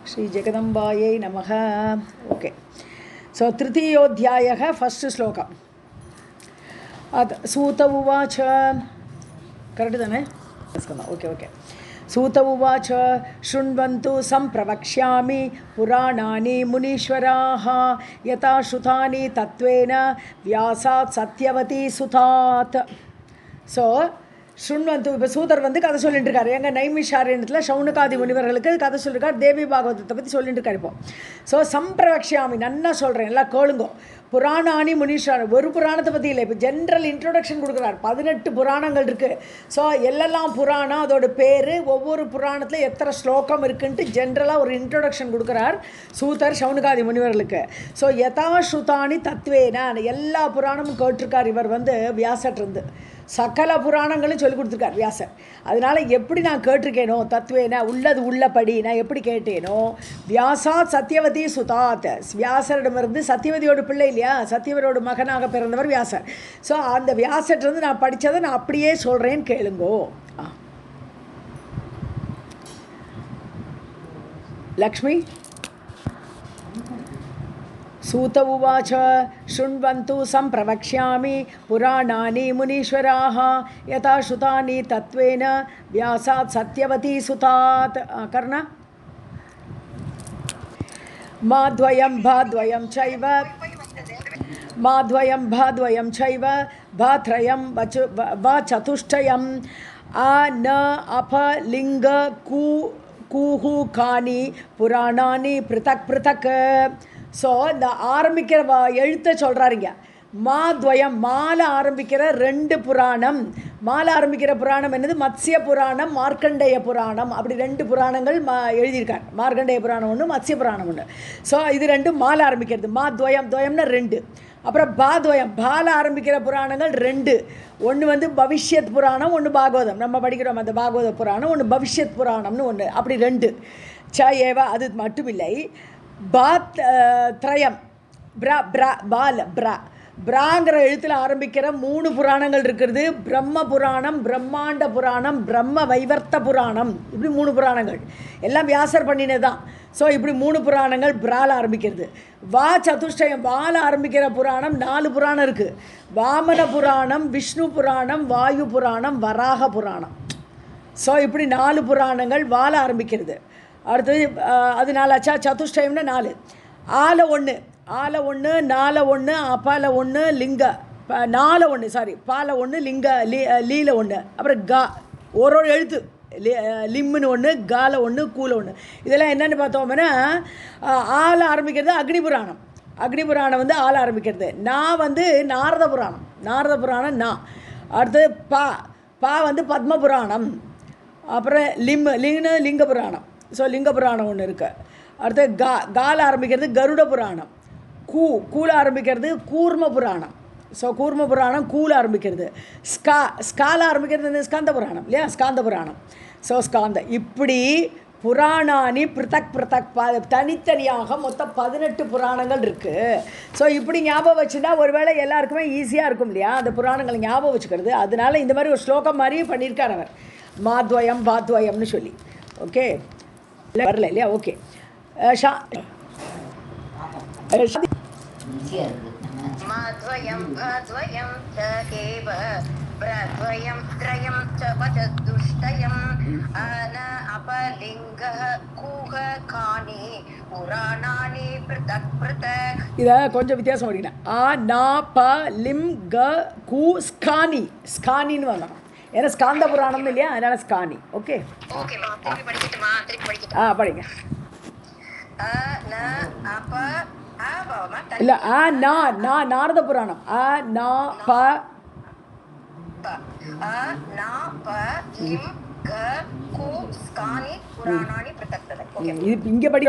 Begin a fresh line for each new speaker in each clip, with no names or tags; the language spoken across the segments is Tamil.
Shri Jagadambayai Namaha. Okay. So, Tritiyodhyayah, first sloka. Suta Uvacha. Correct, isn't it? Okay. Suta Uvacha Shunvantu Sampravakshyami Puranani Munishwaraha Yata Shutani Tatvena Vyasat Satyavati Sutat. So, Shunvantu, இப்போ சூதர் வந்து கதை சொல்லிட்டு இருக்காரு. எங்கள் நைமிஷாரண்யத்தில் சவுனகாதி முனிவர்களுக்கு கதை சொல்லியிருக்காரு. தேவி பாகவதத்தை பற்றி சொல்லிட்டு இருக்காரு. இப்போ சம்பிரவக்ஷாமி நன்னா சொல்கிறேன், எல்லாம் கேளுங்கோ. புராணானி முனீஸ்வரன், ஒரு புராணத்தை பற்றி இல்லை, இப்போ ஜென்ரல் இன்ட்ரோடக்ஷன் கொடுக்குறாரு. 18 புராணங்கள் இருக்குது. ஸோ எல்லாம் புராணம், அதோட பேர், ஒவ்வொரு புராணத்தில் எத்தனை ஸ்லோகம் இருக்குன்ட்டு ஜென்ரலாக ஒரு இன்ட்ரோடக்ஷன் கொடுக்குறார் சூதர் சவுனகாதி முனிவர்களுக்கு. ஸோ யதா ஸ்ருதானி தத்வேன, எல்லா புராணமும் கேட்டிருக்கார் இவர் வந்து வியாசர்ந்து. சகல புராணங்களும் சொல்லிக் கொடுத்துருக்கார் வியாசர். அதனால் எப்படி நான் கேட்டிருக்கேனோ தத்துவேன, உள்ளது உள்ளபடி நான் எப்படி கேட்டேனோ, வியாசாத் சத்யவதி சுதாத், வியாசரிடமிருந்து சத்யவதியோட பிள்ளை இல்லையா, சத்யவரோட மகனாக பிறந்தவர் வியாசர். ஸோ அந்த வியாசர்கிட்டருந்து நான் படித்ததை நான் அப்படியே சொல்கிறேன்னு கேளுங்கோ. Lakshmi Suta Uvacha Shunvantu Sampravaksyami Puranani Munishwaraha Yata Shutani Tatvena Vyasat Satyavati Sutat. Karna Madhvayam Bhadvayam Chaiva Madhvayam Bhadvayam Chaiva Bhatrayam Vachatushtayam Ana Apa Linga Kuhu Kani Puranani Pritak Pritak. So இந்த ஆரம்பிக்கிற எழுத்தை சொல்கிறாருங்க. மாத்வயம், மாலை ஆரம்பிக்கிற 2 புராணம். மாலை ஆரம்பிக்கிற புராணம் என்னது? மத்ஸ்ய புராணம், மார்க்கண்டேய புராணம், அப்படி 2 புராணங்கள் எழுதியிருக்கார். மார்க்கண்டேய புராணம் ஒன்று, மத்ஸ்ய புராணம் ஒன்று. ஸோ இது 2 மாலை ஆரம்பிக்கிறது. மாத்வயம், துவயம்னா 2. அப்புறம் பாத்வயம், பால ஆரம்பிக்கிற புராணங்கள் 2. ஒன்று வந்து பவிஷ்யத் புராணம், ஒன்று பாகவதம். நம்ம படிக்கிறோம் அந்த பாகவத புராணம், ஒன்று பவிஷ்யத் புராணம்னு ஒன்று, அப்படி 2. ஏவா அது மட்டும் இல்லை. பாத் திரயம், பிராங்கிற எழுத்தில் ஆரம்பிக்கிற 3 புராணங்கள் இருக்கிறது. பிரம்ம புராணம், பிரம்மாண்ட புராணம், பிரம்ம வைவர்த்த புராணம், இப்படி 3 புராணங்கள் எல்லாம் வியாசர் பண்ணினதான். ஸோ இப்படி 3 புராணங்கள் பிரால ஆரம்பிக்கிறது. வா சதுஷ்டயம், வால ஆரம்பிக்கிற புராணம் 4 புராணம் இருக்குது. வாமன புராணம், விஷ்ணு புராணம், வாயு புராணம், வராக புராணம். ஸோ இப்படி 4 புராணங்கள் வால ஆரம்பிக்கிறது. அடுத்தது அது 4 ஆச்சா. சதுஷ்டயம்னா 4. ஆல 1, ஆல 1, நால 1, அப்பால 1, லிங்க நால 1, சாரி பால 1, லிங்க லீல 1, அப்புறம் கா ஒரு எழுத்து லிம்முன்னு 1, கால 1, கூல 1. இதெல்லாம் என்னென்னு பார்த்தோம்னா, ஆல ஆரம்பிக்கிறது அக்னி புராணம். அக்னி புராணம் வந்து ஆல ஆரம்பிக்கிறது. நான் வந்து நாரத புராணம், நாரத புராணம் நான். அடுத்தது பா வந்து பத்ம புராணம். அப்புறம் லிங்க புராணம். ஸோ லிங்க புராணம் ஒன்று இருக்குது. அடுத்து கால ஆரம்பிக்கிறது கருட புராணம். கூல ஆரம்பிக்கிறது கூர்ம புராணம். ஸோ கூர்ம புராணம் கூல ஆரம்பிக்கிறது. ஸ்கால ஆரம்பிக்கிறது இந்த ஸ்காந்த புராணம் இல்லையா, ஸ்காந்த புராணம். ஸோ ஸ்காந்த இப்படி புராணானி பிருத்தக் தனித்தனியாக மொத்தம் 18 புராணங்கள் இருக்குது. ஸோ இப்படி ஞாபகம் வச்சுன்னா ஒருவேளை எல்லாருக்குமே ஈஸியாக இருக்கும் இல்லையா அந்த புராணங்களை ஞாபகம் வச்சுக்கிறது. அதனால இந்த மாதிரி ஒரு ஸ்லோகம் மாதிரியே பண்ணியிருக்கார் அவர், மாத்வயம் பாத்வயம்னு சொல்லி. ஓகே, வரல இல்லையா? ஓகே. மாத்வயம் பாத்வயம் தகேவ பிரத்வயம் த்ரயம் சவததுஷ்டயம் அன அபலிங்க கூஹ கானி புராணானி பிருதக் பிருதக். இதை கொஞ்சம் வித்தியாசம் படிக்கணும். நா ப லிம் க கூ ஸ்கானி, ஸ்கானின்னு வரணும். ஏன்னா ஸ்காந்த புராணம் இல்லையா, அதனால ஸ்கானி. ஓகே படிங்க. இல்லை நாரத புராணம். இது இங்கே படி.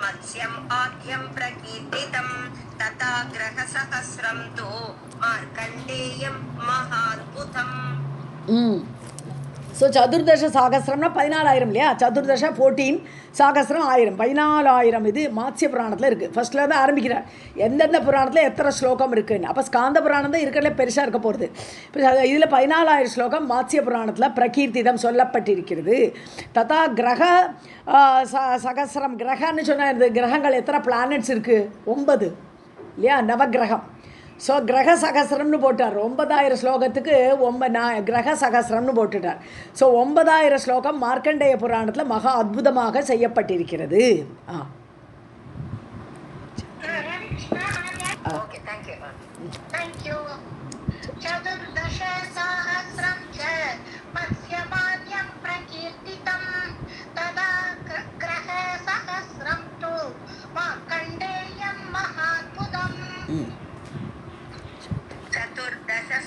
மத்ஸ்யம் ஆத்யம் பிரகீர்த்திதம் ததா கிரஹசஹஸ்ரம் தோ மார்க்கண்டேயம் மஹாத்புதம். ஸோ சதுர்தச சாகஸ்ரம்னா 14,000 இல்லையா. சதுர்தச 14, சாகசிரம் 1000 14000 இது மாத்ஸ்ய புராணத்தில் இருக்குது. ஃபஸ்ட்டில் வந்து ஆரம்பிக்கிறார் எந்தெந்த புராணத்தில் எத்தனை ஸ்லோகம் இருக்குன்னு. அப்போ ஸ்காந்த புராணம் தான் இருக்கிறதுல பெருசாக இருக்க போகிறது. இப்போ இதில் 14000 ஸ்லோகம் மாத்ஸ்ய புராணத்தில் பிரகீர்த்திதம் சொல்லப்பட்டிருக்கிறது. ததா கிரக சகசிரம் கிரகன்னு சொன்னால் இந்த கிரகங்கள் எத்தனை பிளானட்ஸ் இருக்குது? 9 இல்லையா, நவகிரகம். ஸோ கிரக சகசிரம்னு போட்டார். 9000 ஸ்லோகத்துக்கு கிரக சகசிரம்னு போட்டுட்டார். ஸோ 9000 ஸ்லோகம் மார்க்கண்டேய புராணத்தில் மகா அற்புதமாக செய்யப்பட்டிருக்கிறது.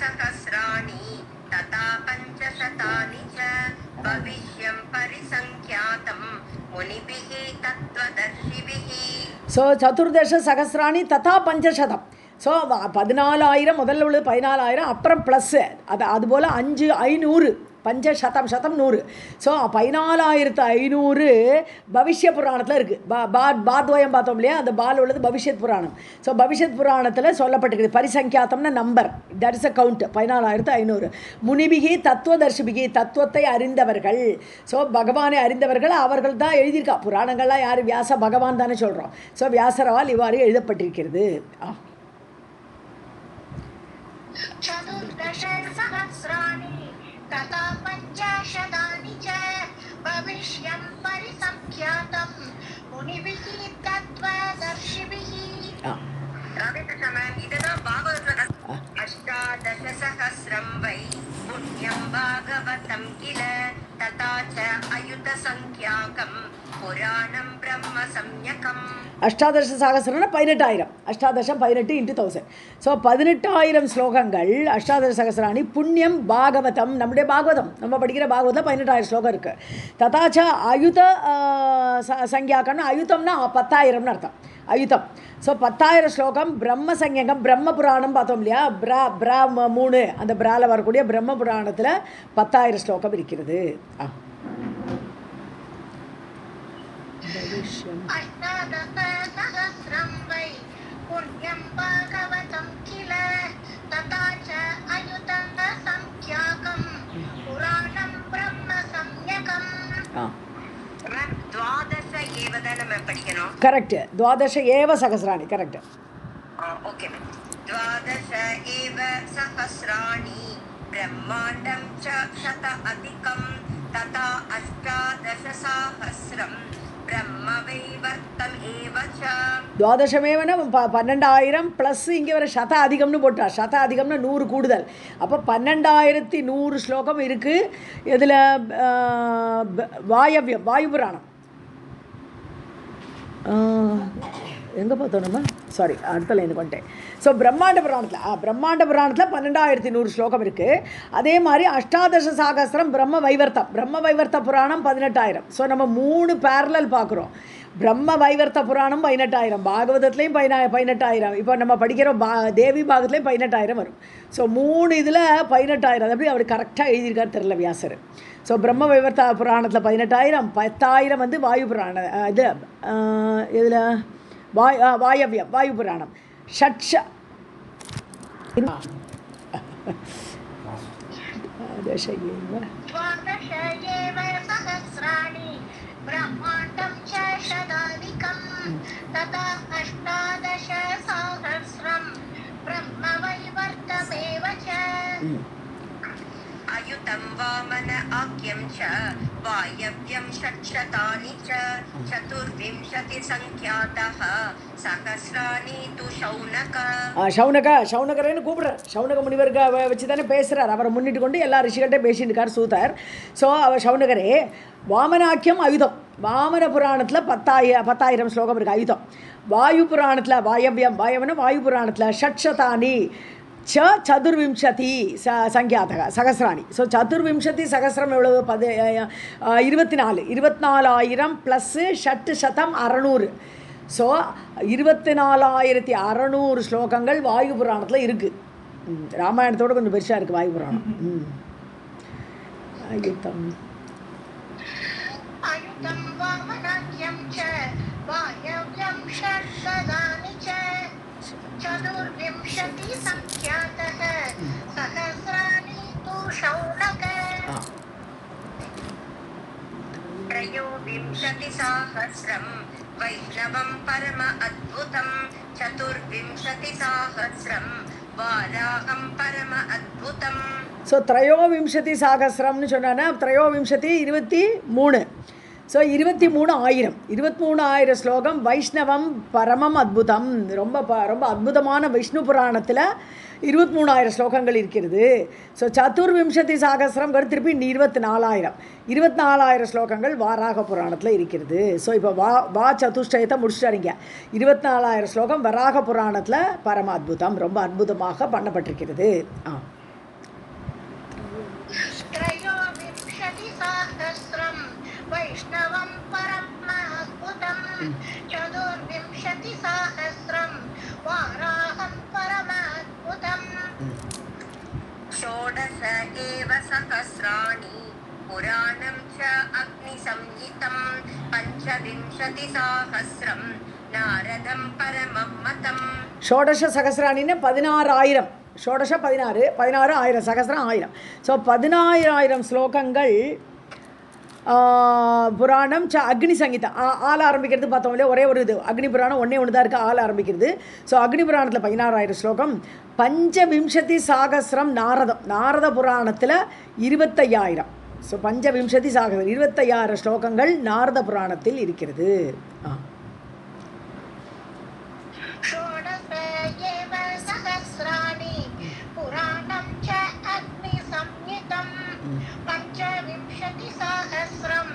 सहस्राणि तथा पंचशतानि च भविष्यं परिसंख्यातं मुनिभिः तत्त्वदर्शिभिः.
ஸோ சதுர்தச சகசிராணி ததா பஞ்சசதம். ஸோ 14000 முதல்ல உள்ளது 14000, அப்புறம் ப்ளஸ்ஸு அதுபோல் 500 பஞ்சசதம் 100. ஸோ 14500 பவிஷ்ய புராணத்தில் இருக்குது. பாத்வயம் பார்த்தோம் இல்லையா, அந்த பால் உள்ளது பவிஷ்யத் புராணம். ஸோ பவிஷ்யத் புராணத்தில் சொல்லப்பட்டிருக்குது. பரிசங்கியாத்தம்னா number, that is a count 14500. முனிபிகி தத்துவதர்ஷிபிகி தத்துவத்தை அறிந்தவர்கள். ஸோ பகவானை அறிந்தவர்கள் அவர்கள் தான் எழுதியிருக்கா. புராணங்கள்லாம் யார்? வியாச பகவான் தானே சொல்கிறோம். ஸோ வியாசரால் இவ்வாறு எழுதப்பட்டிருக்கிறது.
तथा पंचशतानि च भविष्यं परिसंख्यातं मुनिभिः तत्त्वदर्शिभिः. अष्टादशसहस्रं वै पुण्यं भागवतं किल तथा च अयुतसंख्याकं पुराणं ब्रह्मसंज्ञकम्.
அஷ்டாதச சகசிரம்னா 18000. அஷ்டாதசம் 18 × 1000. ஸோ 18000 ஸ்லோகங்கள் அஷ்டாதச சகசிராணி. புண்ணியம் பாகவதம், நம்முடைய பாகவதம், நம்ம படிக்கிற பாகவதம் 18000 ஸ்லோகம் இருக்குது. ததாச்ச அயுத சங்கியாக்கம்னா அயுதம்னா 10000னு அர்த்தம். அயுதம். ஸோ 10000 ஸ்லோகம் பிரம்ம சங்கியகம். பிரம்ம புராணம் பார்த்தோம் இல்லையா, பிரா 3, அந்த பிராவில் வரக்கூடிய பிரம்ம புராணத்தில் 10000 ஸ்லோகம் இருக்கிறது.
अष्टादशसहस्रं वै पुण्यं भागवतं किल तथा च अयुतसंख्याकं पुराणं ब्रह्मसंज्ञकम्. 12 एव நம்ம படிக்கணும்.
கரெக்ட். 12 ஏவ சகசிராணி. கரெக்ட்.
ஓகே. 12 एव सहस्राणि ब्रह्माण्डं च शत अधिकं तथा 18 ब्रह्मवैवर्तम् एव च.
12 12000 ப்ளஸ் இங்கே வர சத அதிகம்னு போட்டார். சத அதிகம்னா 100 கூடுதல். அப்போ 12100 ஸ்லோகம் இருக்குது. இதில் வாயவ்யம் வாயு புராணம் எங்கே பார்த்தோம் நம்ம? சாரி, அடுத்த லைனுக்கு வந்துட்டேன். ஸோ பிரம்மாண்ட புராணத்தில் 12100 ஸ்லோகம் இருக்குது. அதே மாதிரி அஷ்டாதச சாகசிரம் பிரம்ம வைவர்த்தம். பிரம்ம வைவர்த்த புராணம் 18000. ஸோ நம்ம 3 பேரலல் பார்க்குறோம். பிரம்ம வைவர்த்த புராணம் 18000, பாகவதத்துலேயும் 18000, இப்போ நம்ம படிக்கிற தேவி பாகத்துலேயும் 18000 வரும். ஸோ 3 இதில் 18000. அது எப்படி அவர் கரெக்டாக எழுதியிருக்காரு தெரில வியாசர். ஸோ பிரம்ம வைவர்த்த புராணத்தில் 18000, 10000 வந்து வாயு புராணம். இது இதில் வாயவ்யம் வாயு புராணம். ஷட்ஷ
ब्रह्माण्डं च शताधिकं तथा 18 ब्रह्मवैवर्तमेव च. अयुतं वामन आख्यं च वायव्यं षट्शतानि च 24 संख्यातः सहस्राणि तु शौनक.
ஷௌனகரன்னு கூப்பிடுறார். ஷௌனக முனிவருக்கு வச்சு தானே பேசுகிறார். அவரை முன்னிட்டு கொண்டு எல்லா ரிஷிகள்கிட்ட பேசிட்டு இருக்கார் சூதர். ஸோ அவர் ஷௌனகரே. வாமனாக்கியம் அயுதம். வாமன புராணத்தில் 10000 ஸ்லோகம் இருக்குது அயுதம். வாயு புராணத்தில் வாயவன வாயு புராணத்தில் ஷட்சதானி ச 24 சங்கியாதக சகசிராணி. ஸோ 24 சகசிரம் எவ்வளவு? 24000 ப்ளஸ்ஸு ஷட்டு சதம் 600. ஸோ 24600 ஸ்லோகங்கள் வாயு புராணத்தில் இருக்குது. ராமாயணத்தோடு கொஞ்சம் பெருசாக இருக்குது வாயு புராணம். அயுதம்
तं वामनाख्यं च वायव्यं षट्ददानि च चतुर्विंशतिसङ्ख्यातः सहस्राणि तु शौनक त्रयोविंशतिसहस्रं वैष्णवं परम अद्भुतं चतुर्विंशतिसहस्रं वाराहं परम अद्भुतं.
ஸோ த்ரயோவிம்சதி சாகசிரம்னு சொன்னான்னா த்ரயோவிம்சதி 23. ஸோ 23,000 23,000 ஸ்லோகம் வைஷ்ணவம் பரமம் அத்புதம். ரொம்ப ரொம்ப அற்புதமான விஷ்ணு புராணத்தில் 23,000 ஸ்லோகங்கள் இருக்கிறது. ஸோ சதுர்விம்சதி சாகசிரம் திருப்பி 24,000 ஸ்லோகங்கள் வாராக புராணத்தில் இருக்கிறது. ஸோ இப்போ வா சதுஷ்டயத்தை முடிச்சிட்டாருங்க. 24,000 ஸ்லோகம் வராக புராணத்தில் பரம அத்புதம் ரொம்ப அற்புதமாக பண்ணப்பட்டிருக்கிறது.
त्रयोविंशतिसहस्रं वैष्णवं परमाद्भुतं चतुर्विंशतिसहस्रं वाराहं परमाद्भुतं. षोडश एव सहस्राणि पुराणं च अग्निसंहितं पञ्चविंशतिसहस्रं नारदं परमं मतं.
ஷோடச சகசிராணின்னு 16,000. ஷோடச 16,000 சகசிரம் 1000. ஸோ 16,000 ஸ்லோகங்கள் புராணம் அக்னி சங்கீதம் ஆள் ஆரம்பிக்கிறது பார்த்தோம் இல்லையா. ஒரே ஒரு இது அக்னி புராணம் ஒன்று தான் இருக்குது ஆள் ஆரம்பிக்கிறது. ஸோ அக்னி புராணத்தில் 16,000 ஸ்லோகம். பஞ்சவிம்சதி சாகசிரம் நாரத புராணத்தில் 25,000. ஸோ பஞ்சவிம்சதி சாகசிரம் 25,000 ஸ்லோகங்கள் நாரத புராணத்தில் இருக்கிறது.
पुराणं च अग्निसंहितं पञ्चविंशतिसहस्रं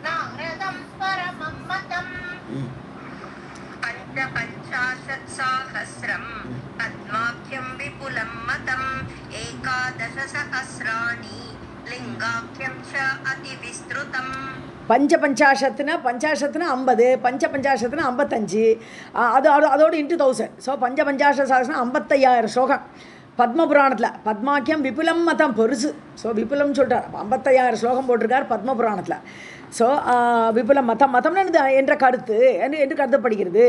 नारदं परमं मतं. पञ्चपञ्चाशत्सहस्रं पद्माख्यं विपुलं मतं 11,000 लिङ्गाख्यं च अतिविस्तृतं.
பஞ்சாஷத்துனா 50, பஞ்சாஷத்துனா 55, அதோடு இன்ட்டு 1000. ஸோ பஞ்சாஷம் 55,000 ஸ்லோகம் பத்மபுராணத்தில். பத்மாக்கியம் விபுலம் மதம் பெருசு. ஸோ விபுலம் சொல்கிறார். 55,000 ஸ்லோகம் போட்டிருக்கார் பத்மபுராணத்தில். ஸோ விபுலம் மதம்னு என்ற கருத்து என்று கருதப்படுகிறது.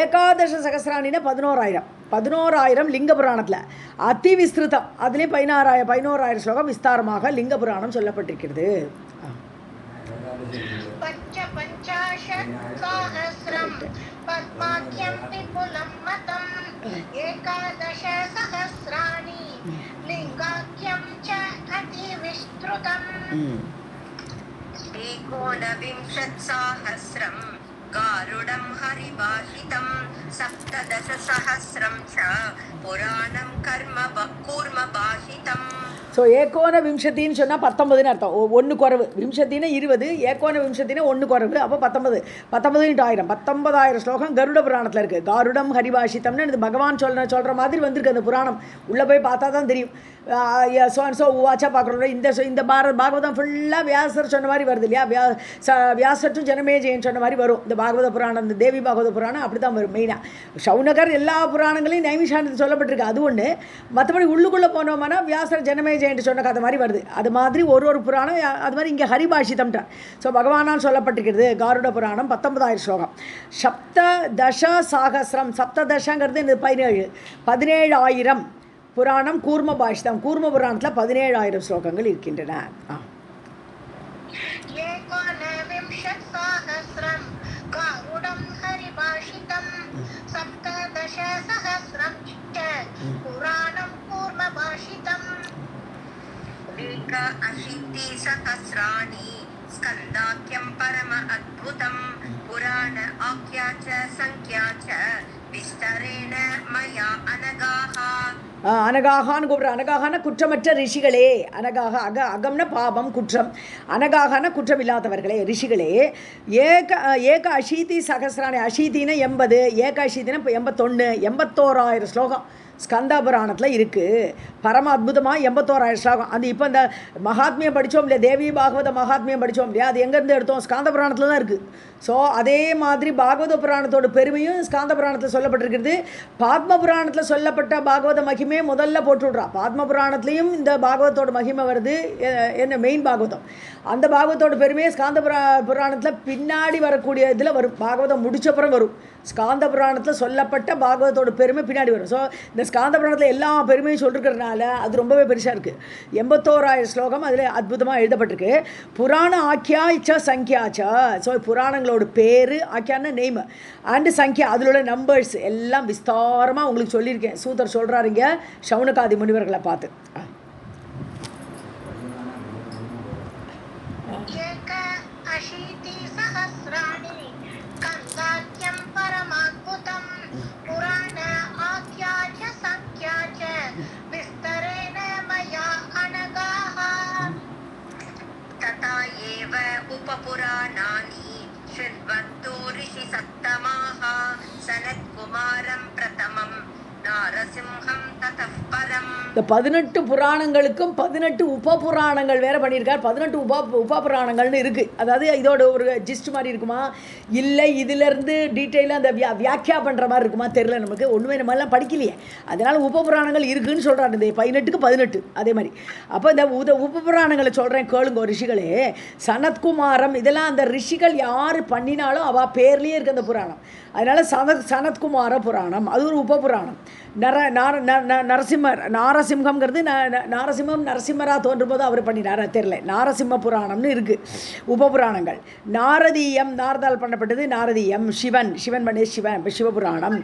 ஏகாதச சகசிராணினா 11,000 லிங்க புராணத்தில். அதி விஸ்திருதம் அதுலேயும் 11,000 ஸ்லோகம் விஸ்தாரமாக லிங்க புராணம் சொல்லப்பட்டிருக்கிறது.
पञ्चपञ्चाशत्सहस्रं पद्माख्यं विपुलं मतं 11,000 लिङ्गाख्यं च अतिविस्तृतम्. 19,000 गारुडं हरिभाषितं 17,000 च पुराणं कूर्मभाषितम्.
ஸோ ஏகோன விம்சத்தின்னு சொன்னால் 19ன்னு அர்த்தம். ஒன்று குறைவு. விம்சத்தின்னு 20, ஏகோன விம்சத்தின்னு 1 குறைவு. அப்போ 19 19,000 19,000 ஸ்லோகம் கருட புராணத்தில் இருக்குது. காருடம் ஹரிபாஷித்தம்னு இது பகவான் சொல்கிற மாதிரி வந்திருக்கு அந்த புராணம். உள்ளே போய் பார்த்தா தான் தெரியும். ஸோ உவாச்சா பார்க்குறோம். இந்த பாகவதம் ஃபுல்லாக வியாசர் சொன்ன மாதிரி வருது இல்லையா. வியாசர் டு ஜனமேஜயன் சொன்ன மாதிரி வரும் இந்த பாகவத புராணம். இந்த தேவி பாகவத புராணம் அப்படி தான் வரும் மெயினாக. ஷவுனகர் எல்லா புராணங்களையும் நைமிஷானது சொல்லப்பட்டிருக்கு. அது ஒன்று. மற்றபடி உள்ளுக்குள்ளே போனோம்னா வியாசர் ஜனமேஜயன் சொன்ன கதை மாதிரி வருது. அது மாதிரி ஒரு புராணம் அது மாதிரி இங்கே ஹரிபாஷிதம்ட்டார். ஸோ பகவானால் சொல்லப்பட்டிருக்கிறது. காருட புராணம் 19,000 ஸ்லோகம். சப்ததச சாகசிரம் சப்ததசங்கிறது 17,000 புராணம் கூர்மபாஷிதம். கூர்ம புராணத்தில் 17,000 ஸ்லோகங்கள் இருக்கின்றன.
19,000 गारुडं हरिभाषितं 17,000 च पुराणं कूर्मभाषितम्. 1,80,000 स्कन्दाख्यं परम अद्भुतं पुराण आख्या च संख्या च विस्तरेण मया अनगाः.
அனகாகான்னு கூப்பிட்ற. அனகாகான குற்றமற்ற ரிஷிகளே. அனகாக அகம்னா பாபம் குற்றம். அனகாகான குற்றம் இல்லாதவர்களே ரிஷிகளே. ஏக அஷீதி சகசிராணி. அஷீதினா 80, ஏக அஷீதினா 81,000 ஸ்லோகம். ஸ்கந்தா புராணத்தில் இருக்குது. பரம அற்புதமாக 81,000 ஸ்லோகம். அந்த இப்போ இந்த மகாத்மியம் படித்தோம் இல்லையா, தேவி பாகவத மகாத்மியம் படித்தோம் இல்லையா, அது எங்கேருந்து எடுத்தோம்? ஸ்காந்த புராணத்தில் தான் இருக்குது. ஸோ அதே மாதிரி பாகவத புராணத்தோட பெருமையும் ஸ்காந்த புராணத்தில் சொல்லப்பட்டிருக்கிறது. பாத்ம புராணத்தில் சொல்லப்பட்ட பாகவத மகிமே முதல்ல போட்டு விட்றா. பாத்ம புராணத்துலேயும் இந்த பாகவத்தோட மகிமை வருது. என்ன மெயின் பாகவதம், அந்த பாகவத்தோட பெருமையை ஸ்காந்த புராணத்தில் பின்னாடி வரக்கூடிய இதில் வரும். பாகவதம் முடிச்சப்புறம் வரும். ஸ்காந்த புராணத்தில் சொல்லப்பட்ட பாகவத்தோட பெருமை பின்னாடி வரும். ஸோ இந்த ஸ்காந்த புராணத்தில் எல்லா பெருமையும் சொல்லிருக்கிறதுனால அது ரொம்பவே பெருசாக இருக்குது. 81,000 ஸ்லோகம் அதில் அற்புதமாக எழுதப்பட்டிருக்கு. புராண ஆக்கியா இச்ச சங்கியாச்சா. ஸோ புராணங்களோட பேர், ஆக்கியான நெய்ம் அண்டு சங்கியா, அதிலோட நம்பர்ஸ் எல்லாம் விஸ்தாரமாக உங்களுக்கு சொல்லியிருக்கேன். சூதர் சொல்கிறாருங்க சவுனகாதி முனிவர்களை பார்த்து.
उपपुराणानि शृण्वन्तु ऋषिसत्तमाः सनत्कुमारं प्रथमं नारसिंहं ततः परम्.
இந்த 18 புராணங்களுக்கும் 18 உப புராணங்கள் வேறு பண்ணியிருக்கார். 18 உப புராணங்கள்னு இருக்குது. அதாவது இதோட ஒரு ஜிஸ்ட் மாதிரி இருக்குமா, இல்லை இதிலேருந்து டீட்டெயிலாக அந்த வியாக்கியா பண்ணுற மாதிரி இருக்குமா தெரியல நமக்கு. ஒன்றுமே நம்மளாம் படிக்கலையே, அதனால் உப புராணங்கள் இருக்குதுன்னு சொல்கிறாங்க. இந்த 18க்கு 18 அதே மாதிரி. அப்போ இந்த உப புராணங்களை சொல்கிறேன் கேளுங்க ரிஷிகளே. சனத்குமாரம் இதெல்லாம் அந்த ரிஷிகள் யார் பண்ணினாலும் அவள் பேர்லேயே இருக்குது அந்த புராணம். அதனால் சனத்குமார புராணம் அது ஒரு உப புராணம். நாரசிம்ஹம்ங்கிறது நாரசிம்மம் நரசிம்மராக தோன்றும் போது அவர் பண்ணினாரா தெரியல. நாரசிம்ம புராணம்னு இருக்குது உப புராணங்கள். நாரதீயம் நாரதால் பண்ணப்பட்டது நாரதீயம். சிவன் பண்ணி சிவபுராணம்.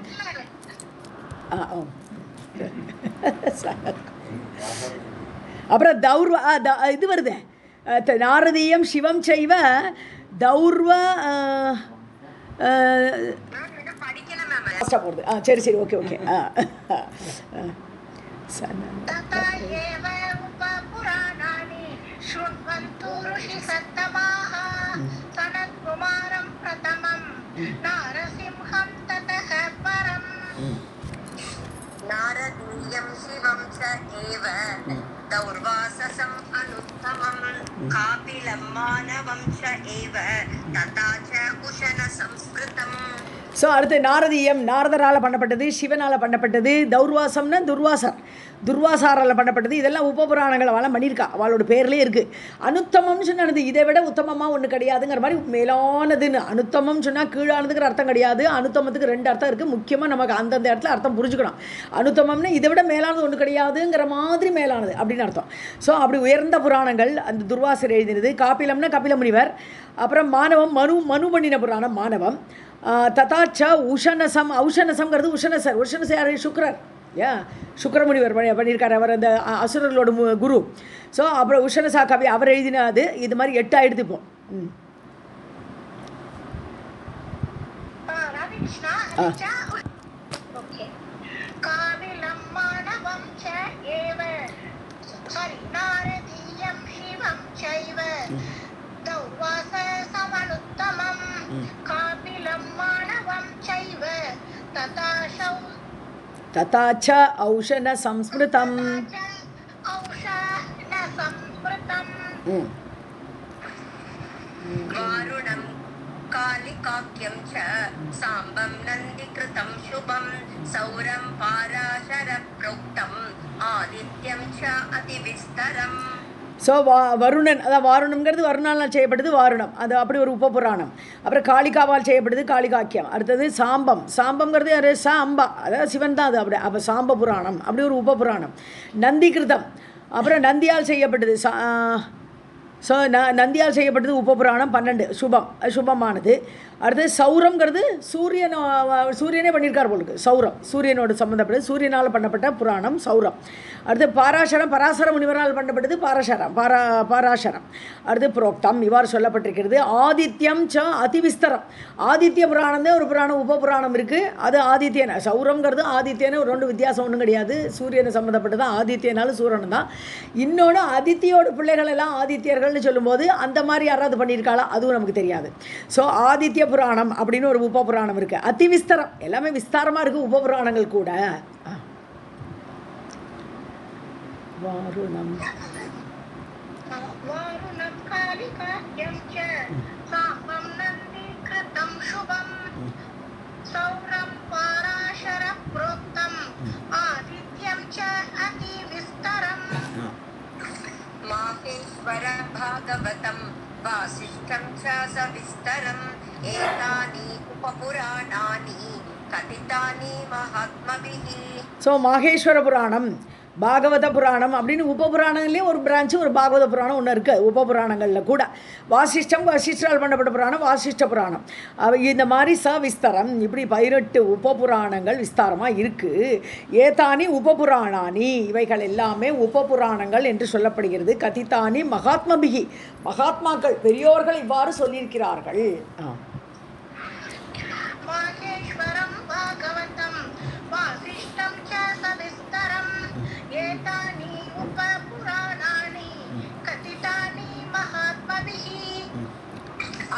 அப்புறம் இது வருது நாரதீயம் சிவம் செய்வ தௌர்வ போடுது. சரி சரி ஓகே ஓகே.
नारदीयं शिवं च एव दौर्वाससम् अनुत्तमं कापिलं मानवं च एव तथा च उशनसंस्कृतम्.
ஸோ அடுத்து நாரதீயம் நாரதரால் பண்ணப்பட்டது, சிவனால் பண்ணப்பட்டது. தௌர்வாசம்னா துர்வாசாரால் பண்ணப்பட்டது. இதெல்லாம் உபபுராணங்கள் அவளாம் பண்ணியிருக்கா, அவளோட பேர்லேயே இருக்குது. அனுத்தமம்னு சொன்னது இதை விட உத்தமமாக ஒன்று கிடையாதுங்கிற மாதிரி மேலானதுன்னு. அனுத்தமம் சொன்னால் கீழானதுங்கிற அர்த்தம் கிடையாது. அனுத்தமத்துக்கு 2 அர்த்தம் இருக்குது. முக்கியமாக நமக்கு அந்தந்த இடத்துல அர்த்தம் புரிஞ்சுக்கணும். அனுத்தமம்னா இதை விட மேலானது ஒன்று கிடையாதுங்கிற மாதிரி மேலானது அப்படின்னு அர்த்தம். ஸோ அப்படி உயர்ந்த புராணங்கள் அந்த துர்வாசர் எழுதினது. காப்பிலம்னா கபில முனிவர். அப்புறம் மானவம் மனு பண்ணின புராணம் மானவம். ததாச்ச ஔஷனசம்ங்கிறது உஷனசர் யார்? சுக்ரர். சுக்கரமுனிவர் பண்ணியிருக்கார். அவர் அந்த அசுரர்களோட குரு. ஸோ அப்புறம் உஷனசா கவி அவர் எழுதினது. இது மாதிரி 8 ஆயிடுது இப்போ. तथाच औषन संस्मृतम्.
वारुणं कालिकाख्यं च साम्बं नन्दिकृतं शुभं सौरं पाराशरप्रोक्तम् आदित्यं च अतिविस्तरम्.
ஸோ வருணன், அதான் வாருணம்ங்கிறது வருணால் செய்யப்பட்டது வாருணம், அது அப்படி ஒரு உபபுராணம். அப்புறம் காளிகாவால் செய்யப்பட்டது காளிகாக்கியம். அடுத்தது சாம்பம்ங்கிறது யார்? அம்பா, அதாவது சிவன் தான் அது. அப்போ சாம்ப புராணம் அப்படி ஒரு உபபுராணம். நந்திகிருதம், அப்புறம் நந்தியால் செய்யப்பட்டது. ஸோ நந்தியால் செய்யப்பட்டது உபபுராணம் 12 சுபமானது. அடுத்தது சௌரம்ங்கிறது சூரியனே பண்ணியிருக்கார் போலுக்கு. சௌரம் சூரியனோடு சம்மந்தப்பட்டது, சூரியனால் பண்ணப்பட்ட புராணம் சௌரம். அடுத்து பராசர முனிவரால் பண்ணப்பட்டது பாராசரம். அடுத்து புரோக்தம் இவ்வாறு சொல்லப்பட்டிருக்கிறது. ஆதித்யம் ச அதிவிஸ்தரம். ஆதித்ய புராணம் ஒரு புராணம் உபபுராணம் இருக்குது. அது ஆதித்யன். சௌரம்ங்கிறது ஆதித்யன்னு ஒரு 2 வித்தியாசம் ஒன்றும் கிடையாது. சூரியனை சம்மந்தப்பட்டது தான். ஆதித்யனாலும் சூரியன் தான். இன்னொன்று ஆதித்யோட பிள்ளைகள் எல்லாம் ஆதித்யர்கள்னு சொல்லும்போது அந்த மாதிரி யாராவது பண்ணியிருக்காளா அதுவும் நமக்கு தெரியாது. ஸோ ஆதித்ய புராணம் அப்படின்னு ஒரு உபபுராணம் இருக்குது. அதிவிஸ்தரம், எல்லாமே விஸ்தாரமாக இருக்குது உபபுராணங்கள் கூட. வாருணம்
वारुणं कालिकाख्यं च साम्बं नन्दीकृतं शुभं सौरं पाराशरप्रोक्तम् आदित्यं च अतिविस्तरम् माहेश्वर भागवतं वासिष्ठं च सविस्तरम् एतानि उपपुराणानि कथितानि महात्मभिः.
ஸோ மாகேஸ்வர புராணம், பாகவத புராணம் அப்படின்னு உபபுராணங்கள்லேயும் ஒரு பிரான்ச்சு, ஒரு பாகவத புராணம் ஒன்று இருக்குது உபபுராணங்களில் கூட. வசிஷ்டரால் பண்ணப்பட்ட புராணம் வாசிஷ்ட புராணம். இந்த மாதிரி விஸ்தரம் இப்படி 18 உபபுராணங்கள் விஸ்தாரமாக இருக்குது. ஏதானி உபபுராணானி, இவைகள் எல்லாமே உபபுராணங்கள் என்று சொல்லப்படுகிறது. கதிதானி மகாத்மபிகி, மகாத்மாக்கள் பெரியோர்கள் இவ்வாறு சொல்லியிருக்கிறார்கள்.
माहेश्वरं भागवतं वासिष्ठं च सविस्तरम् एतानि उपपुराणानि कथितानि महात्मभिः.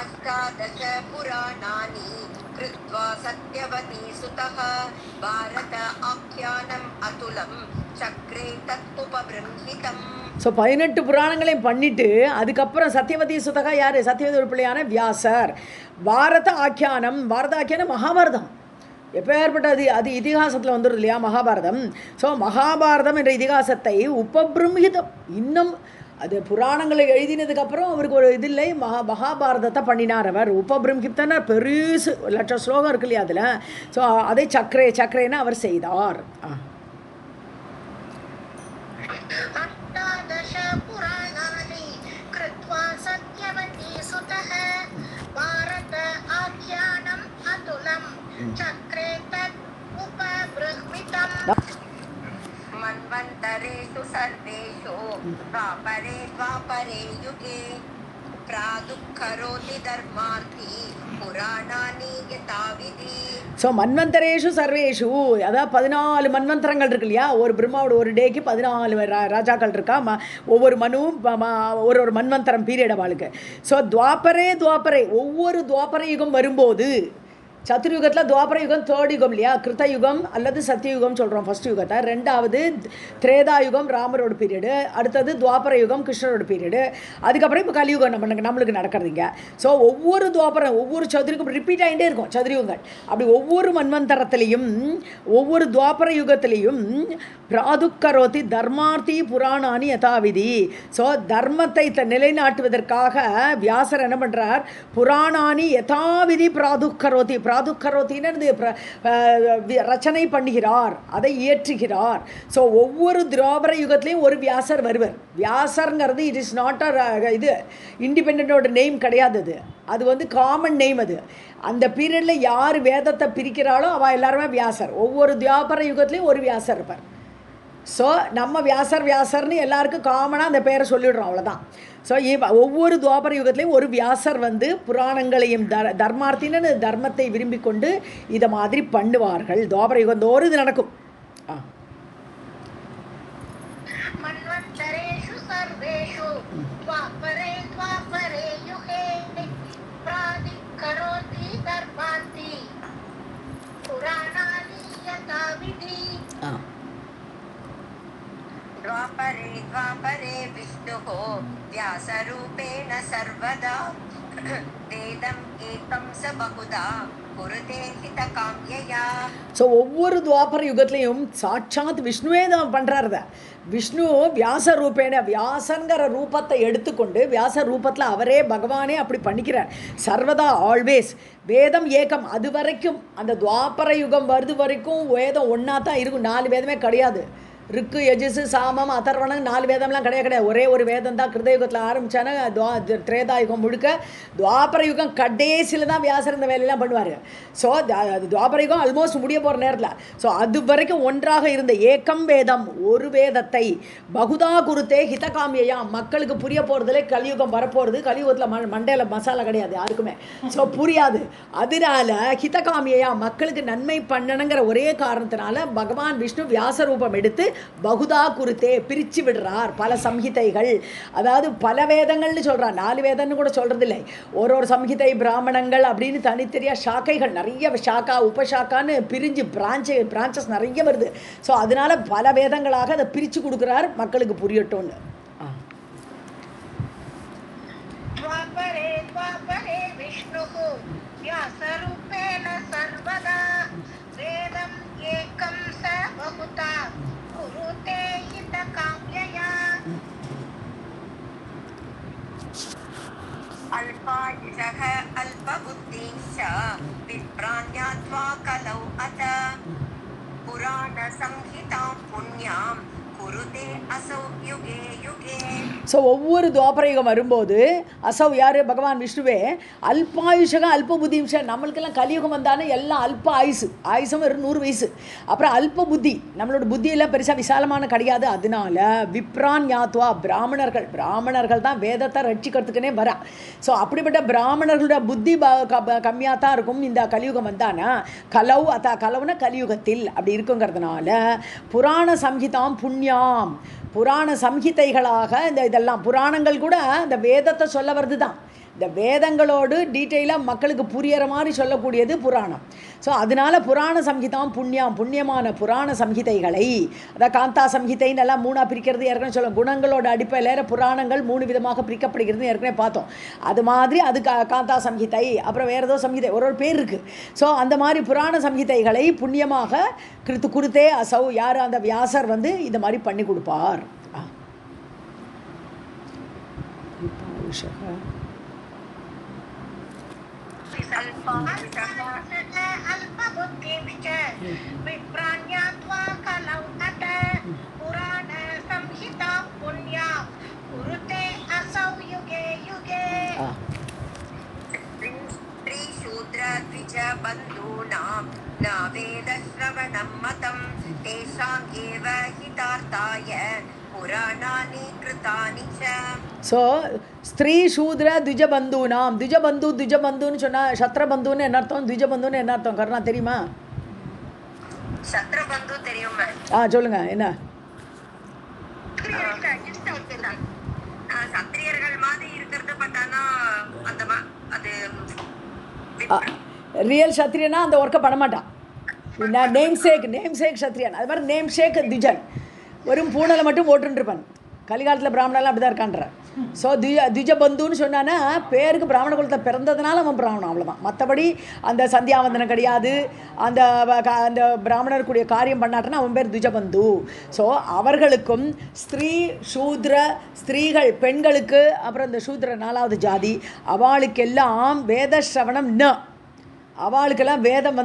अष्टादश पुराणानि कृत्वा सत्यवती सुतः भारत आख्यानम् अतुलं चक्रे तत्उपबृंहितम्.
ஸோ 18 புராணங்களையும் பண்ணிவிட்டு அதுக்கப்புறம் சத்யவதி சுதகா யார்? சத்யவதி ஒரு பிள்ளையான வியாசர். பாரத ஆக்கியானம் மகாபாரதம் எப்போ ஏற்பட்டது? அது இதிகாசத்தில் வந்துடுது இல்லையா மகாபாரதம். ஸோ மகாபாரதம் என்ற இதிகாசத்தை உபபிரம்ஹிதம், இன்னும் அது புராணங்களை எழுதினதுக்கப்புறம் அவருக்கு ஒரு இது இல்லை, மகாபாரதத்தை பண்ணினார் அவர். உபபிரம்ஹிப்தன்னா பெருசு லட்சம் ஸ்லோகம் இருக்கு இல்லையா அதில். ஸோ அதை சக்கரேன்னு அவர் செய்தார்.
अष्टादश पुराणानि कृत्वा सत्यवती सुतः भारत आख्यानम् अतुलं चक्रे तत् उपबृंहितम्. मन्वन्तरेषु सर्वेषु द्वापरे युगे प्रादुःकरोति धर्मार्थी पुराणानि यथाविधि.
ஸோ மன்வந்தரேஷு சர்வேஷு, அதாவது 14 மன்வந்தரங்கள் இருக்கு இல்லையா. ஒரு பிரம்மாவோட ஒரு டேக்கு 14 ராஜாக்கள் இருக்கா. ஒவ்வொரு மனுவும் ஒரு மன்வந்தரம் பீரியட் அவளுக்கு. ஸோ துவாபரே ஒவ்வொரு துவாபர யுகம் வரும்போது, சத்துர்யுகத்தில் துவாபர யுகம் தேர்ட் யுகம் இல்லையா, கிருத்தயுகம் அல்லது சத்தியயுகம் சொல்கிறோம் ஃபஸ்ட் யுகத்தை. ரெண்டாவது திரேதாயுகம் ராமரோட பீரியடு, அடுத்தது துவாபர யுகம் கிருஷ்ணரோட பீரியடு, அதுக்கப்புறம் இப்போ கலியுகம் நம்மளுக்கு நடக்கிறதுங்க. ஸோ ஒவ்வொரு துவாபரம் ஒவ்வொரு சதுரிக்கும் ரிப்பீட் ஆகிட்டே இருக்கும் சதுர்யுகங்கள். அப்படி ஒவ்வொரு மன்வந்தரத்திலையும் ஒவ்வொரு துவாபர யுகத்திலையும் பிராதுக்கரோதி தர்மார்த்தி புராணானி யதாவிதி. ஸோ தர்மத்தை நிலைநாட்டுவதற்காக வியாசர் என்ன பண்ணுறார்? புராணானி யதாவிதி பிராதுக்கரோதி, பிராதுக்கரோத்தின்னு ரச்சனை பண்ணுகிறார், அதை இயற்றுகிறார். ஸோ ஒவ்வொரு துவாபர யுகத்திலையும் ஒரு வியாசர் வருவர். வியாசர்ங்கிறது இட் இஸ் நாட் இது இண்டிபெண்டோட நேம் கிடையாது, அது வந்து காமன் நேம். அது அந்த பீரியடில் யார் வேதத்தை பிரிக்கிறாளோ அவள் எல்லாருமே வியாசர். ஒவ்வொரு துவாபர யுகத்துலேயும் ஒரு வியாசர் இருப்பார். ஸோ நம்ம வியாசர்னு எல்லாருக்கும் காமனாக அந்த பேரை சொல்லிடுறோம், அவ்வளோதான். ஸோ ஒவ்வொரு துவாபர யுகத்துலேயும் ஒரு வியாசர் வந்து புராணங்களையும் தர்மார்த்தின்னு தர்மத்தை விரும்பி கொண்டு இதை மாதிரி பண்ணுவார்கள். துவாபர யுகம் தோறும் இது நடக்கும்.
मन्वन्तरेषु सर्वेषु द्वापरे युगे प्रादिकरोति धर्मान्ति पुराणानि यथाविधि. द्वापरे विष्णुः व्यासरूपेण सर्वदा वेदम् एकं स बहुधा कुरुते हितकाम्यया.
ஸோ ஒவ்வொரு துவாபர யுகத்துலேயும் சாட்சாத் விஷ்ணுவே தான் பண்ணுறாரு. விஷ்ணு வியாச ரூபேன, வியாசங்கிற ரூபத்தை எடுத்துக்கொண்டு வியாச ரூபத்தில் அவரே பகவானே அப்படி பண்ணிக்கிறார். சர்வதா ஆல்வேஸ் வேதம் ஏகம். அது வரைக்கும் அந்த துவாபர யுகம் வருது வரைக்கும் வேதம் ஒன்றா தான் இருக்கும். 4 வேதமே கிடையாது. ருக்கு யஜுசு சாமம் அதர்வணம் 4 வேதம்லாம் கிடையாது. ஒரே ஒரு வேதம் தான் கிருதயுகத்தில் ஆரம்பித்தானே. திரேதாயுகம் முழுக்க துவாபர யுகம் கடைசியில் தான் வியாசர் இந்த வேலையெல்லாம் பண்ணுவார். ஸோ துவாபர யுகம் ஆல்மோஸ்ட் முடிய போகிற நேரத்தில். ஸோ அது வரைக்கும் ஒன்றாக இருந்த ஏகம் வேதம், ஒரு வேதத்தை பகுதா குருத்தே ஹிதகாமியா, மக்களுக்கு புரிய போகிறதுல கலியுகம் வரப்போகிறது. கலியுகத்தில் மண்டையில் மசாலா கிடையாது யாருக்குமே. ஸோ புரியாது. அதனால ஹிதகாமியா மக்களுக்கு நன்மை பண்ணணுங்கிற ஒரே காரணத்தினால பகவான் விஷ்ணு வியாச ரூபம் எடுத்து பகுதா குருத்தே பிரித்து விடுறார் பல சம்ஹிதைகள். அதாவது பல வேதங்கள்னு சொல்கிறார், 4 வேதம்னு கூட சொல்கிறது இல்லை. ஒரு சம்ஹிதை பிராமணங்கள் அப்படின்னு தனித்தனியாக ஷாக்கைகள் நிறைய ஷாக்கா உபஷாக்கான்னு பிரிஞ்சு பிரான்ச்சஸ் நிறைய வருது. ஸோ அதனால் பல வேதங்களாக அதை பிரித்து கொடுக்குறார் மக்களுக்கு புரியட்டும்னு.
द्वापरे विष्णुः व्यासरूपेण सर्वदा वेदम् एकं स बहुधा कुरुते हितकाम्यया अल्पायुषः अल्पबुद्धिश्च विप्राण्यात्वा कलौ अथ पुराणसंहितां पुण्यां कुरुते असौ युगे युगे.
ஸோ ஒவ்வொரு துவாபரயுகம் வரும்போது அசவ் யார், பகவான் விஷ்ணுவே அல்பாயுஷக அல்ப புத்திம்ஷ. நம்மளுக்கெல்லாம் கலியுகம் வந்தானே எல்லாம் அல்ப ஆயுசம் வெறும் 100 வயசு. அப்புறம் அல்ப புத்தி, நம்மளோட புத்தியெல்லாம் பெருசாக விசாலமான கிடையாது. அதனால விப்ரான் யாத்வா பிராமணர்கள் தான் வேதத்தை ரட்சிக்கிறதுக்குனே வரா. ஸோ அப்படிப்பட்ட பிராமணர்களோட புத்தி கம்மியாக தான் இருக்கும் இந்த கலியுகம் வந்தானா. கலவுன கலியுகத்தில் அப்படி இருக்குங்கிறதுனால புராண சம்ஹிதாம் புண்ணியாம், புராண சம்ஹிதைகளாக இதெல்லாம் புராணங்கள் கூட இந்த வேதத்தை சொல்ல வருது தான். இந்த வேதங்களோடு டீட்டெயிலாக மக்களுக்கு புரியற மாதிரி சொல்லக்கூடியது புராணம். ஸோ அதனால புராண சம்ஹிதாம் புண்ணியமான புராண சம்ஹிதைகளை, அதாவது காந்தா சம்ஹிதைன்னு எல்லாம் 3ஆக பிரிக்கிறது ஏற்கனவே சொல்லுவோம். குணங்களோட அடிப்படையில் புராணங்கள் 3 விதமாக பிரிக்கப்படுகிறது ஏற்கனவே பார்த்தோம். அது மாதிரி அது காந்தா சம்ஹிதை, அப்புறம் வேறு ஏதோ சம்ஹிதை ஒரு பேர் இருக்குது. ஸோ அந்த மாதிரி புராண சம்ஹிதைகளை புண்ணியமாக குருத்தே அசௌ யார், அந்த வியாசர் இந்த மாதிரி பண்ணி கொடுப்பார்.
अल्पबुद्धिश्च विप्राण्यात्वा कलौ अथ पुराणसंहितां पुण्यां कुरुते असौ युगे युगे. स्त्रीशूद्रद्विजबन्धूनां न वेदश्रवणं मतं तेषाम् एव हितार्थाय पुराणानि कृतानि च.
ஸோ ஸ்திரீ சூத்ர துஜபந்தூனாம், துஜபந்துன்னு சொன்னால் சத்ரபந்துன்னு என்ன அர்த்தம், துஜபந்துன்னு என்ன அர்த்தம் கருணா தெரியுமா?
சத்ரபந்து தெரியும்.
சொல்லுங்க என்ன?
சத்திரியர்கள் மாதிரி இருக்கிறது. பட் ஆனா அந்த அது
ரியல் சத்ரியனா அந்த ஒர்க்கை பண்ண மாட்டான். நேம் சேக் சத்ரியன். அது மாதிரி நேம் ஷேக் துஜன் வெறும் பூனலை மட்டும் ஓட்டுருப்பான். கலிகாலத்தில் பிராமணெல்லாம் அப்படி தான் இருக்கான்ற. ஸோ துஜபந்துன்னு சொன்னான்னா பேருக்கு பிராமண குலத்தை பிறந்ததுனால அவன் பிராமணன், அவ்வளோதான். மற்றபடி அந்த சந்தியாவந்தனம் கிடையாது, அந்த அந்த பிராமணருக்குரிய காரியம் பண்ணாட்டனா அவன் பேர் துஜபந்து. ஸோ அவர்களுக்கும் ஸ்திரீகள் பெண்களுக்கு, அப்புறம் இந்த சூத்ர 4வது ஜாதி அவளுக்கெல்லாம் வேத ஸ்ரவணம் அவளுக்கெல்லாம் வேதம்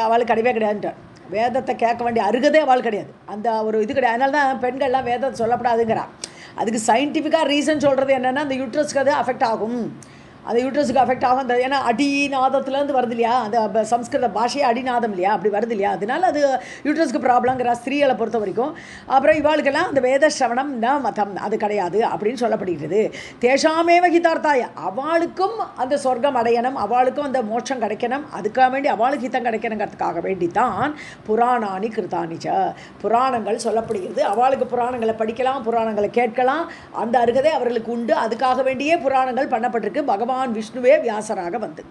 அவளுக்கு கிடையவே கிடையாதுன்றார். வேதத்தை கேட்க வேண்டிய அருகதே அவள் கிடையாது, அந்த ஒரு இது கிடையாது. அதனால தான் பெண்கள்லாம் வேதத்தை சொல்லப்படாதுங்கிறான். அதுக்கு சயின்டிஃபிக்காக ரீசன் சொல்கிறது என்னென்னா, அந்த யூட்ரஸ்க்கு அது அஃபெக்ட் ஆகும், அந்த யூட்ரஸுக்கு அஃபெக்ட் ஆகும். அந்த ஏன்னா அடிநாதத்துலேருந்து வருது இல்லையா, அந்த சம்ஸ்கிருத பாஷையே அடிநாதம் இல்லையா, அப்படி வருது இல்லையா, அதனால அது யூட்ரஸுக்கு ப்ராப்ளங்கிற ஸ்திரீகளை பொறுத்த வரைக்கும். அப்புறம் இவாளுக்கெல்லாம் அந்த வேத ஸ்ரவணம் மதம் அது கிடையாது அப்படின்னு சொல்லப்படுகிறது. தேஷாமேவ ஹிதார்த்தாய, அவளுக்கும் அந்த சொர்க்கம் அடையணும், அவளுக்கும் அந்த மோட்சம் கிடைக்கணும், அதுக்காக வேண்டி அவளுக்கு ஹிதம் கிடைக்கணுங்கிறதுக்காக வேண்டித்தான் புராணானி கிருத்தானிச்ச, புராணங்கள் சொல்லப்படுகிறது. அவளுக்கு புராணங்களை படிக்கலாம், புராணங்களை கேட்கலாம், அந்த அருகதை அவர்களுக்கு உண்டு. அதுக்காக வேண்டியே புராணங்கள் பண்ணப்பட்டிருக்கு. பகவான் விஷ்ணுவே வியாசராக வந்து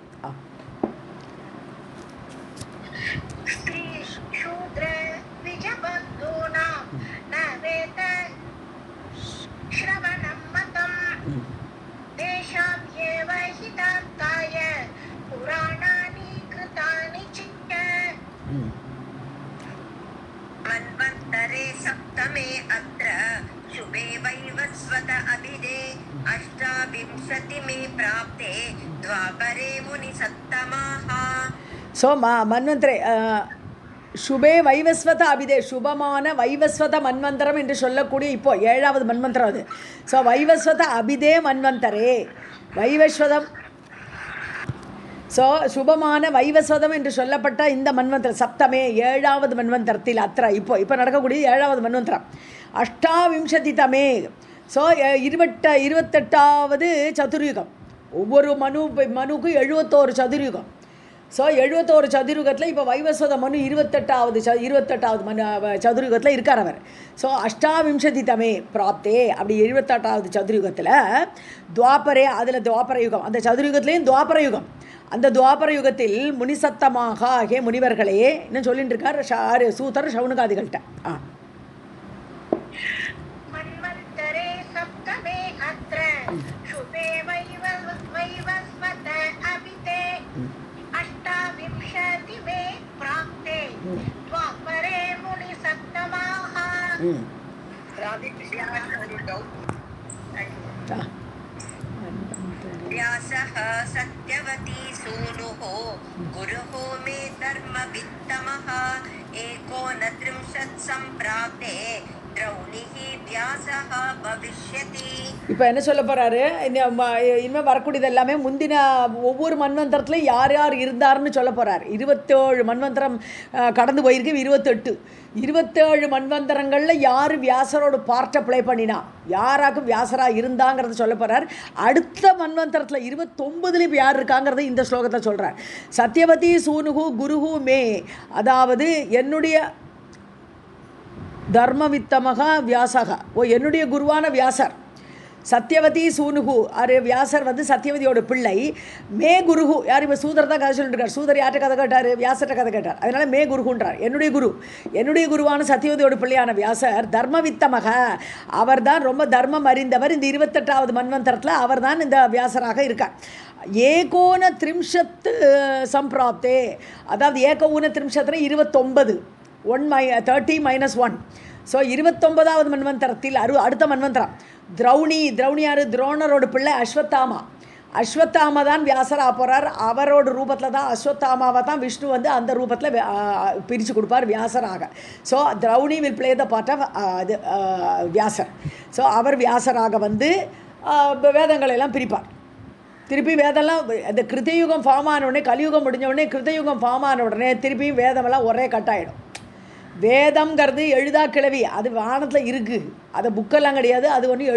मन्वन्तरे सप्तमे अत्र शुभे वैवस्वत अभिदे अष्टाविंशतिमे प्राप्ते द्वापरे मुनिसत्तमाः.
ஸோ மன்வந்தரே சுபே வைவஸ்வத அபிதே, சுபமான வைவஸ்வத மன்வந்தரம் என்று சொல்லக்கூடிய இப்போ 7வது மன்வந்தரம் அது. ஸோ வைவஸ்வத அபிதே மன்வந்தரே, வைவஸ்வதம். ஸோ சுபமான வைவஸ்வதம் என்று சொல்லப்பட்ட இந்த மன்வந்தரம் சப்தமே 7வது மன்வந்தரத்தில் அத்திர இப்போ நடக்கக்கூடிய 7வது மன்வந்தரம் அஷ்டாவிம்சதிதமே. ஸோ 28வது சதுர்யுகம். ஒவ்வொரு மனுக்கு 71 சதுர்யுகம். ஸோ 71 சதுர்யுகத்தில் இப்போ வைவஸ்வத மனு 28வது சதுர்யுகத்தில் இருக்கார் அவர். ஸோ அஷ்டாவிம்சதிதமே பிராப்தே அப்படி 78வது சதுர்யுகத்தில் துவாபரே, அதில் துவாபர யுகம், அந்த சதுர்யுகத்துலேயும் துவாபர யுகம். அந்த துவாபர யுகத்தில் முனிசத்தமாக ஹே முனிவர்களே என்ன சொல்லிட்டு இருக்கார் சூதர் சவுனகாதிகள்கிட்ட.
मन्वन्तरे सप्तमे अत्र शुभे वैवस्वत अभिते अष्टाविंशतिमे प्राप्ते द्वापरे मुनिसत्तमाः.
व्यासः सत्यवती सूनुः गुरुः मे धर्मवित्तमः 39 सम्प्राप्ते द्रौणिः व्यासः भविष्यति.
இப்போ என்ன சொல்ல போகிறாரு, இனிமேல் வரக்கூடியது எல்லாமே முந்தின ஒவ்வொரு மன்வந்தரத்துலையும் யார் யார் இருந்தார்னு சொல்ல போகிறார். 27 மன்வந்தரம் கடந்து போயிருக்கு, 27 மன்வந்தரங்களில் யார் வியாசரோட பார்ட்டை ப்ளே பண்ணினா, யாராக்கும் வியாசராக இருந்தாங்கிறத சொல்ல போகிறார். அடுத்த மன்வந்தரத்தில் 29 இப்போ யார் இருக்காங்கிறத இந்த ஸ்லோகத்தில் சொல்கிறார். சத்யவதி சூனுகு குருகு மே, அதாவது என்னுடைய தர்மவித்தமக வியாசக, என்னுடைய குருவான வியாசர். சத்யவதி சூனுகு, வியாசர் வந்து சத்யவதியோட பிள்ளை. மே குருகு, யார் இப்போ சூதர் தான் கதை சொல்லிட்டு இருக்கார். சூதர் யார்கிட்ட கதை கேட்டார், வியாசர்கிட்ட கதை கேட்டார். அதனால் மே குருகுன்றார். என்னுடைய குருவான சத்யவதியோட பிள்ளையான வியாசர் தர்மவித்தமக, அவர் தான் ரொம்ப தர்மம் அறிந்தவர். இந்த 28வது மன்வந்தரத்தில் அவர் தான் இந்த வியாசராக இருக்கார். ஏகோன திரிம்ஷத் சம்பிராப்தே, அதாவது ஏகோன திரிம்ஷத்தில் 29 30 - 1. ஸோ 29வது மன்வந்தரத்தில் அடுத்த மன்வந்தரம் திரௌணி யார், துரோணரோட பிள்ளை அஸ்வத்தாமா தான் வியாசராக போகிறார். அவரோட ரூபத்தில் தான் அஸ்வத்தாமாவை தான் விஷ்ணு வந்து அந்த ரூபத்தில் பிரித்து கொடுப்பார் வியாசராக. So Drauni will play the part of Vyasar. So அவர் வியாசராக வந்து வேதங்களை எல்லாம் பிரிப்பார். திருப்பி வேதம்லாம் இந்த கிருதயுகம் ஃபார்ம் ஆன உடனே, கலியுகம் முடிஞ்ச உடனே கிருதயுகம் ஃபார்ம் ஆன உடனே திருப்பியும் வேதமெல்லாம் ஒரே கட்டாயிடும். வேதம்ங்கிறது எழுதா கிளவி, அது வானத்தில் இருக்குது, அது புக்கெல்லாம் கிடையாது, அது ஒன்றும்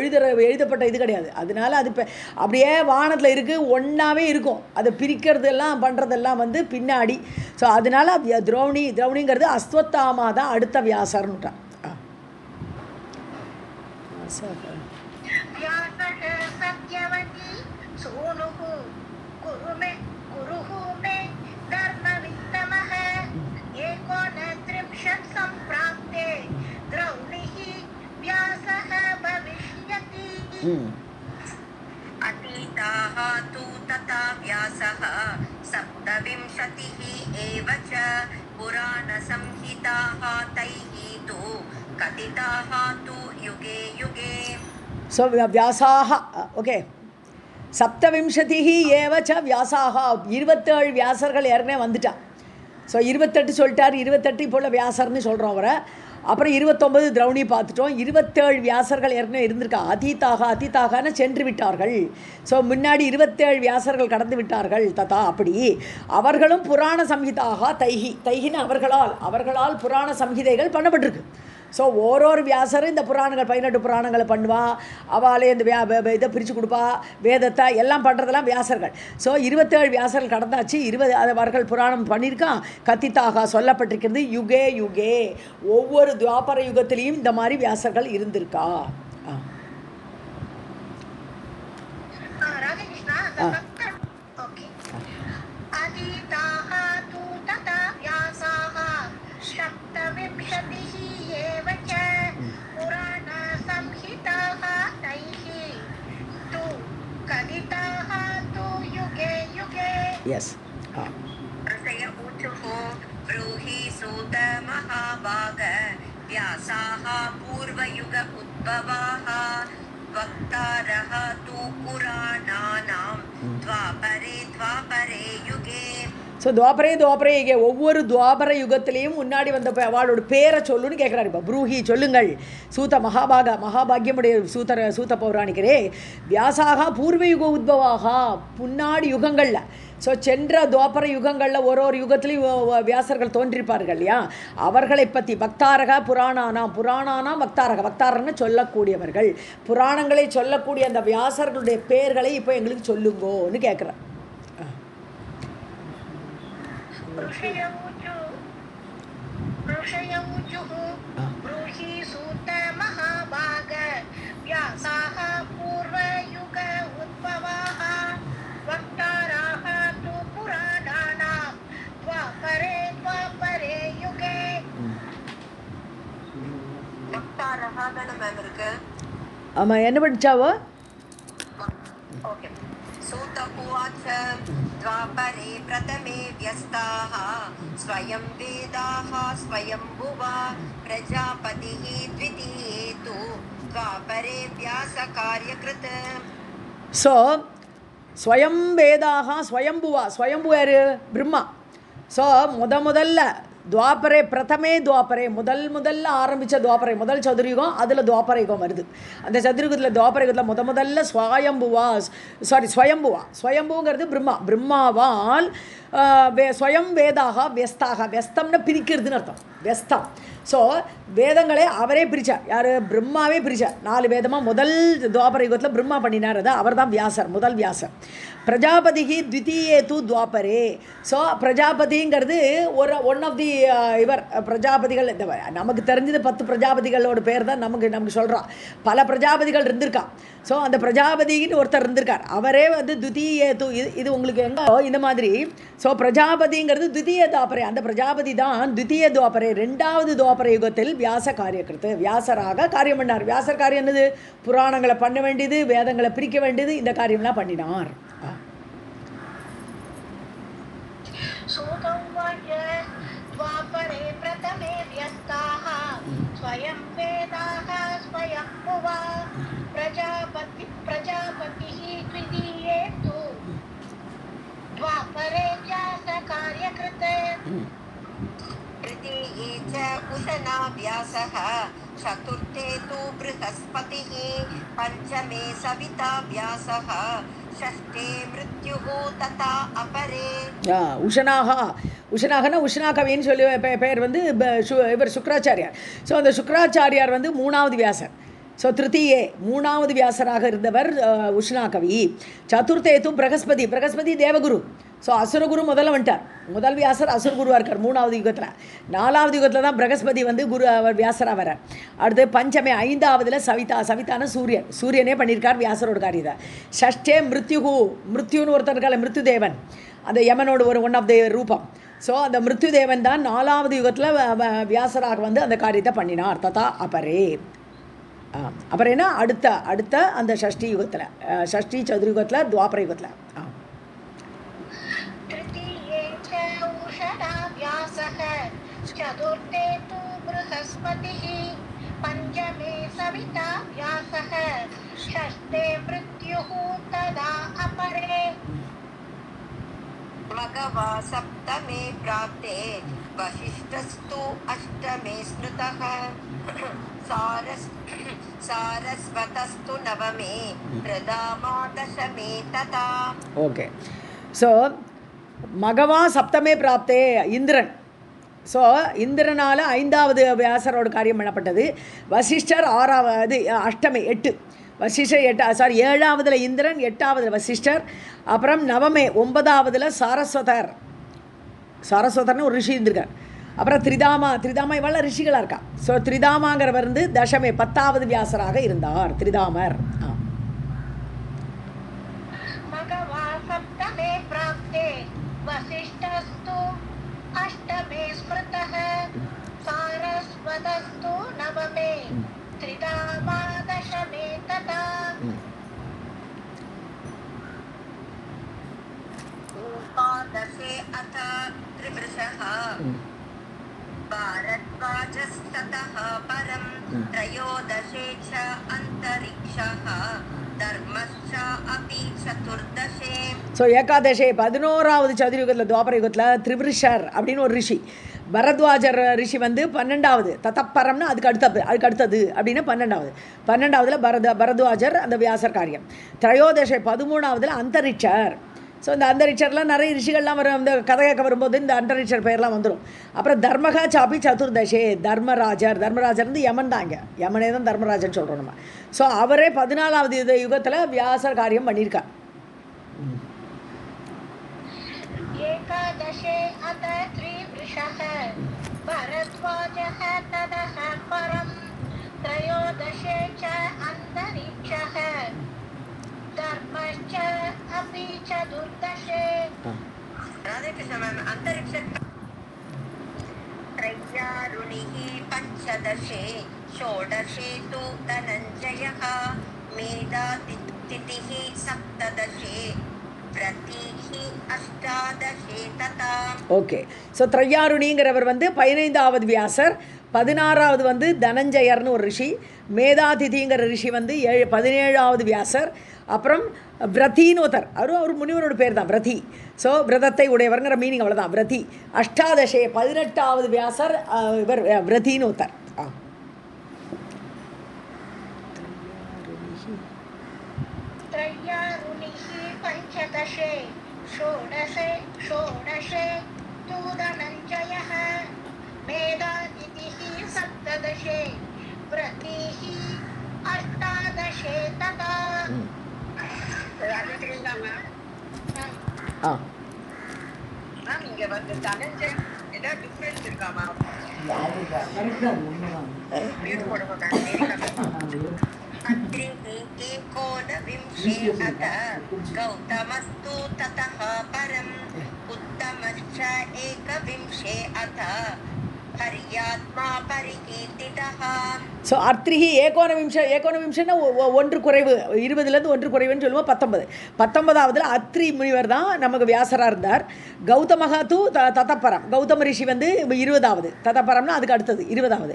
எழுதப்பட்ட இது கிடையாது. அதனால அது இப்போ அப்படியே வானத்தில் இருக்குது, ஒன்றாவே இருக்கும். அதை பிரிக்கிறதெல்லாம் பண்ணுறதெல்லாம் வந்து பின்னாடி. ஸோ அதனால திரௌணிங்கிறது அஸ்வத்தாமா தான் அடுத்த வியாசர்னுட்டான்.
अतीताः तु तथा व्यासः 27 एव च पुराणसंहिताः तैः तु कथिताः तु युगे युगे.
ஸோ வியாசாக ஓகே 27 ஏவ ச வியாசாக, 27 வியாசர்கள் ஏற்கனவே வந்துட்டா. ஸோ 28 சொல்லிட்டார், 28 இப்போ வியாசர்னு சொல்கிறோம் அவரை. அப்புறம் 29 திரௌணி பார்த்துட்டோம். 27 வியாசர்கள் ஏற்கனவே இருந்திருக்கா. அதீத்தாகன்னு சென்று விட்டார்கள். ஸோ முன்னாடி 27 வியாசர்கள் கடந்து விட்டார்கள் ததா. அப்படி அவர்களும் புராண சம்ஹிதாக தைகின்னு அவர்களால் புராண சம்ஹிதைகள் பண்ணப்பட்டிருக்கு. ஸோ ஓரோரு வியாசரும் இந்த புராணங்கள் 18 புராணங்களை பண்ணுவா, அவளே இந்த இதை பிரித்து கொடுப்பா, வேதத்தை எல்லாம் பண்ணுறதெல்லாம் வியாசர்கள். ஸோ 27 வியாசர்கள் கடந்தாச்சு. 20 அவர்கள் புராணம் பண்ணியிருக்கான். கத்தித்தாக சொல்லப்பட்டிருக்கிறது. யுகே யுகே, ஒவ்வொரு துவாபர யுகத்திலையும் இந்த மாதிரி வியாசர்கள் இருந்திருக்கா. Yes.
प्रसय ऊचुः ब्रूहि सूत महाभाग व्यासाः पूर्वयुग उद्भवाः वक्तारः तु पुराणानां द्वापरे युगे.
ஸோ துவாபரே இங்கே ஒவ்வொரு துவாபர யுகத்திலையும் முன்னாடி வந்த அவளோட பேரை சொல்லுன்னு கேட்குறாரு. இப்போ ப்ரூஹி சொல்லுங்கள், சூத மகாபாகியமுடைய சூத பௌராணிகரே, வியாசாக பூர்வயுக உத்பவாக, முன்னாடி யுகங்களில். ஸோ சென்ற துவாபர யுகங்களில் ஒரு யுகத்துலேயும் வியாசர்கள் தோன்றிருப்பார்கள் இல்லையா, அவர்களை பற்றி பக்தாரக புராணானாம் வக்தாரன்னு சொல்லக்கூடியவர்கள், புராணங்களை சொல்லக்கூடிய அந்த வியாசர்களுடைய பேர்களை இப்போ எங்களுக்கு சொல்லுங்கோன்னு கேட்குறேன்.
ऋषयौजुः ब्रूहि सूत महाभाग व्यासाः पूर्वयुग उद्भवाः वक्ताराः तु पुराणानां द्वापरे युगे
वक्तारः மேம் இருக்கு.
ஆமாம், என்ன படித்தாவோ?
ओके. सूत उवाच द्वापरे प्रथमे व्यस्ताः स्वयं वेदाः स्वयंभुवा प्रजापतिः द्वितीये तु द्वापरे व्यासकार्यकृत्.
ஸோ ஸ்வயம் வேதாக ஸ்வயம்புவா. ஸ்வயம்பு யார்? பிரம்மா. ஸோ முதல்ல துவாபரே பிரதமே துவாபரே முதல்ல ஆரம்பித்த துவாபரை முதல் சதுர்யுகம், அதில் துவாபர யுகம் வருது. அந்த சதுர்யுகத்தில் துவாபர யுகத்தில் முதல்ல ஸ்வயம்புங்கிறது பிரம்மாவால் ஸ்வயம் வேதாக வெஸ்தாக. வெஸ்தம்னு பிரிக்கிறதுன்னு அர்த்தம். வெஸ்தம். ஸோ வேதங்களே அவரே பிரித்தார். யார்? பிரம்மாவே பிரித்தார். 4 வேதமாக முதல் துவாபர யுகத்தில் பிரம்மா பண்ணினார். அது அவர் தான் வியாசர், முதல் வியாசர். பிரஜாபதிக்கு த்விதீயே தூ துவாபரே. ஸோ பிரஜாபதிங்கிறது ஒன் ஆஃப் தி இவர் பிரஜாபதிகள். நமக்கு தெரிஞ்சது 10 பிரஜாபதிகளோட பேர் தான் நமக்கு சொல்கிறான். பல பிரஜாபதிகள் இருந்திருக்கா. ஸோ அந்த பிரஜாபதின்னு ஒருத்தர் இருந்திருக்கார். அவரே வந்து துதியே தூ. இது உங்களுக்கு எங்கே இந்த மாதிரி. ஸோ பிரஜாபதிங்கிறது துதிய துவாபரே. அந்த பிரஜாபதி தான் துதிய துவாபரே, 2வது துவாபர யுகத்தில் வியாச காரியக்கிருத்து. வியாசராக காரியம் பண்ணார். வியாசர் காரியம் என்னது? புராணங்களை பண்ண வேண்டியது, வேதங்களை பிரிக்க வேண்டியது, இந்த காரியம்லாம் பண்ணினார்.
द्वापरे प्रथमे व्यस्ताः स्वयं वेदाः स्वयंभुवा प्रजापतिः द्वितीये तु द्वापरे व्यासकार्यकृत्.
तृतीये च उशना व्यासः चतुर्थे तु बृहस्पतिः पञ्चमे सविता व्यासः षष्ठे मृत्युः तथा अपरे.
உஷனாகனா உஷ்ணா கவின்னு சொல்லி பெயர் வந்து இவர் சுக்ராச்சாரியார். ஸோ அந்த சுக்ராச்சாரியார் வந்து 3வது வியாசர். ஸோ திருத்தீயே 3வது வியாசராக இருந்தவர் உஷ்ணா கவி. சதுர்த்தேத்தும் பிரகஸ்பதி தேவகுரு. ஸோ அசுரகுரு முதல்ல வந்துட்டார். முதல் வியாசர் அசுரகுருவாக இருக்கார் 3வது யுகத்தில். 4வது யுகத்தில் தான் பிரகஸ்பதி வந்து அவர் வியாசராக வரார். அடுத்து பஞ்சமே 5வதுல சவிதான சூரியனே பண்ணியிருக்கார் வியாசரோட காரியத்தை. ஷஷ்டே மிருத்யுன்னு ஒருத்தர் இருக்கார், மிருத்யு தேவன். அந்த யமனோட ஒன் ஆஃப் த ரூபம். ஸோ அந்த மிருத்யு தேவன் தான் 4வது யுகத்தில் வியாசராக வந்து அந்த காரியத்தை பண்ணினார். ததா அப்பரே. அப்புறம்னா அடுத்த அந்த ஷஷ்டி யுகத்தில், ஷஷ்டி சதுர்யுகத்தில், துவாபர யுகத்தில்.
तृतीये च उषना व्यासः चतुर्थे तु बृहस्पतिः पञ्चमे सविता व्यासः षष्ठे मृत्युः तदा अपरे.
मघवा सप्तमे प्राप्ते वसिष्ठस्तु अष्टमे स्मृतः सारस्वतस्तु नवमे प्रदामा दशमे तथा.
ஓகே. ஸோ மகவா சப்தமே பிராப்தே இந்திரன். ஸோ இந்திரனால் 5வது வியாசரோட காரியம் பண்ணப்பட்டது. வசிஷ்டர் 6வது, அஷ்டமே 8. வசிஷ்டர் 7வதுல இந்திரன், 8வதுல வசிஷ்டர். அப்புறம் நவமே 9வதுல சாரஸ்வதர்னு ஒரு ரிஷி இருந்திருக்கார். அப்புறம் திரிதாமா இவெல்லாம் ரிஷிகளாக இருக்கா. ஸோ திரிதாமாங்கிறவர் வந்து தசமே 10வது வியாசராக இருந்தார். திரிதாமர்.
सप्तमे प्राप्ते वसिष्ठस्तु अष्टमे स्मृतः सारस्वतस्तु नवमे त्रिधामा दशमे तथा.
एकादशे अथ त्रिवृषः भारद्वाजस्ततः परं त्रयोदशे च अन्तरिक्षः धर्मश्च अपि चतुर्दशे.
ஸோ ஏகாதசே 11வது சதுர்யுகத்தில் துவாபர யுகத்தில் திரிவிருஷர் அப்படின்னு ஒரு ரிஷி. பரத்வாஜர் ரிஷி வந்து 12வது. தத்தப்பரம்னா அதுக்கு அடுத்தது அப்படின்னா 12வதுல பரத்வாஜர் அந்த வியாசர் காரியம். திரையோதசை 13வதுல அந்தரிக்ஷர். ஸோ இந்த அந்தரிக்ஷர்லாம் நிறைய ரிஷிகள்லாம் வரும். இந்த கதை கேட்க வரும்போது இந்த அந்தரிக்ஷர் பெயர்லாம் வந்துடும். அப்புறம் தர்மகா சாப்பி சதுர்தசே தர்மராஜர் வந்து யமன் தான். இங்கே யமனே தான் தர்மராஜன் சொல்கிறோம் நம்ம. ஸோ அவரே 14வது யுகத்தில் வியாசர் காரியம் பண்ணியிருக்கார்.
एकादशे अथ त्रिवृषः भरद्वाजः ततः परम् त्रयोदशे च अन्तरिक्षः धर्मश्च अपि चतुर्दशे
राधे कृष्ण मैम अंतरिक्ष त्रय्यारुणिः पञ्चदशे षोडशे तु धनञ्जयः मेधातिथिः सप्तदशे व्रतिः अष्टादशे तथा
ஓகே. ஸோ திரையாருணிங்கிறவர் வந்து 15வது வியாசர், 16வது வந்து தனஞ்சயர்னு ஒரு ரிஷி, மேதாதிதிங்கிற ரிஷி வந்து 17வது வியாசர், அப்புறம் விரதின்னு ஒருத்தர், அவர் முனிவரோட பேர் தான் விரதி. ஸோ விரதத்தை உடையவர்ங்கிற மீனிங் அவ்வளோதான். விரதி. அஷ்டாதசே 18வது வியாசர் இவர் விரதின்னு ஒருத்தர்.
त्रय्यारुणिः पञ्चदशे षोडशे तु धनञ्जयः मेधातिथिः सप्तदशे व्रतिः अष्टादशे तथा
ஆ
மேம் இங்க வந்து தனஞ்சய் ஏதாவது டிஃபரன்ஸ் இருக்கா மேம்? மியூட் போடுங்க மேம். अत्रिः एकोनविंशे अथ गौतमस्तु ततः परम् उत्तमश्च एकविंशे अथ हर्यात्मा परिकीर्तितः.
ஸோ அர்த்திரிகி ஏகோனவிம்சன்னா ஒன்று குறைவு, 20லேருந்து ஒன்று குறைவுன்னு சொல்லுவோம். 19வது அத்ரி முனிவர் தான் நமக்கு வியாசராக இருந்தார். கௌதமகா தூ ததப்பரம், கௌதம ரிஷி வந்து 20வது, ததப்பரம்னா அதுக்கு அடுத்தது 20வது.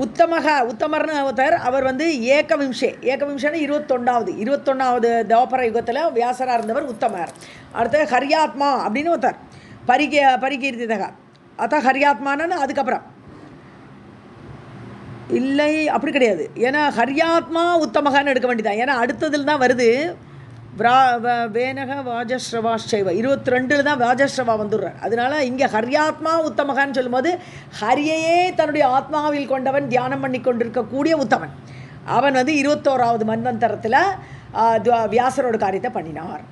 உத்தமர்னு ஒருத்தர், அவர் வந்து ஏகவிம்சன்னா 21வது தோபர யுகத்தில் வியாசராக இருந்தவர் உத்தமர். அடுத்தது ஹரியாத்மா அப்படின்னு ஒருத்தர், பரிகீர்த்திதகா. அதான் ஹரியாத்மானு அதுக்கப்புறம் இல்லை, அப்படி கிடையாது. ஏன்னா ஹரியாத்மா உத்தமகான்னு எடுக்க வேண்டியதான். ஏன்னா அடுத்ததில் தான் வருது வேனக வாஜஸ்ரவாஷைவ, 22 தான் வாஜஸ்ரவா வந்துடுறார். அதனால இங்கே ஹரியாத்மா உத்தமகான்னு சொல்லும்போது ஹரியையே தன்னுடைய ஆத்மாவில் கொண்டவன், தியானம் பண்ணி கொண்டிருக்கக்கூடிய உத்தமன். அவன் வந்து 21வது மன்வந்தரத்தில் வியாசரோட காரியத்தை பண்ணினார்.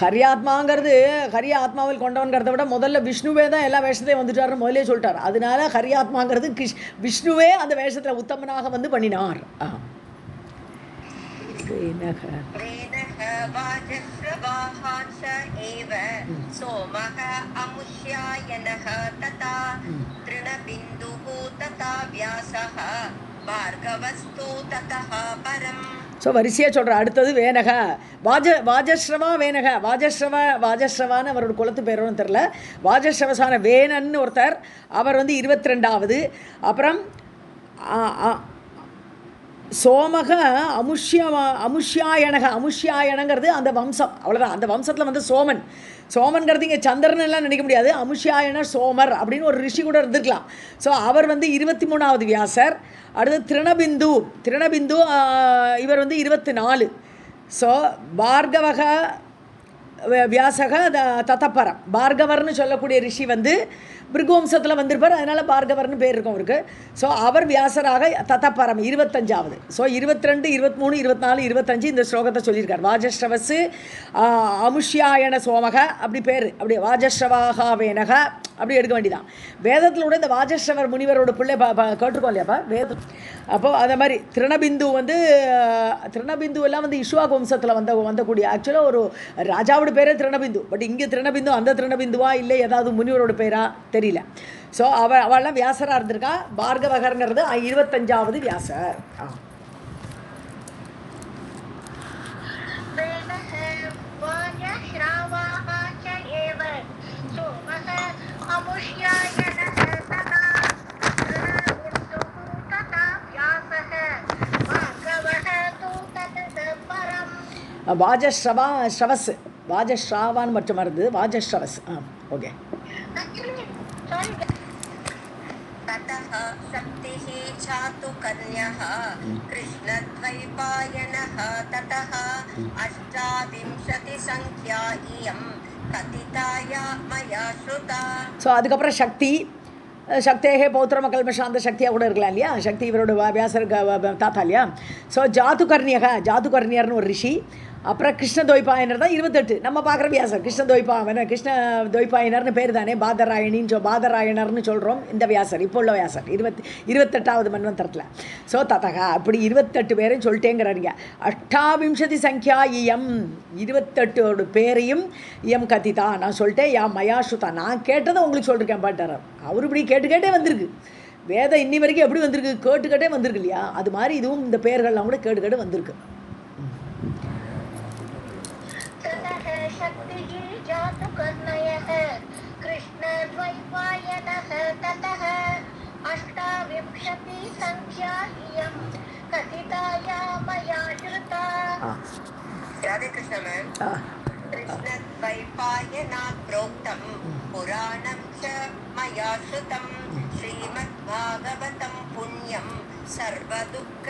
ஹரியாத்மாங்கிறது ஹரிய ஆத்மாவில் கொண்டவன்கிறத விட முதல்ல விஷ்ணுவே தான் எல்லா வேஷத்தையும் வந்துட்டாருன்னு முதலே சொல்லிட்டார். அதனால ஹரியாத்மாங்கிறது விஷ்ணுவே அந்த வேஷத்தில் உத்தமனாக வந்து பண்ணினார்.
सोमः अमुष्यायनः तथा तृणबिन्दुः तथा व्यासः भार्गवस्तु ततः परम्.
ஸோ வரிசையாக சொல்கிற. அடுத்தது வேனக வாஜஸ்ரவா வேனக வாஜஸ்ரவான்னு அவரோட குலத்து பேரோன்னு தெரில. வாஜஸ்ரவசான வேனன்னு ஒருத்தர், அவர் வந்து 22வது. அப்புறம் சோமக அமுஷ்யாயனங்கிறது அந்த வம்சம், அவ்வளோதான். அந்த வம்சத்தில் வந்து சோமன்கிறது இங்கே சந்திரன் எல்லாம் நினைக்க முடியாது. அமுஷ்யாயனர் சோமர் அப்படின்னு ஒரு ரிஷி கூட இருந்திருக்கலாம். ஸோ அவர் வந்து 23வது வியாசர். அடுத்து திருணபிந்து இவர் வந்து 24. ஸோ பார்கவக வியாசக ததப்பரம், பார்கவர்னு சொல்லக்கூடிய ரிஷி வந்து பிருகுவம்சத்தில் வந்திருப்பார். அதனால் பார்கவர்னு பேர் இருக்கும் அவருக்கு. ஸோ அவர் வியாசராக ததப்பரம் 25வது. ஸோ 22, 23, 24, 25 இந்த ஸ்லோகத்தை சொல்லியிருக்கார். வாஜஸ்ரவசு அமுஷ்யாயன சோமக அப்படி பேர், அப்படி வாஜஸ்ரவாகா வேனக அப்படி எடுக்க வேண்டியதான். வேதத்தில் கூட இந்த வாஜஸ்ரவர் முனிவரோட பிள்ளை கேட்டிருக்கோம் இல்லையாப்பா வேதம். அப்போது அதே மாதிரி திருணபிந்து எல்லாம் வந்து இஷ்வாக் வம்சத்தில் வந்தக்கூடிய ஆக்சுவலாக ஒரு ராஜாவோட பேரே திருணபிந்து. பட் இங்கே திருணபிந்து அந்த திருணபிந்துவா இல்லை ஏதாவது முனிவரோட பேரா தெரியல. ஸோ அவள்லாம் வியாசராக இருந்திருக்கா. பார்கவகர்ங்கிறது 25வது வியாசர். வாஜஸ்ராவான்னு மட்டும் வருது. வாஜஸ்ரவஸ். ஓகே.
ततः शक्तिः चातुकर्ण्यः कृष्णद्वैपायनः ततः 28 संख्या इयं कथिताया मया श्रुता
ஸோ அதுக்கப்புறம் சக்தி சக்தேகே பௌத்திரம கல்மஷாந்த சக்தியாக கூட இருக்கலாம் இல்லையா சக்தி இவரோட வியாசர் தாத்தா இல்லையா ஸோ ஜாதுகர்ணியர்னு ஒரு ரிஷி அப்புறம் கிருஷ்ண துவைபாயனர் தான் 28 நம்ம பார்க்குற வியாசர் கிருஷ்ண துவைபாயனர்னு பேர் தானே பாதராயணர்னு சொல்கிறோம் இந்த வியாசர் இப்போ உள்ள வியாசர் 28வது மன்வந்தரத்தில் ஸோ ததகா அப்படி 28 பேரையும் சொல்லிட்டேங்கிறாருங்க அஷ்டாவிம்சதி சங்கியா இயம் 28 பேரையும் இயம் கதிதா நான் சொல்லிட்டேன் யா மயாசுதா நான் கேட்டதை உங்களுக்கு சொல்லியிருக்கேன் பாட்டார் அவர் இப்படி கேட்டே வந்திருக்கு வேதம் இன்னி வரைக்கும் எப்படி வந்திருக்கு கேட்டுக்கிட்டே வந்திருக்கு இல்லையா அது மாதிரி இதுவும் இந்த பேர்கள்லாம் கூட கேட்டு வந்திருக்கு
जातुकर्णयः कृष्णद्वैपायनः ततः अष्टाविंशति संख्या इयं कथिताया मया श्रुता
राधे कृष्ण मैम कृष्णद्वैपायनात् प्रोक्तं पुराणं च मया श्रुतं श्रीमद्भागवतं पुण्यं सर्वदुःख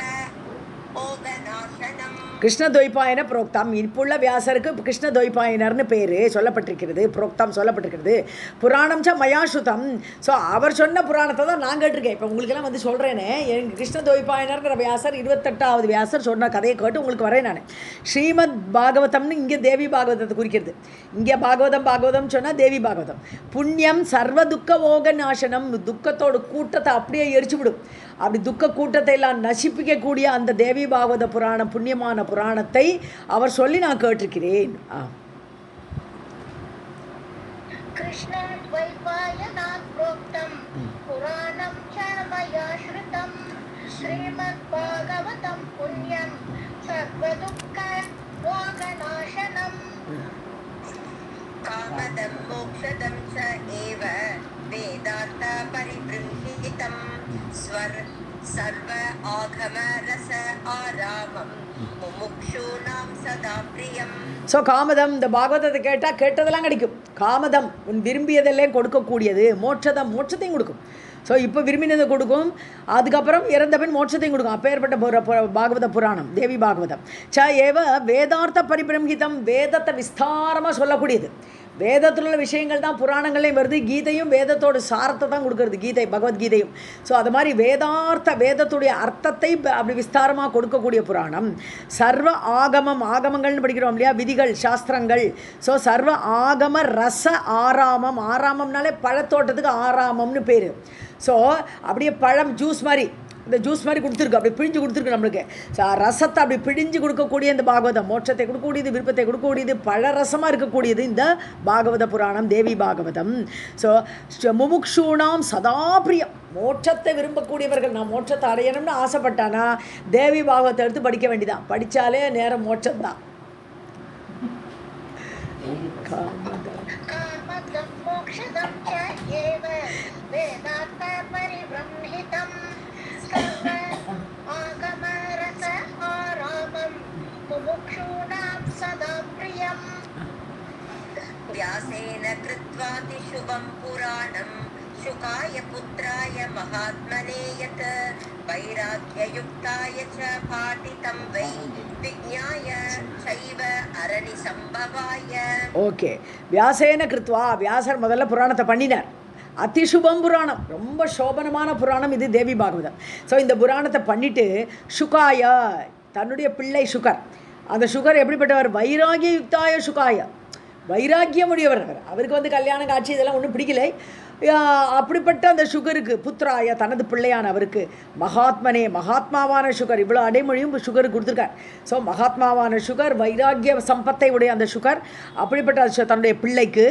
கிருஷ்ண துவைபாயன புரோக்தம் இப்போ உள்ள வியாசருக்கு கிருஷ்ண துவைபாயனர்னு பேர் சொல்லப்பட்டிருக்கிறது புரோக்தம் சொல்லப்பட்டிருக்கிறது புராணம் ச மயாசுதம் ஸோ அவர் சொன்ன புராணத்தை தான் நான் கேட்டிருக்கேன் இப்போ உங்களுக்கெல்லாம் வந்து சொல்கிறேனே எனக்கு கிருஷ்ண துவைபாயனர்ங்கிற வியாசர் 28வது வியாசர் சொன்ன கதையை கேட்டு உங்களுக்கு வரேன் நான் ஸ்ரீமத் பாகவதம்னு இங்கே தேவி பாகவதத்தை குறிக்கிறது இங்கே பாகவதம் சொன்னால் தேவி பாகவதம் புண்ணியம் சர்வ துக்க ஓக நாசனம் துக்கத்தோட கூட்டத்தை அப்படியே எரிச்சு விடும் அப்படி துக்க கூட்டத்தை எல்லாம் நசிப்பிக்கக்கூடிய அந்த தேவி பாகவத புராணம் புண்ணியமான புராணத்தை அவர் சொல்லி நான் கேட்டிருக்கிறேன்
கிருஷ்ண துவைபாயனாத் ப்ரோக்தம் புராணம் ச மயா ஸ்ருதம் ஸ்ரீமத் பாகவதம் புண்ணியம் சர்வதுக்க மோகநாசனம்
कामदं मोक्षदं च एव वेदार्थ परिबृंहितं सर्व आगम रस आरामं मुमुक्षूणां सदा प्रियम्
ஸோ காமதம் இந்த பாகவதத்தை கேட்டதெல்லாம் கிடைக்கும் காமதம் உன் விரும்பியதெல்லாம் கொடுக்கக்கூடியது மோட்சத்தையும் கொடுக்கும் ஸோ இப்போ விரும்பினதை கொடுக்கும் அதுக்கப்புறம் இறந்த பின் மோட்சத்தையும் கொடுக்கும் அப்பேற்பட்ட பாகவத புராணம் தேவி பாகவதம் ச ஏவ வேதார்த்த பரிபிரம்ஹிதம் வேதத்தை விஸ்தாரமாக சொல்லக்கூடியது வேதத்தில் உள்ள விஷயங்கள் தான் புராணங்களையும் வருது கீதையும் வேதத்தோட சாரத்தை தான் கொடுக்கறது கீதை பகவத்கீதையும் ஸோ அது மாதிரி வேதத்துடைய அர்த்தத்தை அப்படி விஸ்தாரமாக கொடுக்கக்கூடிய புராணம் சர்வ ஆகமங்கள்னு படிக்கிறோம் இல்லையா விதிகள் சாஸ்திரங்கள் ஸோ சர்வ ஆகம ரச ஆராமம்னாலே பழத்தோட்டத்துக்கு ஆராமம்னு பேர் ஸோ அப்படியே பழம் ஜூஸ் மாதிரி இந்த ஜூஸ் மாதிரி கொடுத்துருக்கு அப்படி பிழிஞ்சு கொடுத்துருக்கு நம்மளுக்கு ரசத்தை அப்படி பிழிஞ்சு கொடுக்கக்கூடிய இந்த பாகவதம் மோட்சத்தை கொடுக்கக்கூடியது விருப்பத்தை கொடுக்கக்கூடியது பழரசமாக இருக்கக்கூடியது இந்த பாகவத புராணம் தேவி பாகவதம் ஸோ முமுக்ஷூணாம் சதா பிரியம் மோட்சத்தை விரும்பக்கூடியவர்கள் நான் மோட்சத்தை அடையணும்னு ஆசைப்பட்டானா தேவி பாகவத்தை எடுத்து படிக்க வேண்டியதான் படித்தாலே நேரம் மோட்சம்தான்
व्यासेन कृत्वाति शुभं पुराणं शुकाय पुत्राय महात्मने यत् वैराग्ययुक्ताय च पाठितं वै विज्ञाय चैव अरणिसम्भवाय
ஓகே வியாசேன கிருத்வா வியாசர் முதல்ல புராணத்தை பண்ணினார் அதிசுபம் புராணம் ரொம்ப சோபனமான புராணம் இது தேவி பாகவதம் ஸோ இந்த புராணத்தை பண்ணிட்டு சுகாய தன்னுடைய பிள்ளை சுகர் அந்த சுகர் எப்படிப்பட்டவர் வைராகிய யுக்தாய சுகாய வைராக்கியமுடையவர் அவருக்கு வந்து கல்யாண காட்சி இதெல்லாம் ஒன்றும் பிடிக்கலை அப்படிப்பட்ட அந்த சுகருக்கு புத்திராய தனது பிள்ளையான அவருக்கு மகாத்மாவான சுகர் இவ்வளோ அடைமொழியும் சுகருக்கு கொடுத்துருக்கார் ஸோ மகாத்மாவான சுகர் வைராக்கிய சம்பத்தை உடைய அந்த சுகர் அப்படிப்பட்ட தன்னுடைய பிள்ளைக்கு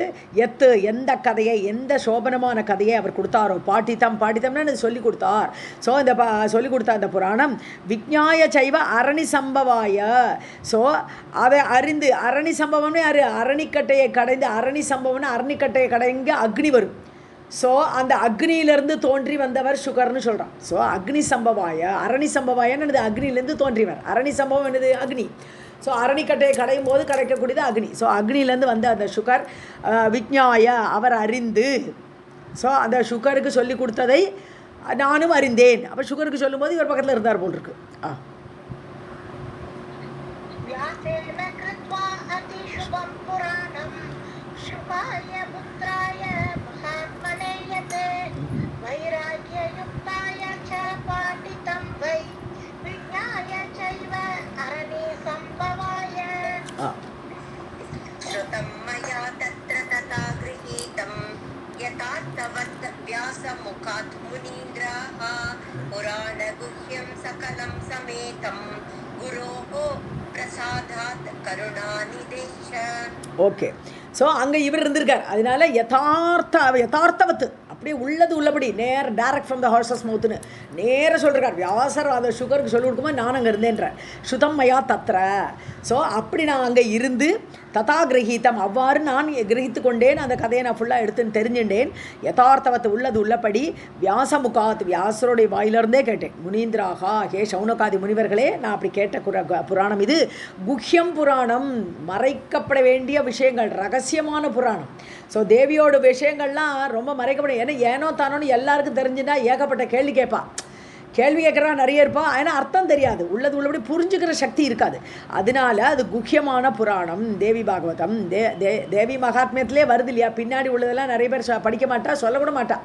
எந்த கதையை எந்த சோபனமான கதையை அவர் கொடுத்தாரோ பாட்டித்தம்னு சொல்லி கொடுத்தார் ஸோ இந்த சொல்லி கொடுத்த அந்த புராணம் விஜ்ஞாய சைவ அரணி சம்பவாய ஸோ அதை அறிந்து அரணி சம்பவம்னு யார் அரணிக்கட்டையை கடைந்து அரணி சம்பவம்னு அரணிக்கட்டையை கடைங்க அக்னி வரும் ஸோ அந்த அக்னியிலேருந்து தோன்றி வந்தவர் சுகர்னு சொல்கிறான் ஸோ அக்னி சம்பவாய அரணி சம்பவாயன்னு அக்னியிலேருந்து தோன்றிவர் அரணி சம்பவம் என்னது அக்னி ஸோ அரணிக்கட்டையை கடையும் போது கிடைக்கக்கூடியது அக்னி ஸோ அக்னியிலேருந்து வந்த அந்த சுகர் விஜ்ஞாய அவர் அறிந்து ஸோ அந்த சுகருக்கு சொல்லி கொடுத்ததை நானும் அறிந்தேன் அப்போ சுகருக்கு சொல்லும்போது இவர் பக்கத்தில் இருந்தார் போல் இருக்கு
व्यासेन कृत्वा अतिशुभं पुराणं द्वैपाय पुत्राय महात्मने यत् वैराग्ययुक्ताय च पाठितं वै विज्ञाय चैव अरणे सम्भवाय
श्रुतं मया तत्र तथा गृहीतं यथार्थवत् व्यासमुखात् मुनीन्द्राः पुराणगुह्यं सकलं समेतं गुरोः प्रसादात् करुणानिदेश.
ஓகே. ஸோ அங்கே இவர் இருந்திருக்கார். அதனால யதார்த்தவத்து அப்படியே உள்ளது உள்ளபடி டைரக்ட் ஃப்ரம் த ஹார்சஸ் மவுத்துன்னு நேராக சொல்லிருக்கார். வியாசர் அதை சுகருக்கு சொல்லிக் கொடுக்கும்போது நான் அங்கே இருந்தேன்றார். சுதம் மயா தத்ர. ஸோ அப்படி நான் அங்கே இருந்து ததா கிரகீதம் அவ்வாறு நான் கிரகித்து கொண்டேன். அந்த கதையை நான் ஃபுல்லாக எடுத்துன்னு தெரிஞ்சுட்டேன். யதார்த்தவத்து உள்ளது உள்ளபடி வியாசமுகாத் வியாசருடைய வாயிலிருந்தே கேட்டேன். முனீந்திராகா ஹே சௌனகாதி முனிவர்களே நான் அப்படி கேட்ட புராணம் இது. குஹ்யம் புராணம் மறைக்கப்பட வேண்டிய விஷயங்கள் ரகசியமான புராணம். ஸோ தேவியோட விஷயங்கள்லாம் ரொம்ப மறைக்கப்படும். ஏனோ தானோன்னு எல்லாருக்கும் தெரிஞ்சுன்னா ஏகப்பட்ட கேள்வி கேட்பா. கேள்வி கேட்குறா நிறைய இருப்பா. ஆனால் அர்த்தம் தெரியாது. உள்ளது உள்ளபடி புரிஞ்சுக்கிற சக்தி இருக்காது. அதனால அது குஹ்யமான புராணம். தேவி பாகவதம் தேவி மகாத்மியத்திலே வருது இல்லையா. பின்னாடி உள்ளதெல்லாம் நிறைய பேர் படிக்க மாட்டா, சொல்லக்கூட மாட்டா.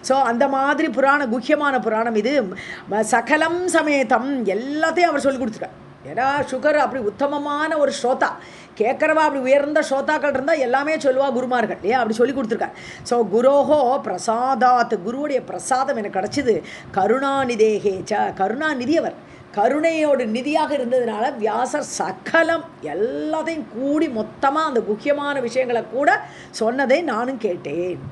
ஸோ அந்த மாதிரி குஹ்யமான புராணம் இது. சகலம் சமேதம் எல்லாத்தையும் அவர் சொல்லி கொடுத்துருக்கார். ஏன்னா சுகர் அப்படி உத்தமமான ஒரு ஸ்ரோதா. கேட்குறவா அப்படி உயர்ந்த ஸ்ரோதாக்கள் இருந்தால் எல்லாமே சொல்லுவா குருமார்கள் இல்லையா. அப்படி சொல்லி கொடுத்துருக்கார். ஸோ குரோஹோ பிரசாதாத் குருவுடைய பிரசாதம் எனக்கு கிடச்சிது. கருணாநிதேகே ச கருணாநிதி அவர் கருணையோட நிதியாக இருந்ததுனால வியாசர் சகலம் எல்லாத்தையும் கூடி மொத்தமாக அந்த முக்கியமான விஷயங்களை கூட சொன்னதை நானும் கேட்டேன்.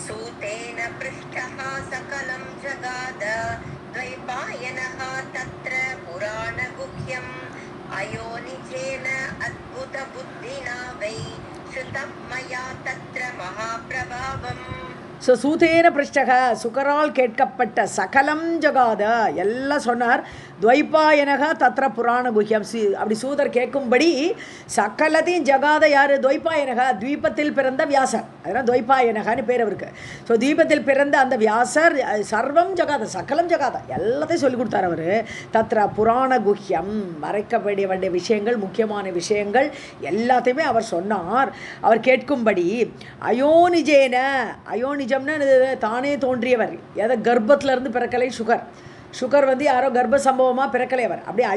सूतेन पृष्ठः सकलं जगाद द्वैपायनः तत्र पुराणगुह्यम् अयोनिजेन अद्भुतबुद्धिना वै श्रुतं मया तत्र महाप्रभावम्.
ஸோ சூதேன பிருஷ்டக சுகரால் கேட்கப்பட்ட சகலம் ஜகாத எல்லாம் சொன்னார். துவைபாயனக தத்ர புராண குஹ்யம் அப்படி சூதர் கேட்கும்படி சகலத்தையும் ஜகாத யார்? துவைபாயனக துவீபத்தில் பிறந்த வியாசர். அதனால் துவைபாயனகான்னு பேர் அவருக்கு. ஸோ துவீபத்தில் பிறந்த அந்த வியாசர் சர்வம் ஜகாத சகலம் ஜகாத எல்லாத்தையும் சொல்லிக் கொடுத்தார் அவர். தத்ர புராண குஹ்யம் மறைக்க வேண்டிய விஷயங்கள் முக்கியமான விஷயங்கள் எல்லாத்தையுமே அவர் சொன்னார். அவர் கேட்கும்படி அயோனிஜேன அயோனிஜம்னு தானே தோன்றியவர். எதை கர்ப்பத்திலேருந்து பிறக்கலை சுகர் யாரோ கர்ப்ப சம்பவமாக பிறக்கலை அவர். அப்படியே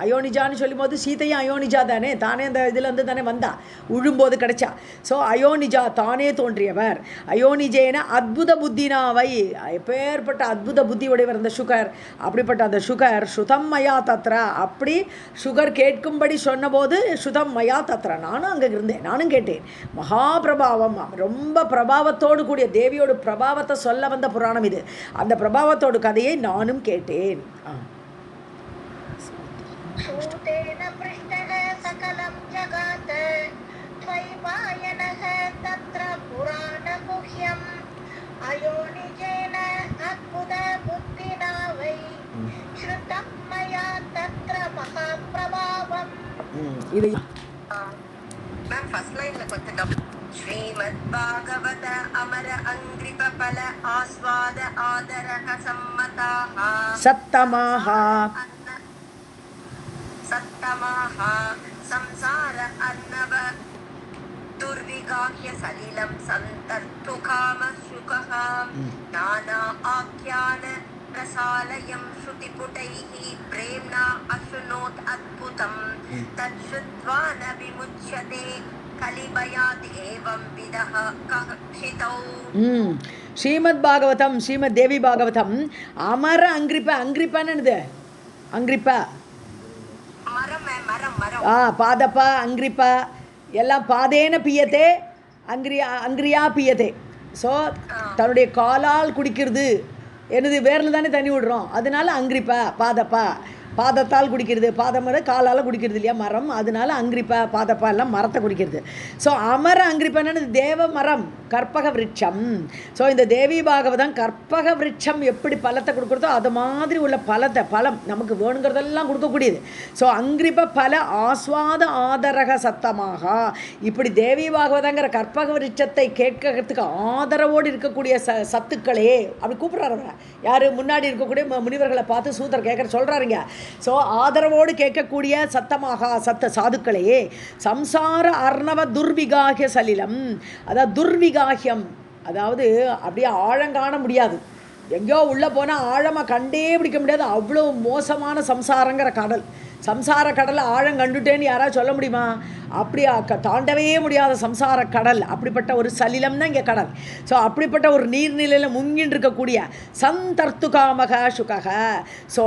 அயோனிஜான்னு சொல்லும் போது சீதையும் அயோனிஜா தானே. தானே அந்த இதுலேருந்து தானே வந்தா உழும்போது கிடைச்சா. ஸோ அயோனிஜா தானே தோன்றியவர். அயோனிஜேன அத்புத புத்தினாவை எப்பேற்பட்ட அத்புத புத்தி உடையவர் அந்த சுகர். அப்படிப்பட்ட அந்த சுகர் ஸ்ருதம் மயா தத்ரா அப்படி சுகர் கேட்கும்படி சொன்னபோது ஸ்ருதம் மயா தத்ரா நானும் அங்கே இருந்தேன். நானும் கேட்டேன். மகாபிரபாவம் ரொம்ப பிரபாவத்தோடு கூடிய தேவியோட பிரபாவத்தை சொல்ல வந்த புராணம் இது. அந்த பிரபாவத்தோடு கதையை நானும் கேட்டேன்.
सूतेन पृष्ठः सकलं जगात द्वैपायनः तत्र पुराणगुह्यम् अयोनिजेन अद्भुतबुद्धिना वै श्रुतं मया तत्र महाप्रभावम्.
இது
मैम फर्स्ट लाइन में कोई श्रीमद्भागवत अमर अंग्रिपफल आस्वाद आदरः सम्मताः
சத்தமாக
सत्तमाः संसार अर्णव दुर्विगाह्य सलिलं सन्तर्तुकामशुकः नाना आख्यान प्रसालयं श्रुतिपुटैः प्रेम्णा अशृणोत् अद्भुतं तच्छ्रुत्वा न विमुच्यते कलिभयात् एवं विदः कक्षितौ.
ஸ்ரீமத் பாகவதம் ஸ்ரீமத் தேவி பாகவதம் அமர அங்கிரிப்பான்னு அங்கிரிப்பா பாதப்பா அங்கிரிப்பா எல்லாம் பாதேன பியத்தே அங்கிரியா பியத்தே. ஸோ தன்னுடைய காலால் குடிக்கிறது என்னது வேரில் தானே தண்ணி விடுறோம். அதனால அங்கிரிப்பா பாதப்பா பாதத்தால் குடிக்கிறது. பாதம் காலால் குடிக்கிறது இல்லையா மரம். அதனால அங்கிரிப்பா பாதப்பா எல்லாம் மரத்தை குடிக்கிறது. ஸோ அமர அங்கிரிப்பான்னு தேவ மரம் கற்பக விருட்சம். ஸோ இந்த தேவி பாகவதம் கற்பக விருட்சம் எப்படி பலத்தை கொடுக்குறதோ அது மாதிரி உள்ள பலம் நமக்கு வேணுங்கிறதெல்லாம் கொடுக்கக்கூடியது. ஸோ அங்கிரிப பல ஆஸ்வாத ஆதரக சத்தமாக இப்படி தேவி பாகவதங்கிற கற்பக விருட்சத்தை கேட்கறதுக்கு ஆதரவோடு இருக்கக்கூடிய சத்துக்களே அப்படி கூப்பிட்றாரு. யார் முன்னாடி இருக்கக்கூடிய முனிவர்களை பார்த்து சூதர் சொல்கிறாருங்க. ஸோ ஆதரவோடு கேட்கக்கூடிய சத்தமாக சாதுக்களே சம்சார அர்ணவ துர்விகாகிய சலிலம். அதாவது துர்விகாகியம், அதாவது அப்படியே ஆழங்காண முடியாது, எங்கேயோ உள்ளே போனால் ஆழமாக கண்டே பிடிக்க முடியாது, அவ்வளோ மோசமான சம்சாரங்கிற கடல். சம்சார கடலை ஆழம் கண்டுட்டேன்னு யாராவது சொல்ல முடியுமா? அப்படியா தாண்டவே முடியாத சம்சார கடல். அப்படிப்பட்ட ஒரு சலிலம்னா இங்கே கடல். ஸோ அப்படிப்பட்ட ஒரு நீர்நிலையில் முங்கின்னு இருக்கக்கூடிய சந்தர்த்துகாமக சுகக. ஸோ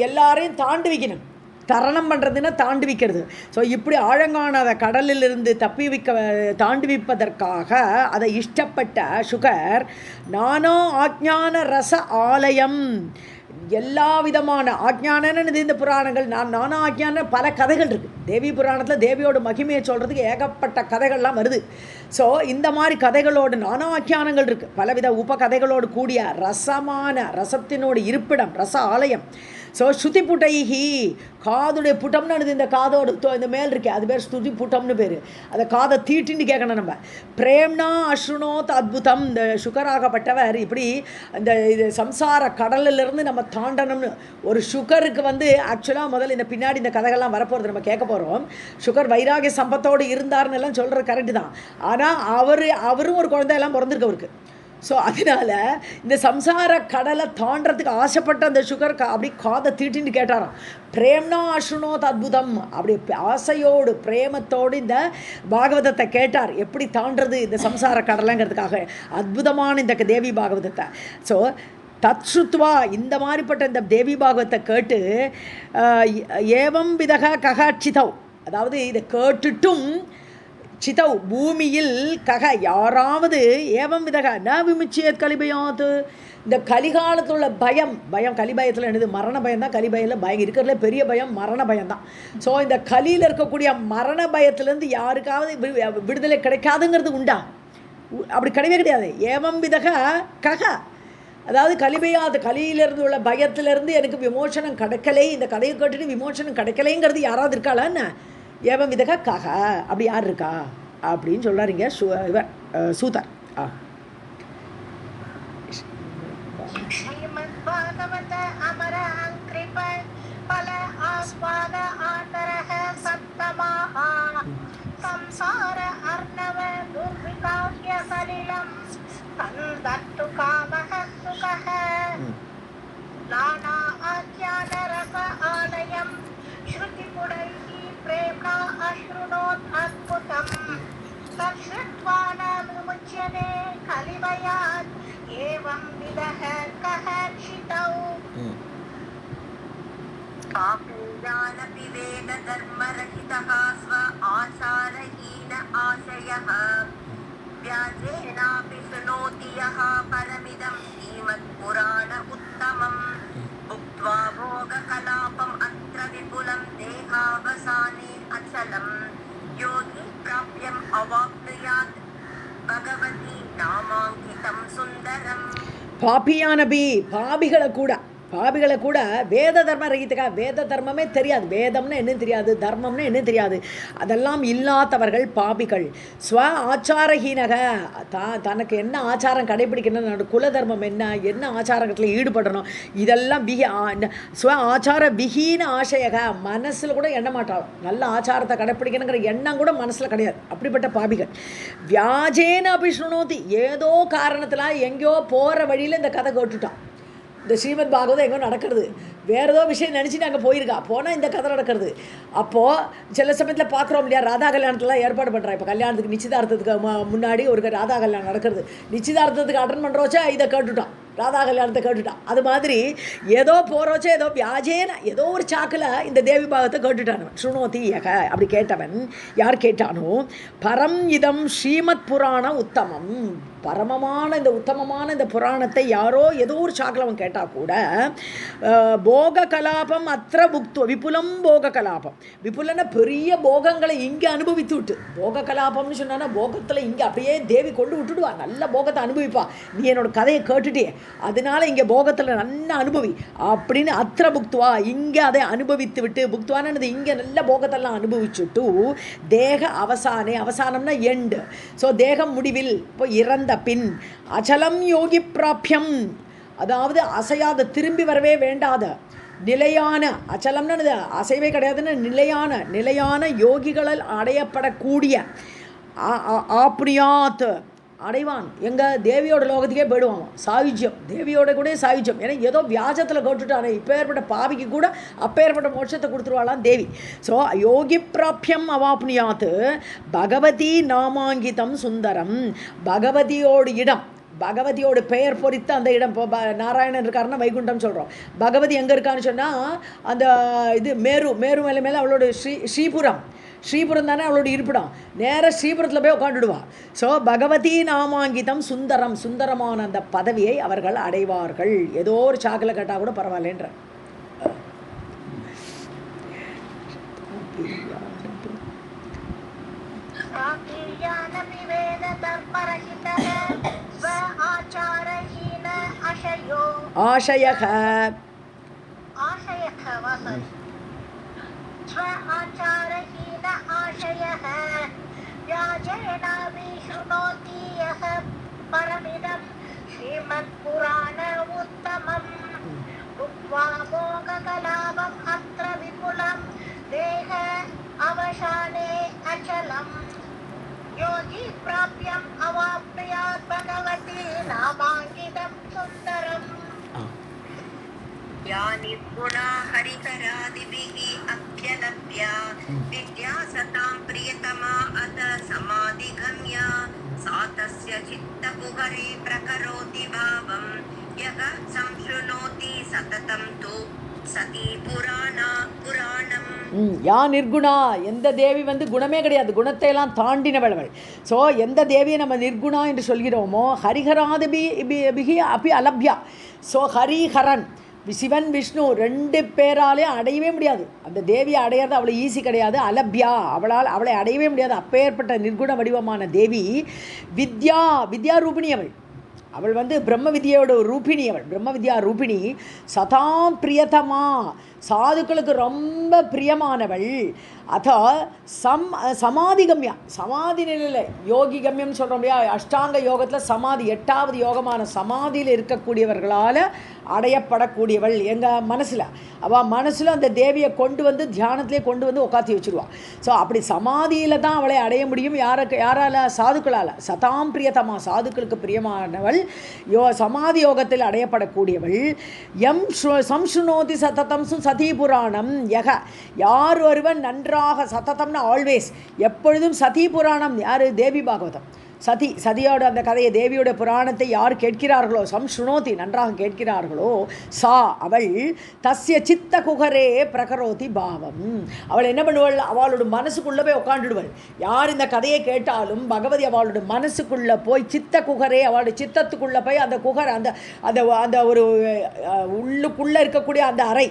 எல்லாரையும் தாண்டி வைக்கணும். தரணம் பண்ணுறதுன்னா தாண்டி வைக்கிறது. ஸோ இப்படி ஆழங்கானாத கடலிலிருந்து தாண்டி வைப்பதற்காக அதை இஷ்டப்பட்ட சுகர் நானா ஆஜ்ஞான ரச ஆலயம், எல்லா விதமான ஆஜ்ஞானன்னு இந்த புராணங்கள் நானா ஆஜ்ஞான பல கதைகள் இருக்குது. தேவி புராணத்தில் தேவியோட மகிமையை சொல்கிறதுக்கு ஏகப்பட்ட கதைகள்லாம் வருது. ஸோ இந்த மாதிரி கதைகளோடு நானா ஆக்கியானங்கள் இருக்குது, பலவித உபகதைகளோடு கூடிய ரசத்தினோட இருப்பிடம் ரச ஆலயம். ஸோ ஸ்ருதி புட்டைஹி, காதுடைய புட்டம்னு இந்த காதோடு இந்த மேல் இருக்கே அது பேர் ஸ்ருதி புட்டம்னு பேர். அதை காதை தீட்டின்னு கேட்கணும் நம்ம. பிரேம்னா அஸ்ருணோத் அத்புதம். இந்த சுகராகப்பட்டவர் இப்படி இந்த இது சம்சார கடலிலிருந்து நம்ம தாண்டனம்னு ஒரு சுகருக்கு ஆக்சுவலாக முதல்ல இந்த பின்னாடி இந்த கதைகள்லாம் வரப்போகிறது நம்ம கேட்க போகிறோம். சுகர் வைராகிய சம்பத்தோடு இருந்தார்னு எல்லாம் சொல்கிறது கரெக்டு தான். ஆனால் அவரும் ஒரு குழந்தையெல்லாம் பிறந்திருக்கு அவருக்கு. ஸோ அதனால் இந்த சம்சார கடலை தாண்டறதுக்கு ஆசைப்பட்ட அந்த சுகர் அப்படி காதை தீட்டின்னு கேட்டாராம். பிரேம்னா அஸ்ருணோத் அத்புதம். அப்படி ஆசையோடு பிரேமத்தோடு இந்த பாகவதத்தை கேட்டார், எப்படி தாண்டது இந்த சம்சார கடலைங்கிறதுக்காக அற்புதமான இந்த தேவி பாகவதத்தை. ஸோ தத்ருத்வா இந்த மாதிரிப்பட்ட இந்த தேவி பாகவத்தை கேட்டு ஏவம் விதக ககாட்சிதவ், அதாவது இதை கேட்டுட்டும் சிதவ் பூமியில் கக யாராவது ஏவம் விதக ந விமுச்சியத் கலிபயாத். இந்த கலிகாலத்தில் உள்ள பயம் கலிபயத்தில் என்னது மரண பயம் தான். கலிபயில் பயம் இருக்கிறதுல பெரிய பயம் மரண பயம்தான். ஸோ இந்த கலியில் இருக்கக்கூடிய மரண பயத்திலேருந்து யாருக்காவது விடுதலை கிடைக்காதுங்கிறது உண்டா? அப்படி கிடையவே கிடையாது. ஏவம் விதக கக, அதாவது கலிபையாது கலியிலிருந்து உள்ள பயத்திலேருந்து எனக்கு விமோசனம் கிடைக்கலை, இந்த கதையை கேட்டுட்டு விமோசனம் கிடைக்கலைங்கிறது யாராவது இருக்காளா என்ன? ஏவம் விதக கக, அப்படி யார் இருக்கா அப்படின்னு சொல்கிறாருங்க இவர் சூதர்.
ஸ்ரீமத் பாகவத அமர அங்கிரிப பல ஆஸ்வாத ஆதரஹ சத்தமாக சம்சார அர்ணவ துர்விகாஹ்ய சலிலம் சந்தத்து காமஹ சுகஹ நானா ஆஜ்ஞான ரச ஆலயம் ஸ்ருதி புடைஹி பிரேம்ணா அஸ்ருணோத் அத்புதம் தத்ருத்வா ந விமுச்யதே கலிபயாத் ஏவம் விதஹ கஹர்ஷிதௌ.
पापीयानपि वेदधर्मरहितः स्व आचारहीन आशयः व्याजेनापि शृणोति यः परमिदं श्रीमत्पुराण उत्तमम् भुक्त्वा भोगकलापम् अत्र विपुलं देहावसाने अचलम् योगी प्राप्यम् अवाप्नुयात् भगवती नामाङ्कितं सुन्दरम्.
பாபியானபி, பாபிகளை கூட வேத தர்ம ரகிதக்கா, வேத தர்மமே தெரியாது, வேதம்னு என்ன தெரியாது, தர்மம்னு என்ன தெரியாது, அதெல்லாம் இல்லாதவர்கள் பாபிகள். ஸ்வ ஆச்சாரஹீனக, தனக்கு என்ன ஆச்சாரம் கடைபிடிக்கணும், குல தர்மம் என்ன ஆச்சாரத்தில் ஈடுபடணும், இதெல்லாம் ஸ்வ ஆச்சார விஹீன ஆசையக, மனசில் கூட எண்ண மாட்டாள், நல்ல ஆச்சாரத்தை கடைப்பிடிக்கணுங்கிற எண்ணம் கூட மனசில் கிடையாது. அப்படிப்பட்ட பாபிகள். வியாஜேன அபிஷ்ணுனோதி, ஏதோ காரணத்தில் எங்கேயோ போகிற வழியில் இந்த கதை கேட்டுட்டான். இந்த ஸ்ரீமத் பாகவதம் எங்கோ நடக்கிறது, வேறு ஏதோ விஷயம் நினச்சி நாங்கள் போயிருக்கா, போனால் இந்த கதை நடக்கிறது. அப்போது சில சமயத்தில் பார்க்குறோம் இல்லையா, ராதா கல்யாணத்துலாம் ஏற்பாடு பண்ணுறா. இப்போ கல்யாணத்துக்கு நிச்சயதார்த்தத்துக்கு முன்னாடி ஒரு ராதா கல்யாணம் நடக்கிறது, நிச்சயதார்த்தத்துக்கு அட்டன் பண்ணுறோச்சா இதை கேட்டுட்டான், ராதா கல்யாணத்தை கேட்டுட்டான். அது மாதிரி ஏதோ போகிறோச்சா ஏதோ வியாஜேன ஏதோ ஒரு சாக்கில் இந்த தேவி பாகத்தை கேட்டுட்டானவன். ஸ்ருணோதி யக, அப்படி கேட்டவன் யார் கேட்டானோ, பரம் இதம் ஸ்ரீமத் புராண உத்தமம், பரமமான இந்த உத்தமமான இந்த புராணத்தை யாரோ ஏதோ ஒரு சாக்கில் அவன் கேட்டால் கூட போக கலாபம் அத்திர புக்துவ விபுலம் போக கலாபம். விபுலன பெரிய போகங்களை இங்கே அனுபவித்து விட்டு, போக கலாபம்னு சொன்னா போகத்தில் இங்கே அப்படியே தேவி கொண்டு விட்டுடுவா, நல்ல போகத்தை அனுபவிப்பா. நீ என்னோட கதையை கேட்டுட்டே அதனால இங்கே போகத்தில் நல்லா அனுபவி அப்படின்னு அத்திர புக்துவா இங்கே அதை அனுபவித்து விட்டு, புக்துவானது இங்கே நல்ல போகத்தெல்லாம் அனுபவிச்சுட்டு தேக அவசானே, அவசானம்னா எண்டு, ஸோ தேகம் முடிவில் இப்போ இறந்த பின் அச்சலம் யோகி பிராபியம், அதாவது அசையாத திரும்பி வரவே வேண்டாத நிலையான, அச்சலம்னு அசைவே கிடையாதுன்னு நிலையான யோகிகளால் அடையப்படக்கூடிய ஆப்னியாத் அடைவான். எங்கள் தேவியோட லோகத்துக்கே போயிடுவான். சாயுஜ்யம் தேவியோட கூட சாயுஜ்யம். ஏன்னா ஏதோ வியாஜத்தில் கேட்டுட்டானே இப்போ ஏற்பட்ட பாவிக்கு கூட அப்பேற்பட்ட மோட்சத்தை கொடுத்துருவாளாம் தேவி. ஸோ யோகி பிராபியம் அவாப்னியாத்து பகவதி நாமாங்கிதம் சுந்தரம், பகவதியோடு இடம், பகவதியோட பெயர் பொறித்த அந்த இடம். இப்போ நாராயணன் இருக்காருன்னா வைகுண்டம் சொல்கிறோம். பகவதி எங்கே இருக்கான்னு சொன்னால் அந்த இது மேரு மேலே அவளோட ஸ்ரீபுரம் தானே அவளோட இருப்பிடம். நேராக ஸ்ரீபுரத்தில் போய் உட்காந்துடுவாள். ஸோ பகவதி நாமாங்கிதம் சுந்தரம், சுந்தரமான அந்த பதவியை அவர்கள் அடைவார்கள். ஏதோ ஒரு சாக்கில் கேட்டால் கூட பரவாயில்லன்ற. ஆஷயக
आचारहीन आशयः व्याजेनाभिशृणोति यः परमिदं श्रीमत्पुराणमुत्तमम् भुक्त्वा भोगकलापम् अत्र विपुलं देह अवसाने अचलम् योगी प्राप्यम् अवाप्नुयात् भगवती नामाङ्कितं सुन्दरम्
या निर्गुणा हरिकरादिभिः अभ्यलभ्य विद्या सतां प्रियतमा अथ समाधिगम्या सा तस्य चित्तकुहरे प्रकरोति भावं यः संशृणोति सततं तु சதி புராணம்.
யா நிர்குணா, எந்த தேவி குணமே கிடையாது, குணத்தை எல்லாம் தாண்டினவள். ஸோ எந்த தேவியை நம்ம நிர்குணா என்று சொல்கிறோமோ ஹரிஹராதிபிகி அப்படி அலப்யா. ஸோ ஹரிஹரன் சிவன் விஷ்ணு ரெண்டு பேராலே அடையவே முடியாது. அந்த தேவியை அடையிறது அவ்வளோ ஈஸி கிடையாது. அலப்யா, அவளை அடையவே முடியாது. அப்பேற்பட்ட நிர்குண வடிவமான தேவி வித்யா ரூபிணி. அவள் பிரம்ம வித்யோட ரூபிணி. பிரம்ம வித்யா ரூபிணி. சதாம் பிரியதமா, சாதுக்களுக்கு ரொம்ப பிரியமானவள். அதோ சமாதி கம்யா, சமாதி நிலையில் யோகி கம்யம்னு சொல்கிறோம் இல்லையா, அஷ்டாங்க யோகத்தில் சமாதி 8வது யோகமான சமாதியில் இருக்கக்கூடியவர்களால் அடையப்படக்கூடியவள். எங்கள் மனசில் அவள் மனசில் அந்த தேவியை கொண்டு தியானத்திலே கொண்டு உட்காத்தி வச்சுருவாள். ஸோ அப்படி சமாதியில் தான் அவளை அடைய முடியும். யாரால்? சாதுக்களால். சதாம் பிரியதமா, சாதுக்களுக்கு பிரியமானவள், சமாதி யோகத்தில் அடையப்படக்கூடியவள். சம்சுனோதி சததம் சதி புராணம் யக, யார் ஒருவன் நன்றாக, சததம்னா ஆல்வேஸ், எப்பொழுதும் சதி புராணம், யார்? தேவி பாகவதம். சதியோட அந்த கதையை, தேவியோட புராணத்தை யார் கேட்கிறார்களோ, சம்சுனோதி நன்றாக கேட்கிறார்களோ, சா அவள் தஸ்ய சித்த குகரே பிரகரோதி பாவம். அவள் என்ன பண்ணுவாள்? அவளோட மனசுக்குள்ளே போய் உட்காந்துடுவள். யார் இந்த கதையை கேட்டாலும் பகவதி அவளோட மனசுக்குள்ளே போய், சித்த குகரே, அவளோட சித்தத்துக்குள்ளே போய், அந்த குகர் அந்த அந்த அந்த ஒரு உள்ளுக்குள்ளே இருக்கக்கூடிய அந்த அறை,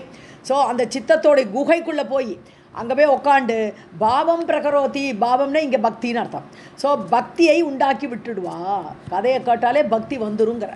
ஸோ அந்த சித்தத்தோட குகைக்குள்ளே போய் அங்கே போய் உட்காண்டு பாவம் பிரகரோதி. பாவம்னா இங்கே பக்தின்னு அர்த்தம். ஸோ பக்தியை உண்டாக்கி விட்டுடுவா. கதையை கேட்டாலே பக்தி வந்துருங்கிற.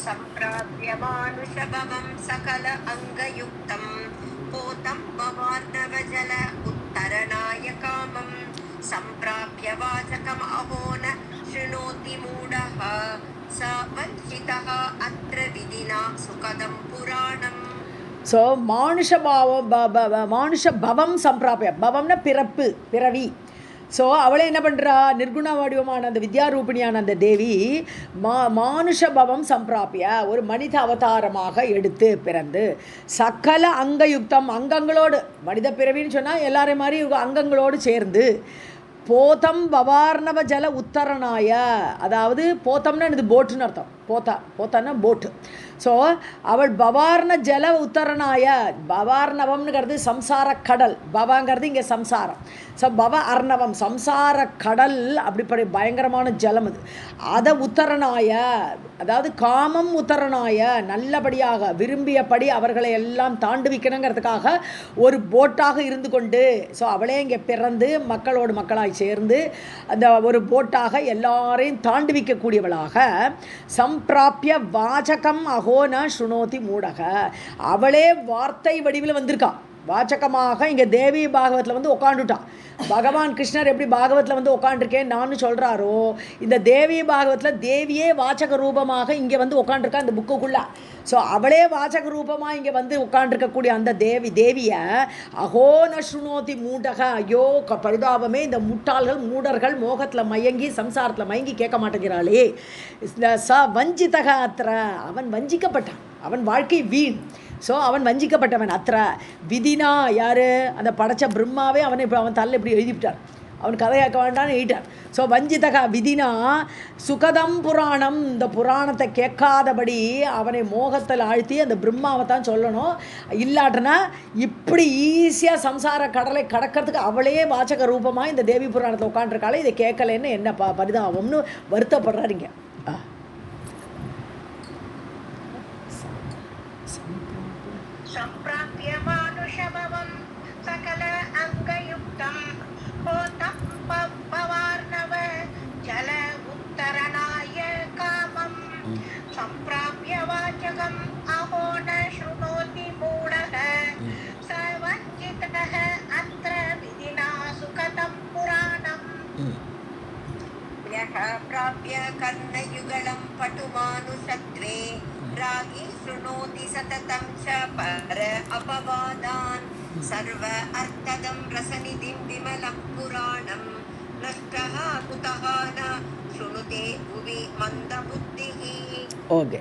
संप्राप्य मानुषभवं सकल अंगयुक्तं पोतं भवार्णवजल उत्तरणाय कामं संप्राप्य वाचकम् अहो न शृणोति मूढः स वञ्चितः अत्र विधिना सुखदं पुराणम्.
ஸோ மானுஷ பவம் சம்பிராபிய, பவம்னா பிறப்பு, பிறவி. ஸோ அவளே என்ன பண்ணுறா, நிர்குண வடிவமான அந்த வித்யாரூபிணியான அந்த தேவி மானுஷ பவம் சம்பிராபிய ஒரு மனித அவதாரமாக எடுத்து பிறந்து சகல அங்கயுக்தம் அங்கங்களோடு, மனித பிறவின்னு சொன்னால் எல்லாரையும் மாதிரி அங்கங்களோடு சேர்ந்து போதம் பவார்ணவ ஜல உத்தரணாய, அதாவது போத்தம்னா இது போட்டுன்னு அர்த்தம், போத்தான்னா போட்டு. ஸோ அவள் பவார்ண ஜல உத்தரணாய, பவார்ணவம்னுங்கிறது சம்சார கடல், பவாங்கிறது இங்கே சம்சாரம். ஸோ பவ அர்ணவம் சம்சார கடல், அப்படிப்படி பயங்கரமான ஜலம் அது. அதை உத்தரணாய, அதாவது காமம் உத்தரணாய, நல்லபடியாக விரும்பியபடி அவர்களை எல்லாம் தாண்டுவிக்கணுங்கிறதுக்காக ஒரு போட்டாக இருந்து கொண்டு, ஸோ அவளே இங்கே பிறந்து மக்களோடு மக்களாய் சேர்ந்து அந்த ஒரு போட்டாக எல்லாரையும் தாண்டுவிக்கக்கூடியவளாக சம்பிராப்பிய வாசகம் அகோன சுனோதி மூடக, அவளே வார்த்தை வடிவில் வந்திருக்கா. வாச்சகமாக இங்கே தேவி பாகவத்தில் வந்து உட்காந்துட்டான். பகவான் கிருஷ்ணர் எப்படி பாகவத்தில் வந்து உட்காண்டிருக்கேன் நான் சொல்கிறாரோ, இந்த தேவி பாகவத்தில் தேவியே வாச்சக ரூபமாக இங்கே வந்து உட்காண்டிருக்கா இந்த புக்குக்குள்ளே. ஸோ அவளே வாச்சக ரூபமாக இங்கே வந்து உட்காண்டிருக்கக்கூடிய அந்த தேவியை அகோன சுனோதி மூடக, ஐயோ பரிதாபமே, இந்த முட்டாள்கள் மூடர்கள் மோகத்தில் மயங்கி சம்சாரத்தில் மயங்கி கேட்க மாட்டேங்கிறாளே. ச வஞ்சிதக அத்திர, அவன் வஞ்சிக்கப்பட்டான், அவன் வாழ்க்கை வீண். ஸோ அவன் வஞ்சிக்கப்பட்டவன். அத்திர விதினா யார், அந்த படைச்ச பிரம்மாவே அவனை இப்போ அவன் தள்ள இப்படி எழுதிவிட்டார், அவன் கதை கேட்க வேண்டான்னு எழுதிட்டார். ஸோ வஞ்சிதக விதினா சுகதம் புராணம், இந்த புராணத்தை கேட்காதபடி அவனை மோகத்தில் ஆழ்த்தி அந்த பிரம்மாவை தான் சொல்லணும். இல்லாட்டனா இப்படி ஈஸியாக சம்சார கடலை கடக்கிறதுக்கு அவளே வாச்சக ரூபமாக இந்த தேவி புராணத்தில் உட்காண்டிருக்காளே, இதை கேட்கலன்னு என்ன பரிதாபம்னு வருத்தப்படுறாருங்க.
सम्प्राप्य मानुषभवं सकल अङ्गयुक्तं पोतं पवार्णव जल उत्तरणाय कामं सम्प्राप्य वाचकम् अहो न शृणोति मूढः स वञ्चितः अत्र विधिना सुखदं पुराणम्
यः प्राप्य कर्णयुगलं पटुमानुषत्वे रागी शृणोति सततं च पर अपवादान् सर्व अर्थदं रसनिधिं विमलं पुराणं नष्टः कुतः न शृणुते भुवि मन्दबुद्धिः.
ஓகே,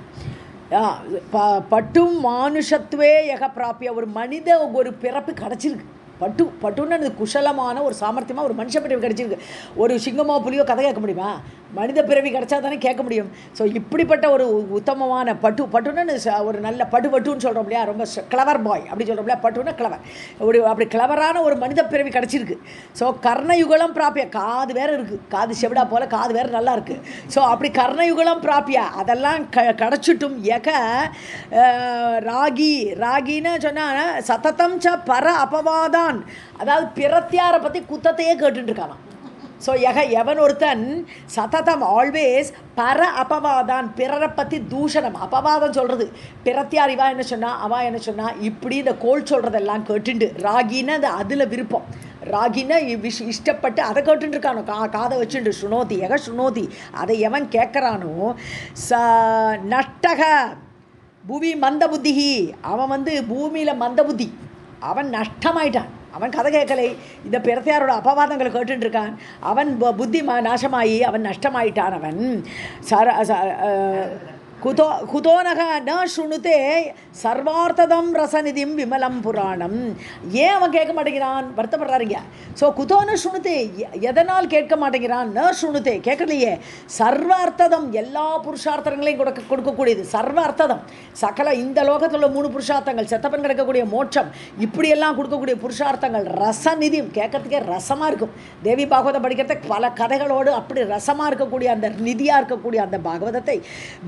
பட்டும் மானுஷத்துவே யக பிராப்பிய, ஒரு மனித ஒரு பிறப்பு கிடச்சிருக்கு. பட்டுன்னு அது குஷலமான ஒரு சாமர்த்தியமாக ஒரு மனுஷ பிறவி கிடச்சிருக்கு. ஒரு சிங்கமோ புலியோ கதை கேட்க முடியுமா? மனித பிறவி கிடச்சா தானே கேட்க முடியும். ஸோ இப்படிப்பட்ட ஒரு உத்தமமான பட்டுன்னு ஒரு நல்ல பட்டுன்னு சொல்கிறோம் இல்லையா, ரொம்ப கிளவர் பாய் அப்படி சொல்கிறோம் இல்லையா, பட்டுன்னா கிளவர், அப்படி கிளவரான ஒரு மனித பிறவி கிடச்சிருக்கு. ஸோ கர்ணயுகலம் பிராப்பிய, காது வேறு இருக்குது, காது செவிடா போல் காது வேறு நல்லா இருக்குது. ஸோ அப்படி கர்ணயுகலம் பிராப்பிய, அதெல்லாம் கிடச்சிட்டும் யக ராகின்னு சொன்னால் சததம் ச பர அபவாதான், அதாவது பிறத்தியாரை பற்றி குத்தத்தையே கேட்டுருக்கானா. ஸோ எவன் ஒருத்தன் சததம் ஆல்வேஸ் பர அபவாதான், பிறரை பற்றி தூஷணம் அபவாதம் சொல்கிறது, பிறத்தியார் இவா என்ன சொன்னா அவா என்ன சொன்னா இப்படி இந்த கோல் சொல்கிறதெல்லாம் கேட்டுண்டு, ராகின்னா அது அதில் விருப்பம், ராகின்னா இஷ்டப்பட்டு அதை கேட்டுருக்கானோ, காதை வச்சுண்டு சுனோதி எக சுனோதி, அதை எவன் கேட்குறானோ நஷ்டக புவி மந்த புத்திகி, அவன் வந்து பூமியில் மந்த புத்தி, அவன் நஷ்டமாயிட்டான், அவன் கதை கேட்கலை, இந்த பிறத்தையாரோட அபவாதங்களை கேட்டுருக்கான், அவன் புத்தி நாசமாகி அவன் நஷ்டமாயிட்டான். அவன் குதோனக ந சுணுதே சர்வார்த்ததம் ரசநிதிம் விமலம் புராணம், ஏன் அவன் கேட்க மாட்டேங்கிறான் வருத்தப்படுறாருங்க. ஸோ குதோன சுணுதே, எதனால் கேட்க மாட்டேங்கிறான், ந சுணுதே கேட்கலையே, சர்வார்த்ததம் எல்லா புருஷார்த்தங்களையும் கொடுக்கக்கூடியது, சர்வ அர்த்ததம் சகல இந்த லோகத்தில் உள்ள 3 புருஷார்த்தங்கள், செத்தப்பன் கிடைக்கக்கூடிய மோட்சம், இப்படியெல்லாம் கொடுக்கக்கூடிய புருஷார்த்தங்கள் ரசநிதி, கேட்கறதுக்கே ரசமாக இருக்கும். தேவி பாகவதம் படிக்கிறதுக்கு பல கதைகளோடு அப்படி ரசமாக இருக்கக்கூடிய அந்த நிதியாக இருக்கக்கூடிய அந்த பாகவதத்தை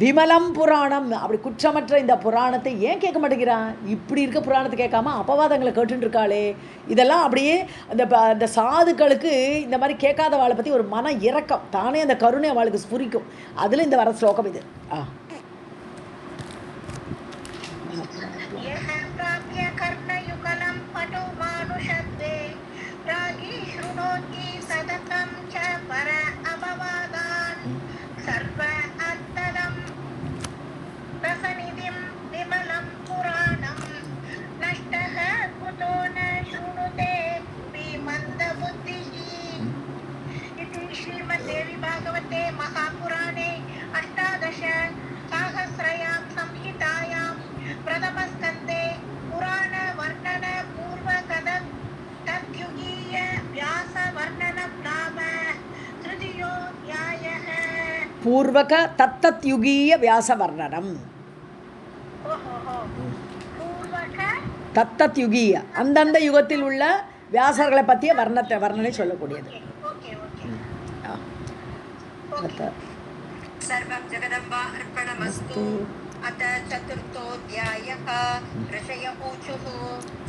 விமலம் புராணம், அப்படி குற்றமற்ற இந்த புராணத்தை ஏன் கேட்க மாட்டேங்கிறான், இப்படி இருக்க புராணத்தை கேட்காம அபவாதங்களை கேட்டுட்டு இருக்காளே. இதெல்லாம் அப்படியே அந்த சாதுக்களுக்கு இந்த மாதிரி கேட்காதவாளை பற்றி ஒரு மன இறக்கம், தானே அந்த கருணை அவளுக்கு ஸ்புரிக்கும். அதில் இந்த வர ஸ்லோகம் இது. பூர்வக தத்தத் யுகீய வியாச வர்ணனம்.
ஓஹோ பூர்வக
தத்தத் யுகீய அந்தந்த யுகத்தில் உள்ள வியாசர்களை பற்றிய வர்ணனை சொல்லக்கூடியது.
ஓகே ஓகே
ஆ.
सर्वं जगदम्बा अर्पणमस्तु. अथ चतुर्थोऽध्यायः. ऋषय ऊचुः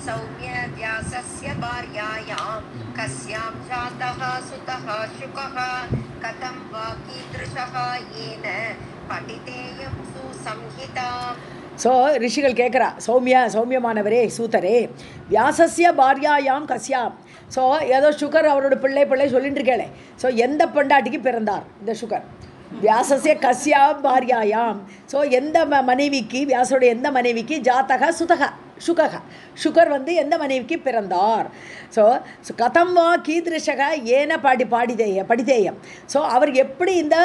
सौम्य व्यासस्य भार्यायां कस्यां जातः सुतः शुकः कथं वा कीदृशः येन पठितेयं सुसंहिता.
ஸோ ரிஷிகள் கேட்குறா, சௌமியமானவரே சூதரே, வியாசஸ்ய பாரியாயாம் கஸ்யாம். ஸோ ஏதோ சுகர் அவரோட பிள்ளை சொல்லிட்டு இருக்கேளே, ஸோ எந்த பெண்டாட்டிக்கு பிறந்தார் இந்த சுகர்? வியாசஸ்ய கஸ்யாம் பாரியாயாம். ஸோ எந்த மனைவிக்கு, வியாசோடைய எந்த மனைவிக்கு, ஜாத்தக சுதக சுகக, சுகர் வந்து எந்த மனைவிக்கு பிறந்தார்? ஸோ கதம் வா கீதிருஷக ஏன படித்தேயம். ஸோ அவர் எப்படி இந்த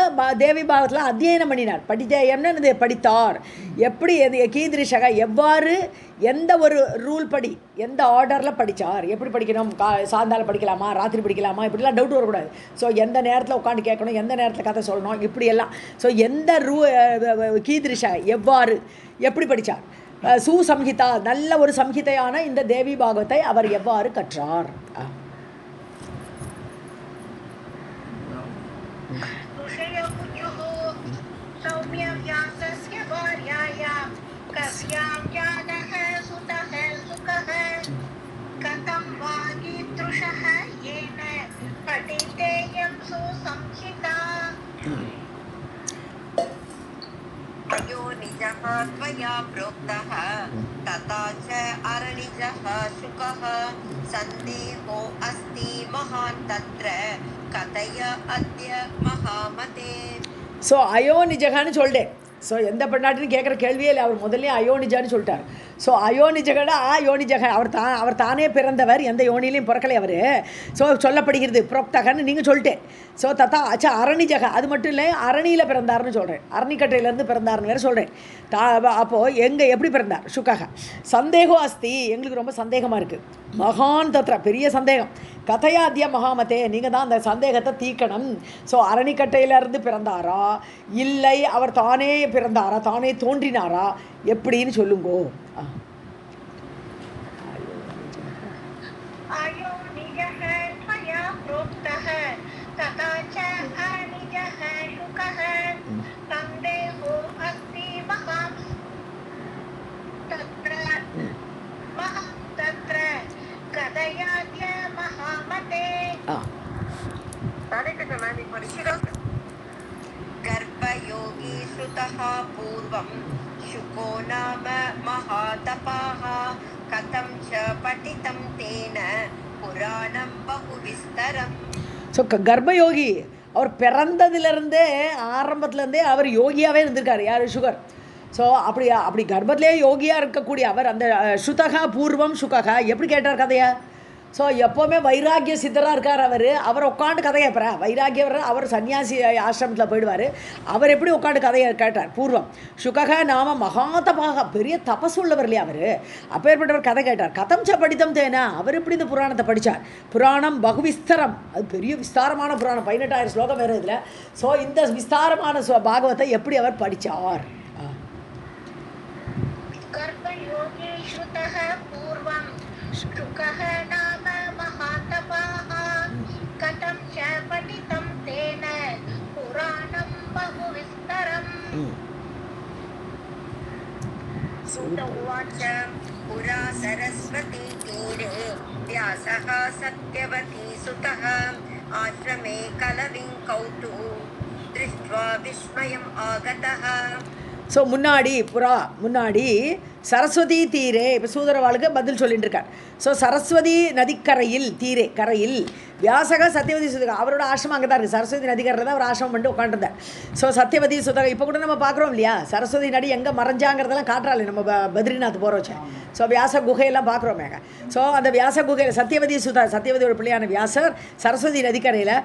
தேவி பாகத்தில் அத்தியனம் பண்ணினார்? படித்தேயம்னு படித்தார். எப்படி கீதிருஷக எவ்வாறு, எந்த ஒரு ரூல் படி, எந்த ஆர்டரில் படித்தார்? எப்படி படிக்கணும்? சாயந்தாலம் படிக்கலாமா, ராத்திரி படிக்கலாமா, இப்படிலாம் டவுட் வரக்கூடாது. ஸோ எந்த நேரத்தில் உட்காந்து கேட்கணும், எந்த நேரத்தில் கதை சொல்லணும், இப்படியெல்லாம். ஸோ எந்த கீதிருஷ எவ்வாறு, எப்படி படித்தார்? சுசம்ஹிதா, நல்ல ஒரு சம்ஹிதையான இந்த தேவி பாகவத்தை அவர் எவ்வாறு கற்றார்?
अयो निजः त्वया प्रोक्तः तथा च अरणिजः शुकः सन्देहो अस्ति महान् तत्र कथय अद्य महामते.
ஸோ அயோனிஜகான்னு சொல்லிட்டேன். ஸோ எந்த பெண்ணாட்டின்னு கேட்குற கேள்வியே இல்லை, அவர் முதல்ல அயோனிஜான்னு சொல்லிட்டார். ஸோ அயோனிஜகடா யோனிஜக, அவர் தானே பிறந்தவர், எந்த யோனிலையும் பிறக்கலை அவர். ஸோ சொல்லப்படுகிறது புரோக்தகன்னு நீங்கள் சொல்லிட்டேன். ஸோ தத்தா அச்சா அரணிஜக, அது மட்டும் இல்லை அரணியில் பிறந்தார்னு சொல்கிறேன், அரணிக்கட்டையிலேருந்து பிறந்தார்னு வேறு சொல்கிறேன். அப்போது எப்படி பிறந்தார்? சுகக. சந்தேகம் அஸ்தி, எங்களுக்கு ரொம்ப சந்தேகமாக இருக்குது. மகான் தத்ரா, பெரிய சந்தேகம். கதையாத்திய மகாமதே, நீங்கள் தான் அந்த சந்தேகத்தை தீக்கணும். ஸோ அரணிக்கட்டையிலேருந்து பிறந்தாரா, இல்லை அவர் தானே பிறந்தாரா, தானே தோன்றினாரா, எப்படின்னு சொல்லுங்கோ.
गर्भयोगी श्रुतः पूर्वं शुको नाम महातपाः कथं च पठितं तेन पुराणं बहुविस्तरम्.
ஸோ கர்ப்பயோகி, அவர் பிறந்ததுலேருந்தே ஆரம்பத்துலேருந்தே அவர் யோகியாகவே இருந்திருக்கார். யார்? சுகர். ஸோ அப்படி கர்ப்பத்திலே யோகியாக இருக்கக்கூடிய அவர் அந்த ஸ்ருதகா பூர்வம் சுககா எப்படி கேட்டார் கதையை? ஸோ எப்போவுமே வைராக்கிய சித்தராக இருக்கார் அவர் உட்காந்து கதை கேட்பார். வைராக்கியவர், அவர் சன்னியாசி ஆசிரமத்தில் போயிடுவார். அவர் எப்படி உட்காந்து கதையை கேட்டார்? பூர்வம் சுகக நாம மகாதபாக, பெரிய தபஸ் உள்ளவர் இல்லையா அவர், அப்பேற்பட்டவர் கதை கேட்டார். கதம் ச படித்தம் தேனா, அவர் எப்படி இந்த புராணத்தை படித்தார்? புராணம் பகுவிஸ்தரம், அது பெரிய விஸ்தாரமான புராணம், 18,000 ஸ்லோகம் வேறு இதில். ஸோ இந்த விஸ்தாரமான பாகவத்தை எப்படி அவர் படித்தார்?
उवाच पुरा सरस्वती तीरे व्यासः सत्यवती सुतः आश्रमे कलविङ्कौ तु दृष्ट्वा विस्मयम् आगतः.
ஸோ முன்னாடி சரஸ்வதி தீரே, இப்போ சூதரவாளுக்கு பதில் சொல்லிட்டு இருக்கார். ஸோ சரஸ்வதி நதிக்கரையில், கரையில் வியாசக சத்தியவதி சுதகா, அவரோட ஆசிரமம் அங்கே தான் இருக்குது. சரஸ்வதி நதிக்கரையில் தான் அவர் ஆசிரமம் பண்ணிட்டு உட்காந்துருந்தார். ஸோ சத்தியவதி சுதகா இப்போ கூட நம்ம பார்க்குறோம் இல்லையா, சரஸ்வதி நதி எங்கே மறைஞ்சாங்கிறதெல்லாம் காட்டுறாள் நம்ம பத்ரிநாத் போகிறோச்சே. ஸோ வியாச குகையெல்லாம் பார்க்குறோமேங்க. ஸோ அந்த வியாச குகையில் சத்தியவதியோட பிள்ளையான வியாசர் சரஸ்வதி நதிக்கரையில்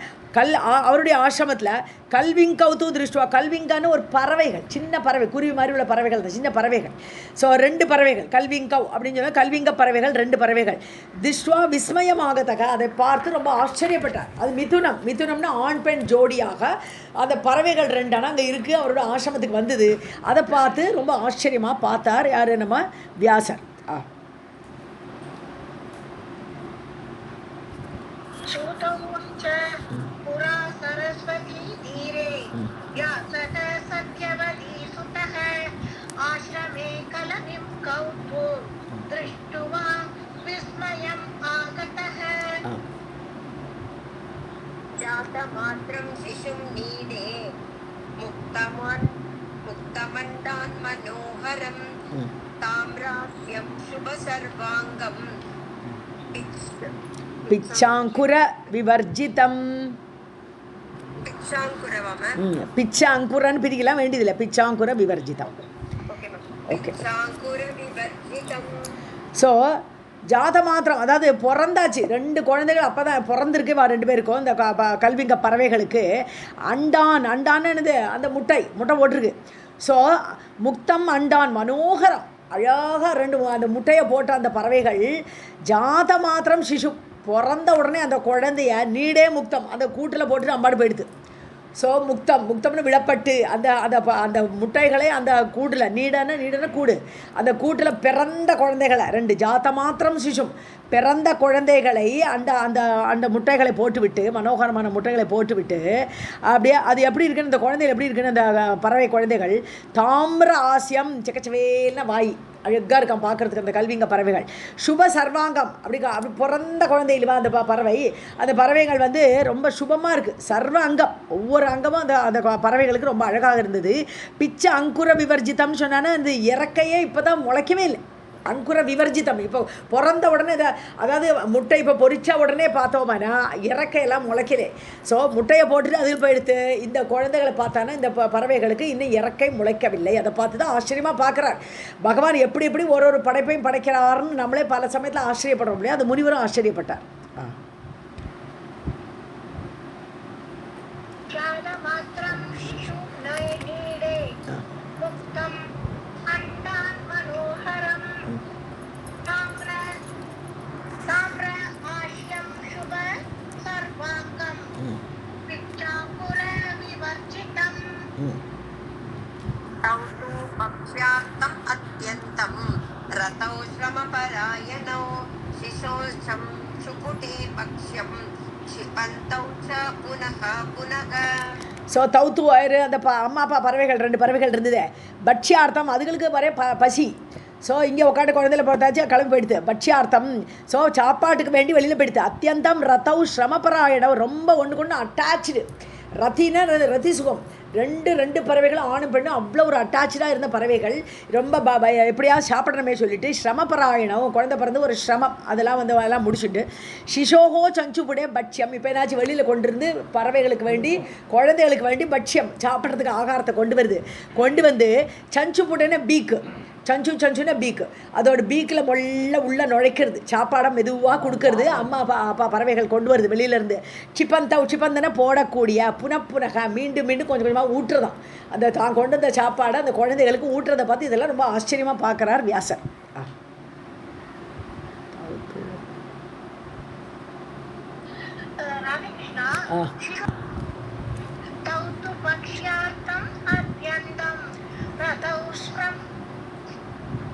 அவருடைய ஆசிரமத்தில் கல்விங்கௌத்து திருஷ்டுவா, கல்விங்கான்னு ஒரு பறவைகள், சின்ன பறவை, குருவி மாதிரி உள்ள பறவைகள், சின்ன பறவைகள். ஸோ 2 பறவைகள், கல்விங்கவ் அப்படின்னு சொன்னால் கல்விங்க பறவைகள், 2 பறவைகள். திருஷ்டுவா விஸ்மயமாகத்தக்க, அதை பார்த்து ரொம்ப ஆச்சரியப்பட்டார். அது மிதுனம். மிதுனம்னா ஆண் பெண் ஜோடியாக அந்த பறவைகள் ரெண்டான அங்கே இருக்குது, அவரோட ஆசிரமத்துக்கு வந்தது. அதை பார்த்து ரொம்ப ஆச்சரியமாக பார்த்தார் யார்? நம்ம வியாசர்.
श्रुतौच पुरा सरस्वती तीरे व्यासः सत्यवती सुतः आश्रमे कलनिं कौत्वो दृष्ट्वा विस्मयम् आगतः
जातमात्रं शिशुं नीडे मुक्तमण्डान् मनोहरं ताम्राख्यं शुभसर्वाङ्गं
பிச்சாங்குர விவர்ஜிதம். பிச்சாங்குரன்னு பிரிக்கலாம் வேண்டியதில்லை, பிச்சாங்குர விவர்ஜிதம். ஓகே. ஸோ ஜாத மாத்திரம், அதாவது பிறந்தாச்சு 2 குழந்தைகள் அப்போ தான் பிறந்திருக்கு. 2 பேருக்கும் இந்த கல்விங்க பறவைகளுக்கு. அண்டான், அண்டான்னு என்னது? அந்த முட்டை போட்டிருக்கு. ஸோ முக்தம் அண்டான் மனோகரம், அழகாக 2 அந்த முட்டையை போட்ட அந்த பறவைகள். ஜாத மாத்திரம் சிசு, பிறந்த உடனே அந்த குழந்தைய நீடே முக்தம் அந்த கூட்டில் போட்டுட்டு அம்பாடு போயிடுது. ஸோ முக்தம்னு விடப்பட்டு அந்த அந்த அந்த முட்டைகளை அந்த கூட்டில், நீடன கூடு, அந்த கூட்டில் பிறந்த குழந்தைகளை 2 ஜாத மாத்திரம் சிசும், பிறந்த குழந்தைகளை அந்த அந்த அந்த முட்டைகளை போட்டுவிட்டு, மனோகரமான முட்டைகளை போட்டுவிட்டு அப்படியே அது எப்படி இருக்குன்னு, இந்த குழந்தைகள் எப்படி இருக்குன்னு, அந்த பறவை குழந்தைகள் தாமிர ஆசியம், செக்கச்சவேல்னா வாய், அழகாக இருக்கான் பார்க்குறதுக்கு அந்த கல்விங்க பறவைகள். சுப சர்வாங்கம், அப்படி பிறந்த குழந்தை இல்லைவா அந்த பறவை. அந்த பறவைகள் ரொம்ப சுபமாக இருக்குது. சர்வ அங்கம், ஒவ்வொரு அங்கமும் அந்த அந்த பறவைகளுக்கு ரொம்ப அழகாக இருந்தது. பிச்சை அங்குர விவர்ஜிதம்னு சொன்னான்னா அந்த இறக்கையே இப்போ தான் முளைக்கவே இல்லை. அங்குர விவர்ஜிதம், இப்போ பிறந்த உடனே அதாவது முட்டை இப்போ பொரிச்ச உடனே பார்த்தோம்னா இறக்கையெல்லாம் முளைக்கலே. ஸோ முட்டையை போட்டுட்டு அதில் போயிடுத்து. இந்த குழந்தைகளை பார்த்தானா இந்த பறவைகளுக்கு இன்னும் இறக்கை முளைக்கவில்லை. அதை பார்த்து தான் ஆச்சரியமாக பார்க்குறார் பகவான். எப்படி எப்படி ஒரு படைப்பையும் படைக்கிறாருன்னு நம்மளே பல சமயத்தில் ஆச்சரியப்படுறோம் இல்லையா? அது முனிவரும் ஆச்சரியப்பட்டார்.
पक्ष्यार्थम् अत्यन्तं रतौ श्रमपरायणौ शिशोऽशं शुकुटे पक्ष्यं क्षिपन्तौ च पुनः पुनः.
ஸோ தௌத்து வயிறு அந்த அம்மா அப்பா பறவைகள் 2 பறவைகள் இருந்தது. பட்சியார்த்தம், அதுகளுக்கு வர பசி. ஸோ இங்கே உட்காந்து குழந்தையில பார்த்தாச்சு கிளம்பி போயிடுது. பட்சியார்த்தம், ஸோ சாப்பாட்டுக்கு வேண்டி வெளியில் போயிடுது. அத்தியந்தம் ரத்தௌ ஸ்ரமபராயணம், ரொம்ப ஒன்றுக்கு அட்டாச்சு. ரத்தினா ரத்தி சுகம். 2 பறவைகளும் ஆணும் பெண்ணும் அவ்வளோ ஒரு அட்டாச்சாக இருந்த பறவைகள். ரொம்ப எப்படியாவது சாப்பிட்றமே சொல்லிட்டு ஸ்ரமபராயணம், குழந்தை பிறந்து ஒரு ஸ்ரமம் அதெல்லாம் அதெல்லாம் முடிச்சுட்டு சிசோகோ சஞ்சுபுடே பட்சியம். இப்போ என்னாச்சு, வெளியில் கொண்டு பறவைகளுக்கு வேண்டி குழந்தைகளுக்கு வேண்டி பட்சியம் சாப்பிட்றதுக்கு ஆகாரத்தை கொண்டு வந்து சஞ்சுபுடனே பீக்கு, சஞ்சுன்னா பீக்கு, அதோட பீக்கில் உள்ளே நுழைக்கிறது, சாப்பாடை மெதுவாக கொடுக்கறது. அம்மா அப்பா பறவைகள் கொண்டு வருது வெளியிலேருந்து. சிப்பந்தனை போடக்கூடிய புனப்புனக, மீண்டும் கொஞ்சம் கொஞ்சமாக ஊற்றுறதான். அந்த தான் கொண்டு வந்த சாப்பாடை அந்த குழந்தைகளுக்கு ஊற்றுறதை பார்த்து இதெல்லாம் ரொம்ப ஆச்சரியமாக பார்க்குறார் வியாசர்.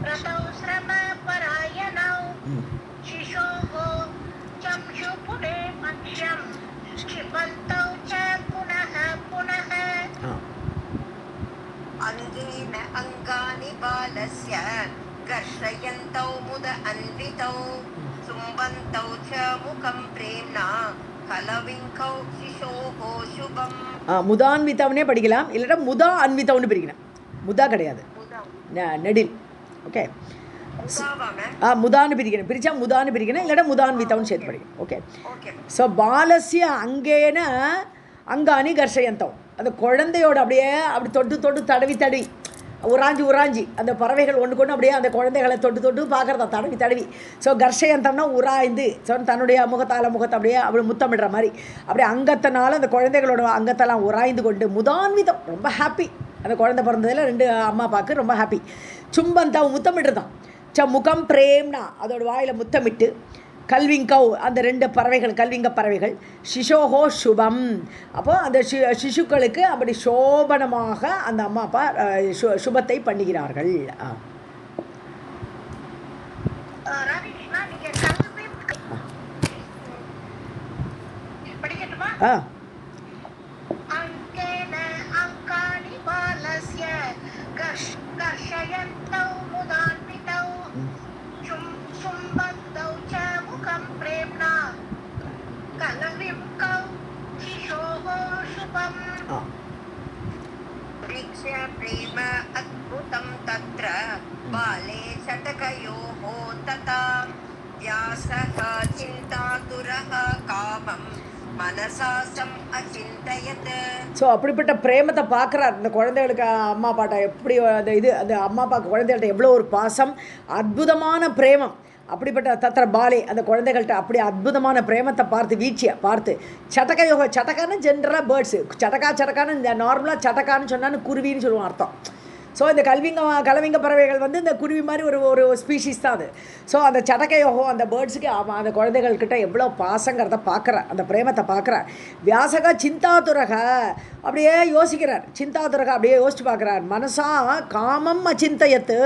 रतौ श्रमपरायणौ शिशोः चक्षुपुटे पक्ष्यं क्षिपन्तौ च पुनः पुनः.
अङ्गेन अङ्गानि बालस्य कर्षयन्तौ मुद अन्वितौ चुम्बन्तौ च मुखं प्रेम्णा कलविङ्कौ शिशोः शुभम्.
முதான்விதவனே படிக்கலாம், இல்லைன்னா முதா அன்விதவுன்னு பிரிக்கணும். முதா கிடையாது, நெடில். ஓகே, முதான்னு பிரிக்கணும். பிரித்தா முதான்னு பிரிக்கணும், இல்லைன்னா முதான்விதம்னு சேர்த்து படிக்கணும். ஓகே. ஸோ பாலசிய அங்கேன அங்கானி கர்ஷயந்தம், அந்த குழந்தையோட அப்படியே அப்படி தொட்டு தடவி உராஞ்சி அந்த பறவைகள் ஒன்றுக்கு அப்படியே அந்த குழந்தைகளை தொட்டு பார்க்குறதா தடவி. ஸோ கர்ஷயந்தம்னா உராய்ந்து, ஸோ தன்னுடைய முகத்தை அப்படியே அப்படி முத்தமிடுற மாதிரி அப்படியே அங்கத்தினால அந்த குழந்தைகளோட அங்கத்தெல்லாம் உராய்ந்து கொண்டு முதான்விதம், ரொம்ப ஹாப்பி. அந்த குழந்தை பிறந்ததில் 2 அம்மா அப்பாவுக்கு ரொம்ப ஹாப்பி. சும்பந்தம் முத்தமிட்டுருதான். முகம் பிரேம்னா அதோட வாயில் முத்தமிட்டு கல்விங்கௌ அந்த 2 பறவைகள் கல்விங்க பறவைகள் சிசோஹோ சுபம். அப்போ அந்த சிசுக்களுக்கு அப்படி சோபனமாக அந்த அம்மா அப்பா சுபத்தை பண்ணுகிறார்கள்.
ராதிகிருஷ்ணா, நீங்க கல்வி படிக்கட்டுமா? அங்கேன அங்கானி பாலஸ்ய கர்ஷயந்தௌ முதான்விதௌ சும்பந்தௌ ச முகம் பிரேம்ணா கலவிம் கௌ சிசோஹோ சுபம்.
प्रीक्ष्य प्रेम अद्भुतं तत्र बाले शतकयोः तथा व्यासः चिन्तातुरः कामं मनसा सम् अचिन्तयत्.
ஸோ அப்படிப்பட்ட பிரேமத்தை பார்க்குறார் இந்த குழந்தைகளுக்கு. அம்மா அப்பாட்ட எப்படி அந்த அம்மா அப்பாவுக்கு குழந்தைகள்கிட்ட எவ்வளோ ஒரு பாசம், அற்புதமான பிரேமம். அப்படிப்பட்ட தத்திர பாலே அந்த குழந்தைகள்கிட்ட அப்படி அற்புதமான பிரேமத்தை பார்த்து வீழ்ச்சியை பார்த்து சட்டக்கா யோகா. சட்டக்கான்னு ஜென்ரலாக பேர்ட்ஸு, சட்டக்கான்னு இந்த நார்மலாக சட்டக்கான்னு சொன்னான்னு குருவின்னு சொல்லுவோம் அர்த்தம். ஸோ இந்த கலவிங்க பறவைகள் இந்த குருவி மாதிரி ஒரு ஸ்பீஷீஸ் தான் அது. ஸோ அந்த சட்டக்கை யோகம் அந்த பேர்ட்ஸுக்கு அந்த குழந்தைகள்கிட்ட எவ்வளோ பாசங்கிறத பார்க்குறார், அந்த பிரேமத்தை பார்க்குறார். வியாசக சிந்தாதுரக அப்படியே யோசிக்கிறார். சிந்தாதுரக அப்படியே யோசிச்சு பார்க்குறார். மனசா காமம் அச்சிந்தயத்து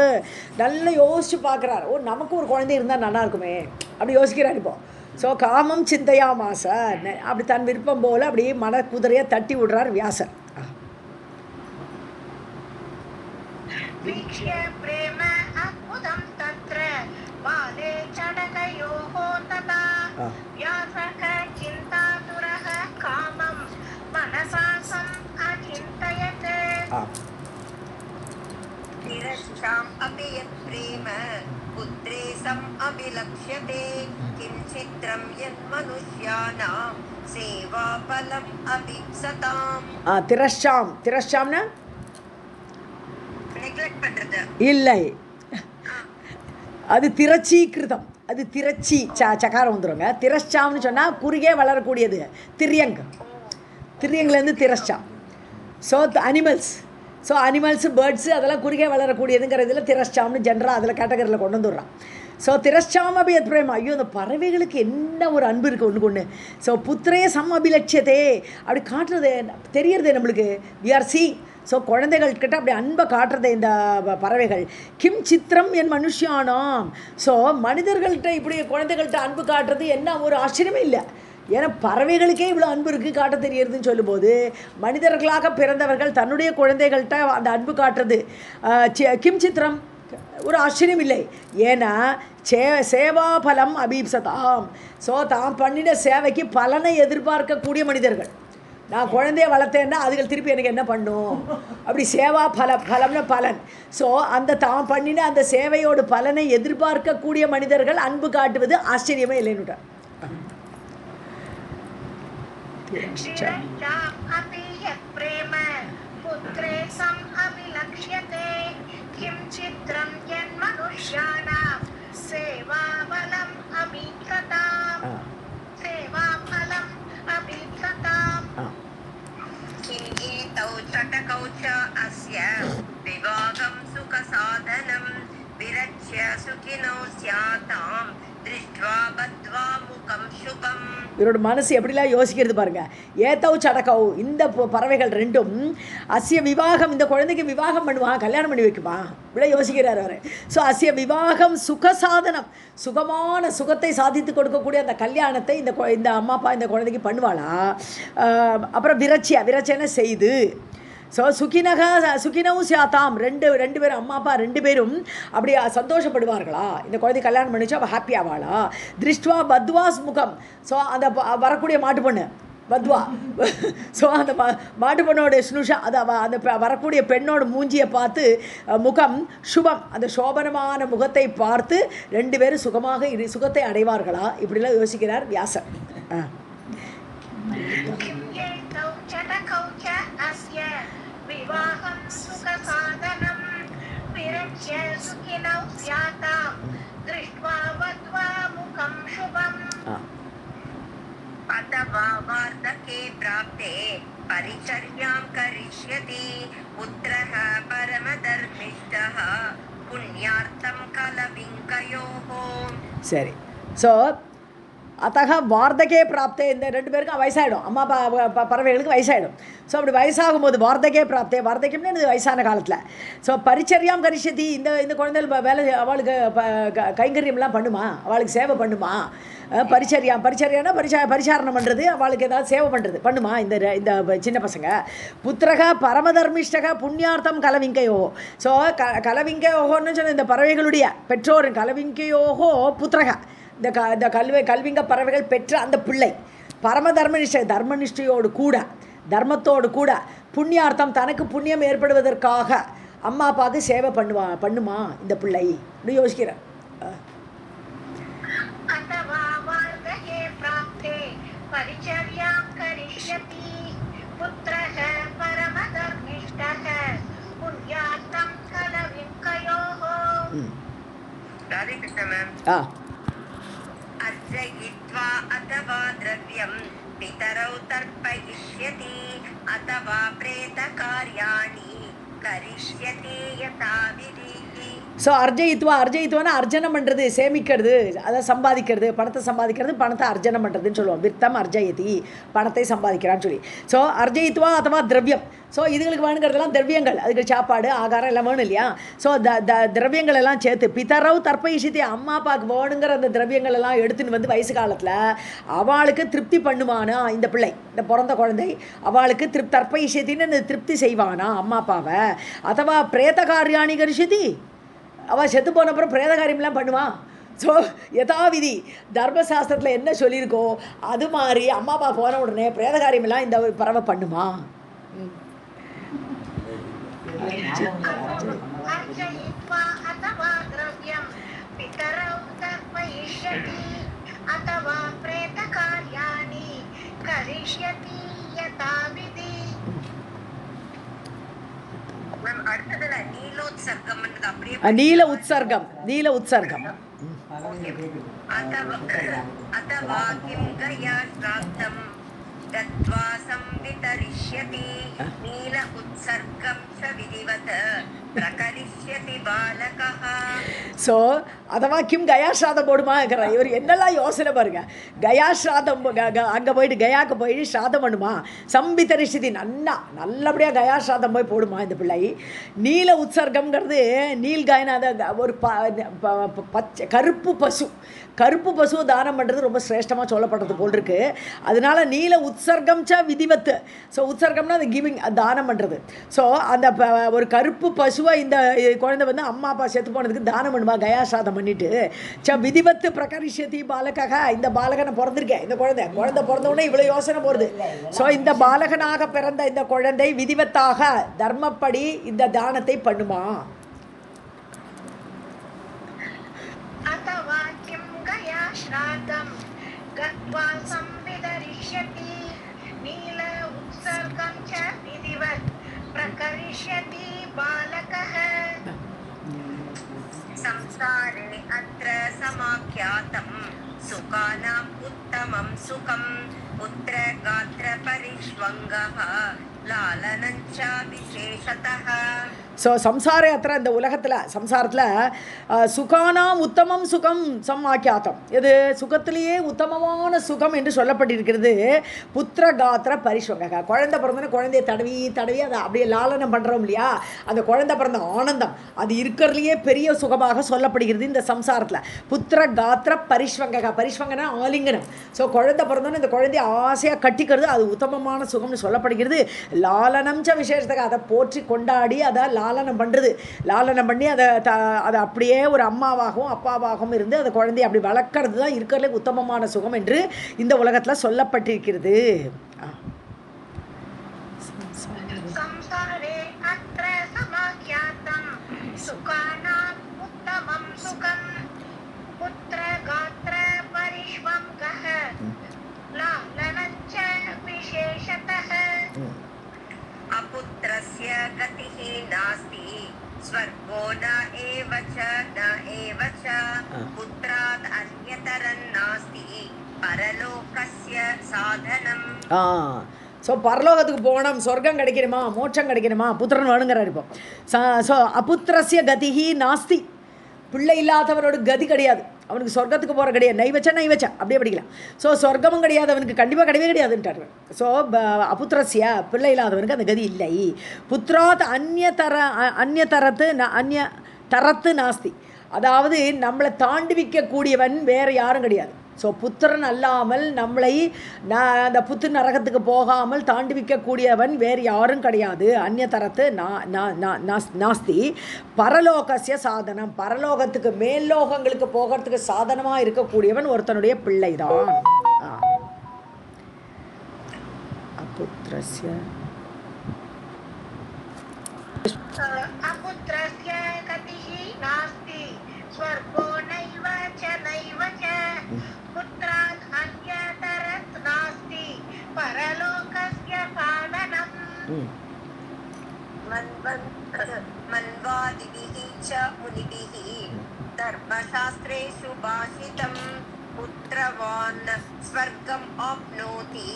நல்லா யோசிச்சு பார்க்குறார். நமக்கு ஒரு குழந்தை இருந்தால் நல்லா இருக்குமே அப்படி யோசிக்கிறார் இப்போது. ஸோ காமம் சிந்தையா மாச அப்படி தன் விருப்பம் போல் அப்படி மன குதிரையை தட்டி விடுறார் வியாசர்.
वीक्ष्य प्रेम अद्भुतं तत्र बाले चडकयोः तथा व्यासः चिन्तातुरः कामं मनसा सम् अचिन्तयत्.
निरश्चाम् अपि यत् प्रेम पुत्रे सम् अभिलक्ष्यते किञ्चित्रं यन्मनुष्याणां सेवाफलम् अभीप्सताम्.
तिरश्चाम्ना இல்லை, அது திரச்சீகிருதம். அது திரச்சி சகாரம் வந்துடுங்க. திரஷ்சாம்னு சொன்னால் குறுகே வளரக்கூடியது. திரியங்கலேருந்து திரஷ்சாம். So animals, so animals birds அதெல்லாம் குறுகே வளரக்கூடியதுங்கிறதுல திரஷ்சாம்னு ஜென்ரலாக அதில் கேட்டகரியில் கொண்டு வந்துடுறான். ஸோ திரஷ்சாம் அபி எத் பிரேமா. ஐயோ அந்த பறவைகளுக்கு என்ன ஒரு அன்பு இருக்குது ஒன்று. ஸோ புத்திரே சம் அபிலட்சியத்தே அப்படி காட்டுறது தெரியறது நம்மளுக்கு. We are seeing. ஸோ குழந்தைகள்கிட்ட அப்படி அன்பை காட்டுறது இந்த பறவைகள். கிம் சித்திரம் என் மனுஷியானாம். ஸோ மனிதர்கள்ட்ட இப்படி குழந்தைகள்கிட்ட அன்பு காட்டுறது என்ன ஒரு ஆச்சரியமே இல்லை. ஏன்னா பறவைகளுக்கே இவ்வளோ அன்பு இருக்குது காட்ட தெரியறதுன்னு சொல்லும்போது மனிதர்களாக பிறந்தவர்கள் தன்னுடைய குழந்தைகள்கிட்ட அந்த அன்பு காட்டுறது கிம் சித்திரம் ஒரு ஆச்சரியம் இல்லை. ஏன்னா சேவா பலம் அபீப்சதாம். ஸோ தான் பண்ணின சேவைக்கு பலனை எதிர்பார்க்கக்கூடிய மனிதர்கள். நான் குழந்தைய வளர்த்தேன்னா அதுகள் திருப்பி எனக்கு என்ன பண்ணும் அப்படி சேவா பலம்னு பலன். ஸோ அந்த தான் பண்ணின அந்த சேவையோட பலனை எதிர்பார்க்கக்கூடிய மனிதர்கள் அன்பு காட்டுவது ஆச்சரியமே இல்லைன்னு.
तौ चटकौ च अस्य विवाहं सुखसाधनं विरच्य सुखिनौ स्यातां दृष्ट्वा बद्ध्वा मुखं शुभम्.
இவரோட மனசு எப்படிலாம் யோசிக்கிறது பாருங்க. ஏத்தவு சடக்கவு இந்த பறவைகள் ரெண்டும் அசிய விவாகம் இந்த குழந்தைக்கு விவாகம் பண்ணுவான், கல்யாணம் பண்ணி வைக்குமா இப்படி யோசிக்கிறார் அவர். ஸோ அசிய விவாகம் சுகசாதனம் சுகமான சுகத்தை சாதித்து கொடுக்கக்கூடிய அந்த கல்யாணத்தை இந்த அம்மா அப்பா இந்த குழந்தைக்கு பண்ணுவாளா. அப்புறம் விரச்சனை செய்து. ஸோ சுகினவும் சியாத்தாம் ரெண்டு பேரும் அம்மா அப்பா 2 பேரும் அப்படி சந்தோஷப்படுவார்களா. இந்த குழந்தை கல்யாணம் பண்ணிச்சு அவள் ஹாப்பி ஆவாளா. திருஷ்டுவா பத்வாஸ் முகம். ஸோ அந்த வரக்கூடிய மாட்டு பொண்ணு பத்வா. ஸோ அந்த மாட்டு பொண்ணோட ஸ்னுஷா அது அந்த வரக்கூடிய பெண்ணோட மூஞ்சியை பார்த்து முகம் சுபம் அந்த சோபனமான முகத்தை பார்த்து 2 பேரும் சுகத்தை அடைவார்களா இப்படிலாம் யோசிக்கிறார் வியாசர்.
विवाहं सुखसाधनं विरच्य सुखिनौ स्यातां दृष्ट्वा वद्वा मुखं शुभम्.
अथवा वार्धके प्राप्ते परिचर्यां करिष्यति पुत्रः परमधर्मिष्ठः पुण्यार्थं कलविङ्कयोः.
சரி. ஸோ அத்தக வார்த்தகே பிராப்தே, இந்த 2 பேருக்கும் வயசாகிடும், அம்மா பறவைகளுக்கு வயசாகிடும். ஸோ அப்படி வயசாகும்போது வார்த்தகே பிராப்தே, வார்த்தகம்னு இது வயசான காலத்தில். ஸோ பரிச்சரியாம் கரிஷதி, இந்த குழந்தைகள் வேலை அவளுக்கு கைங்கரியம்லாம் பண்ணுமா, அவளுக்கு சேவை பண்ணுமா. பரிச்சரியானா பரிசாரணம் பண்ணுறது, அவளுக்கு ஏதாவது சேவை பண்ணுமா இந்த சின்ன பசங்க. புத்திரக பரமதர்மிஷ்டக புண்ணியார்த்தம் கலவிங்கையோ. ஸோ கலவிங்கையோகோன்னு சொன்ன இந்த பறவைகளுடைய பெற்றோர் கலவிங்கையோகோ புத்திரக, இந்த கல்விங்க பறவைகள் பெற்ற அந்த பிள்ளை தர்மனிஷ்டையோடு கூட, தர்மத்தோடு கூட புண்ணியார்த்தம் தனக்கு புண்ணியம் ஏற்படுவதற்காக அம்மா அப்பாவுக்கு சேவை பண்ணுமா இந்த பிள்ளை அப்படி யோசிக்கிறேன்.
ராதே கிருஷ்ண மேம். अर्जयित्वा अथवा द्रव्यं पितरौ तर्पयिष्यति अथवा प्रेतकार्याणि करिष्यति यथा विधिः.
ஸோ அர்ஜயித்துவானா அர்ஜனம் பண்ணுறது, சேமிக்கிறது, அதை சம்பாதிக்கிறது, பணத்தை சம்பாதிக்கிறது, பணத்தை அர்ஜனம் பண்ணுறதுன்னு சொல்லுவோம். வித்தம் அர்ஜயதி, பணத்தை சம்பாதிக்கிறான்னு சொல்லி. ஸோ அர்ஜயித்துவா அதுவா திரவியம். ஸோ இதுங்களுக்கு வேணுங்கிறதெல்லாம் திரவியங்கள், அதுக்கு சாப்பாடு ஆகாரம் எல்லாம் வேணும் இல்லையா. ஸோ திரவியங்கள் எல்லாம் சேர்த்து பிதரவு தர்ப்பயிஷித்தி, அம்மா அப்பாவுக்கு வேணுங்கிற அந்த திரவியங்கள் எல்லாம் எடுத்துன்னு வந்து வயசு காலத்தில் அவளுக்கு திருப்தி பண்ணுவானா இந்த பிள்ளை, இந்த பிறந்த குழந்தை அவளுக்கு தர்ப்பயிஷத்தின்னு திருப்தி செய்வானா அம்மா அப்பாவை. அதுவா பிரேத காரியாணி கரிஷதி, அவள் செத்து போன அப்புறம் பிரேத காரியம்லாம் பண்ணுவான். ஸோ யதாவிதி தர்மசாஸ்திரத்தில் என்ன சொல்லியிருக்கோ அது மாதிரி அம்மா அப்பா போன உடனே பிரேத காரியமெல்லாம் இந்த பறவை பண்ணுமா.
அடுத்ததுல நீலோத்சர்க்கம் அப்படியே
நீல உற்சர்க்கம்
अथवा किं गया श्राद्धं दत्त्वा संवितरिष्यति नील उत्सर्गं च विधिवत् प्रकरिष्यति बालकः.
ஸோ அதவா கிம் கயா ஸ்ராதம் போடுமா இருக்கிறார். இவர் என்னெல்லாம் யோசனை பாருங்க. கயா ஸ்ராதம் அங்கே போயிட்டு கயாவுக்கு போயிட்டு ஸ்ராதம் பண்ணுமா, சம்பித்தரிஷதி நல்லபடியாக கயா ஸ்ராதம் போய் போடுமா இந்த பிள்ளை. நீல உற்சர்க்கம்ங்கிறது நீல் காயனா, ஒரு பச்சை கருப்பு பசு தானம் பண்ணுறது ரொம்ப சிரேஷ்டமாக சொல்லப்படுறது போல் இருக்கு. அதனால நீல உற்சர்க்கம் ச விதிவத்து. ஸோ உற்சர்க்கம்னா அந்த கிவிங், தானம் பண்ணுறது. ஸோ அந்த ஒரு கருப்பு பசுவை இந்த குழந்தை வந்து அம்மா அப்பா செத்து போனதுக்கு தானம் பண்ணுமா கயாசாதம் பண்ணிட்டு. விதிவத்து பிரகரிஷதி பாலகாக, இந்த பாலகனை பிறந்திருக்கேன், இந்த குழந்தை பிறந்த உடனே இவ்வளோ யோசனை போகிறது. ஸோ இந்த பாலகனாக பிறந்த இந்த குழந்தை விதிவத்தாக தர்மப்படி இந்த தானத்தை பண்ணுமா.
संसारे अत्र समाख्यातं सुखानाम् उत्तमं सुखं पुत्र गात्र परिष्वङ्गः लालनं च विशेषतः.
ஸோ சம்சாரே அத்திர, இந்த சம்சாரத்தில் சுகானாம் உத்தமம் சுகம் சம்மாக்கியாத்தம், இது சுகத்திலேயே உத்தமமான சுகம் என்று சொல்லப்பட்டிருக்கிறது. புத்திர காத்திர பரிஷ்வங்க, குழந்தை பிறந்தோன்னே குழந்தைய தடவி அதை அப்படியே லாலனம் பண்ணுறோம் இல்லையா, அந்த குழந்தை பிறந்த ஆனந்தம் அது இருக்கிறதுலையே பெரிய சுகமாக சொல்லப்படுகிறது இந்த சம்சாரத்தில். புத்திர காத்திர பரிஷ்வங்கன்னா ஆலிங்கனம். ஸோ குழந்தை பிறந்தோன்னே இந்த குழந்தைய ஆசையாக கட்டிக்கிறது அது உத்தமமான சுகம்னு சொல்லப்படுகிறது. லாலனம் ச விசேஷத்துக்கு, அதை போற்றி கொண்டாடி அதை லாலனம் பண்ணுறது, லாலனம் பண்ணி அதை அப்படியே ஒரு அம்மாவாகவும் அப்பாவாகவும் இருந்து அந்த குழந்தைய அப்படி வளர்க்கறது தான் இருக்கிறதுல உத்தமமான சுகம் என்று இந்த உலகத்தில் சொல்லப்பட்டிருக்கிறது.
अपुत्रस्य गतिः नास्ति स्वर्गो न एव च पुत्रात् अन्यतरं नास्ति परलोकस्य साधनम्.
ஸோ பரலோகத்துக்கு போகணும், சொர்க்கம் கிடைக்கணுமா, மோட்சம் கிடைக்கணுமா, புத்திரன் வேணுங்கிறார் இப்போ. ஸோ அபுத்திரஸ்ய கதிஹி நாஸ்தி, பிள்ளை இல்லாதவரோட கதி கிடையாது. அவனுக்கு சொர்க்கத்துக்கு போகிற கிடையாது. நைவச்சா அப்படியே படிக்கலாம். ஸோ சொர்க்கமும் கிடையாது அவனுக்கு, கண்டிப்பாக கிடையவே கிடையாதுன்ட்டார். ஸோ அபுத்திரஸ்ய பிள்ளை இல்லாதவனுக்கு அந்த கதி இல்லை. புத்திராத் அந்நிய தரத்து நாஸ்தி, அதாவது நம்மளை தாண்டிவிக்கக்கூடியவன் வேறு யாரும் கிடையாது. ஸோ புத்திரன் அல்லாமல் நம்மளை அந்த புத்து நரகத்துக்கு போகாமல் தாண்டிவிக்கக்கூடியவன் வேறு யாரும் கிடையாது. அந்நிய தரத்து நாஸ்தி. பரலோகசிய சாதனம், பரலோகத்துக்கு மேல்லோகங்களுக்கு போகிறதுக்கு சாதனமாக இருக்கக்கூடியவன் ஒருத்தனுடைய பிள்ளை தான். அபுத்திரஸ்ய
अपुत्रस्य गतिः नास्ति स्वर्गो नैव च पुत्रात् अन्यतरत् नास्ति परलोकस्य साधनम्.
मन्वादिभिः च मुनिभिः धर्मशास्त्रेषु भाषितं पुत्रवान् स्वर्गम् आप्नोति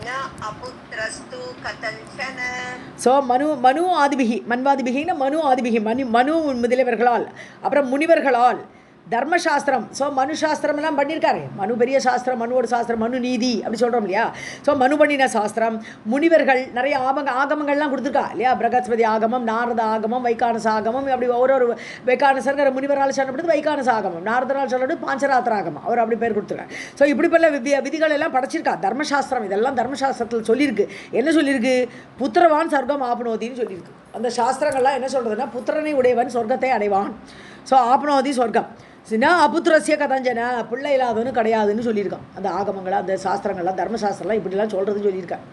न अपुत्रस्तु कथञ्चन.
ஸோ மனு ஆதிபிகி, மன்வாதிபிகின்னு மனு ஆதிபிகி, மனு முதலியவர்களால், அப்புறம் முனிவர்களால் தர்மசாஸ்திரம். ஸோ மனு சாஸ்திரம்லாம் பண்ணியிருக்காரு. மனு பெரிய சாஸ்திரம், மனுவோட சாஸ்திரம், மனு நீதி அப்படி சொல்கிறோம் இல்லையா. ஸோ மனு பண்ணின சாஸ்திரம், முனிவர்கள் நிறைய ஆகமங்கள்லாம் கொடுத்துருக்கா இல்லையா. பிரகஸ்பதி ஆகமம், நாரத ஆகமம், வைகானச ஆகமம், அப்படி ஒரு வைகானசர்கிற முனிவரால் சொல்லப்படுது வைகானச ஆகமம், நாரதனால் சொல்லப்படுது பாஞ்சராத்திர ஆகமம், அவர் அப்படி பேர் கொடுத்துருக்காரு. ஸோ இப்படி பல விதிகள் எல்லாம் படைச்சிருக்கா தர்மசாஸ்திரம். இதெல்லாம் தர்மசாஸ்திரத்தில் சொல்லியிருக்கு. என்ன சொல்லியிருக்கு? புத்திரவான் சொர்க்கம் ஆப்னோதின்னு சொல்லியிருக்கு. அந்த சாஸ்திரங்கள்லாம் என்ன சொல்கிறதுன்னா, புத்திரனை உடையவன் சொர்க்கத்தை அடைவான். ஸோ ஆப்னோதி சொர்க்கம். சின்னா அபுத்திரஸ்ய கதஞ்சன, பிள்ளை இல்லாதவனு கிடையாதுன்னு சொல்லியிருக்கான். அந்த ஆகமங்களாக, அந்த சாஸ்திரங்கள்லாம், தர்மசாஸ்திரம்லாம் இப்படிலாம் சொல்கிறது சொல்லியிருக்கான்.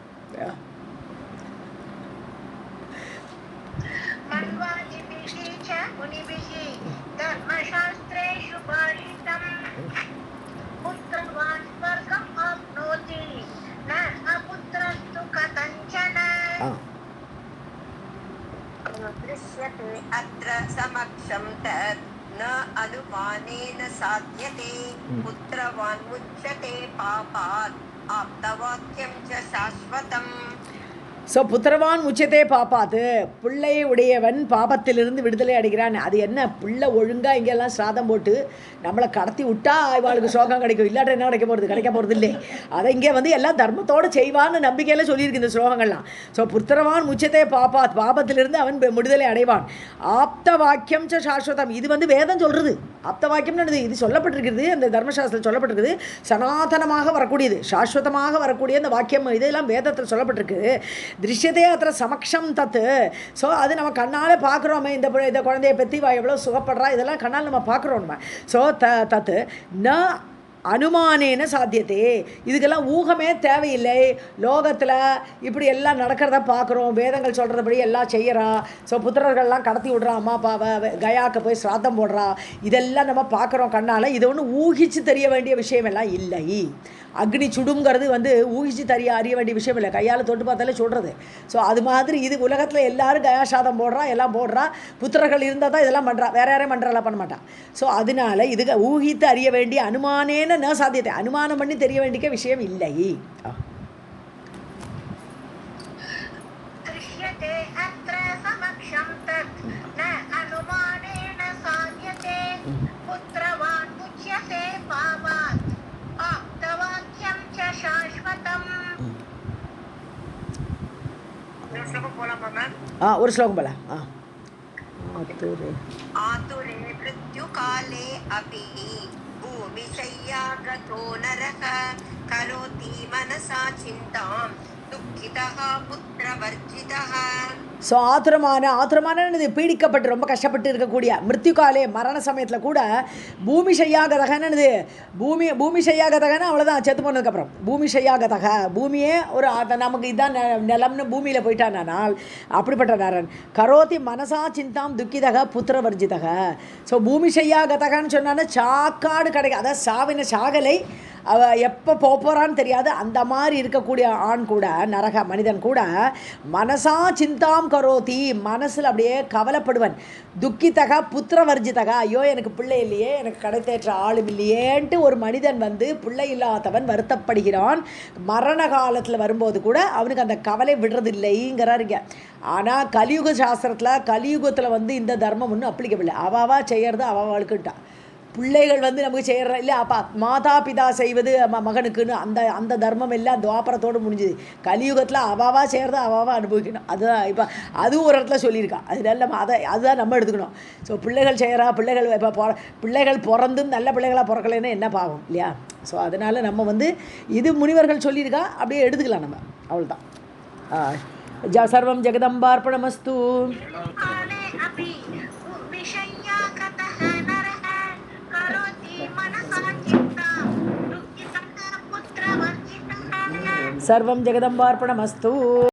अत्र समक्षं तत् न अनुमानेन साध्यते पुत्रवान् मुच्यते पापात् आप्तवाक्यं च शाश्वतम्.
ஸோ புத்திரவான் உச்சத்தே பாப்பாத்து, பிள்ளை உடையவன் பாபத்திலிருந்து விடுதலை அடைகிறான். அது என்ன, பிள்ளை ஒழுங்காக இங்கெல்லாம் சாதம் போட்டு நம்மளை கடத்தி விட்டா இவாளுக்கு சோகம் கிடைக்கும், இல்லாட்ட என்ன கிடைக்க போகிறது இல்லை. அதை இங்கே எல்லாம் தர்மத்தோடு செய்வான்னு நம்பிக்கையில் சொல்லியிருக்கு இந்த ஸ்லோகங்கள்லாம். ஸோ புத்திரவான் உச்சத்தே பாப்பாத், பாபத்திலிருந்து அவன் விடுதலை அடைவான். ஆப்த வாக்கியம் ச சாஸ்வதம், இது வேதம் சொல்கிறது. ஆப்த வாக்கியம்னு இது சொல்லப்பட்டிருக்கிறது, அந்த தர்மசாஸ்திரத்தில் சொல்லப்பட்டிருக்குது. சனாதனமாக வரக்கூடியது, சாஸ்வதமாக வரக்கூடிய அந்த வாக்கியம் இதெல்லாம் வேதத்தில் சொல்லப்பட்டிருக்கு. திருஷ்யதே அത്ര சமக்ஷம் தத்து. ஸோ அது நம்ம கண்ணால் பார்க்குறோமே, இந்த குழந்தையை பற்றி எவ்வளோ சுகப்படுறா, இதெல்லாம் கண்ணால் நம்ம பார்க்குறோம் நம்ம. ஸோ தத்து ந அனுமானேன சாத்தியத்தே, இதுக்கெல்லாம் ஊகமே தேவையில்லை. லோகத்தில் இப்படி எல்லாம் நடக்கிறத பார்க்குறோம், வேதங்கள் சொல்கிறபடி எல்லாம் செய்கிறா. ஸோ புத்திரர்கள்லாம் கடத்தி விட்றா, அம்மா அப்பாவை கயாவுக்கு போய் சிராத்தம் போடுறா, இதெல்லாம் நம்ம பார்க்குறோம் கண்ணால். இது ஒன்றும் ஊகிச்சு தெரிய வேண்டிய விஷயமெல்லாம் இல்லை. அக்னி சுடுங்கிறது ஊகிச்சு அறிய வேண்டிய விஷயம் இல்லை, கையால் தொட்டு பார்த்தாலே சொல்கிறது. ஸோ அது மாதிரி இது உலகத்தில் எல்லோரும் கயாசாதம் போடுறா, எல்லாம் போடுறா. புத்திரர்கள் இருந்தால் தான் இதெல்லாம் பண்ணுறா, வேறு யாரையும் பண்ணுறாலாம் பண்ண மாட்டான். ஸோ அதனால இது ஊகித்து அறிய வேண்டிய அனுமானேன ந சாத்தியத்தை, அனுமானம் பண்ணி தெரிய வேண்டிய விஷயம் இல்லை. ஒரு ஸ்லோகம் போல.
आतुरे मृत्युकाले अपि भूमिशय्यागतो नरः करोति मनसा चिन्तां दुःखितः पुत्रवर्जितः.
ஸோ ஆத்திரமான பீடிக்கப்பட்டு ரொம்ப கஷ்டப்பட்டு இருக்கக்கூடிய மிருத்யுகாலே மரண சமயத்தில் கூட பூமி ஷையாகதகன்னு பூமி ஷையாகதகன்னு அவ்வளோதான், செத்து போனதுக்கப்புறம் பூமி ஷையாகதக, பூமியே ஒரு நமக்கு இதான் நிலம்னு பூமியில் போயிட்டானால் அப்படிப்பட்ட நரன். கரோதி மனசா சிந்தாம் துக்கிதக புத்திரவர்ஜிதக. ஸோ பூமி ஷையாகதகன்னு சொன்னான்னா சாக்காடு கிடைக்கும், அதாவது சாவின சாகலை அவ எப்போ போகிறான்னு தெரியாது. அந்த மாதிரி இருக்கக்கூடிய ஆண் கூட, நரக மனிதன் கூட மனசா சிந்தாம் கரோதி, மனசில் அப்படியே கவலைப்படுவன். துக்கித்தக புத்திரவர்ஜிதக, ஐயோ எனக்கு பிள்ளை இல்லையே, எனக்கு கிடைத்தேற்ற ஆளும் இல்லையேன்ட்டு ஒரு மனிதன் பிள்ளை இல்லாதவன் வருத்தப்படுகிறான். மரண காலத்தில் வரும்போது கூட அவனுக்கு அந்த கவலை விடுறதில்லைங்கிறாருங்க. ஆனால் கலியுக சாஸ்திரத்தில் கலியுகத்தில் இந்த தர்மம் ஒன்றும் அப்ளிகபிள். அவாவா செய்கிறது அவளுக்குட்டா. பிள்ளைகள் வந்து நமக்கு செய்கிற இல்லை அப்பா மாதா பிதா செய்வது மகனுக்குன்னு அந்த தர்மம் எல்லாம் துவாபரத்தோடு முடிஞ்சுது. கலியுகத்தில் அவாவா செய்கிறத அவாவா அனுபவிக்கணும். அதுதான் இப்போ அதுவும் ஒரு இடத்துல சொல்லியிருக்கா. அதனால நம்ம அதுதான் நம்ம எடுத்துக்கணும். ஸோ பிள்ளைகள் செய்கிறா, பிள்ளைகள் இப்போ பிள்ளைகள் பிறந்தும் நல்ல பிள்ளைகளாக பிறக்கலைன்னா என்ன பாவம் இல்லையா? ஸோ அதனால் நம்ம வந்து இது முனிவர்கள் சொல்லியிருக்கா, அப்படியே எடுத்துக்கலாம் நம்ம. அவ்வளோதான். சர்வம் ஜெகதம்பார்ப்பணமஸ்து.
काले अपि विषय्यागतः नरः करोति मनसा चित्तं दुःखितः पुत्रवर्जितः
சர்வம் ஜெகதம்பார்ப்பணமஸ்து.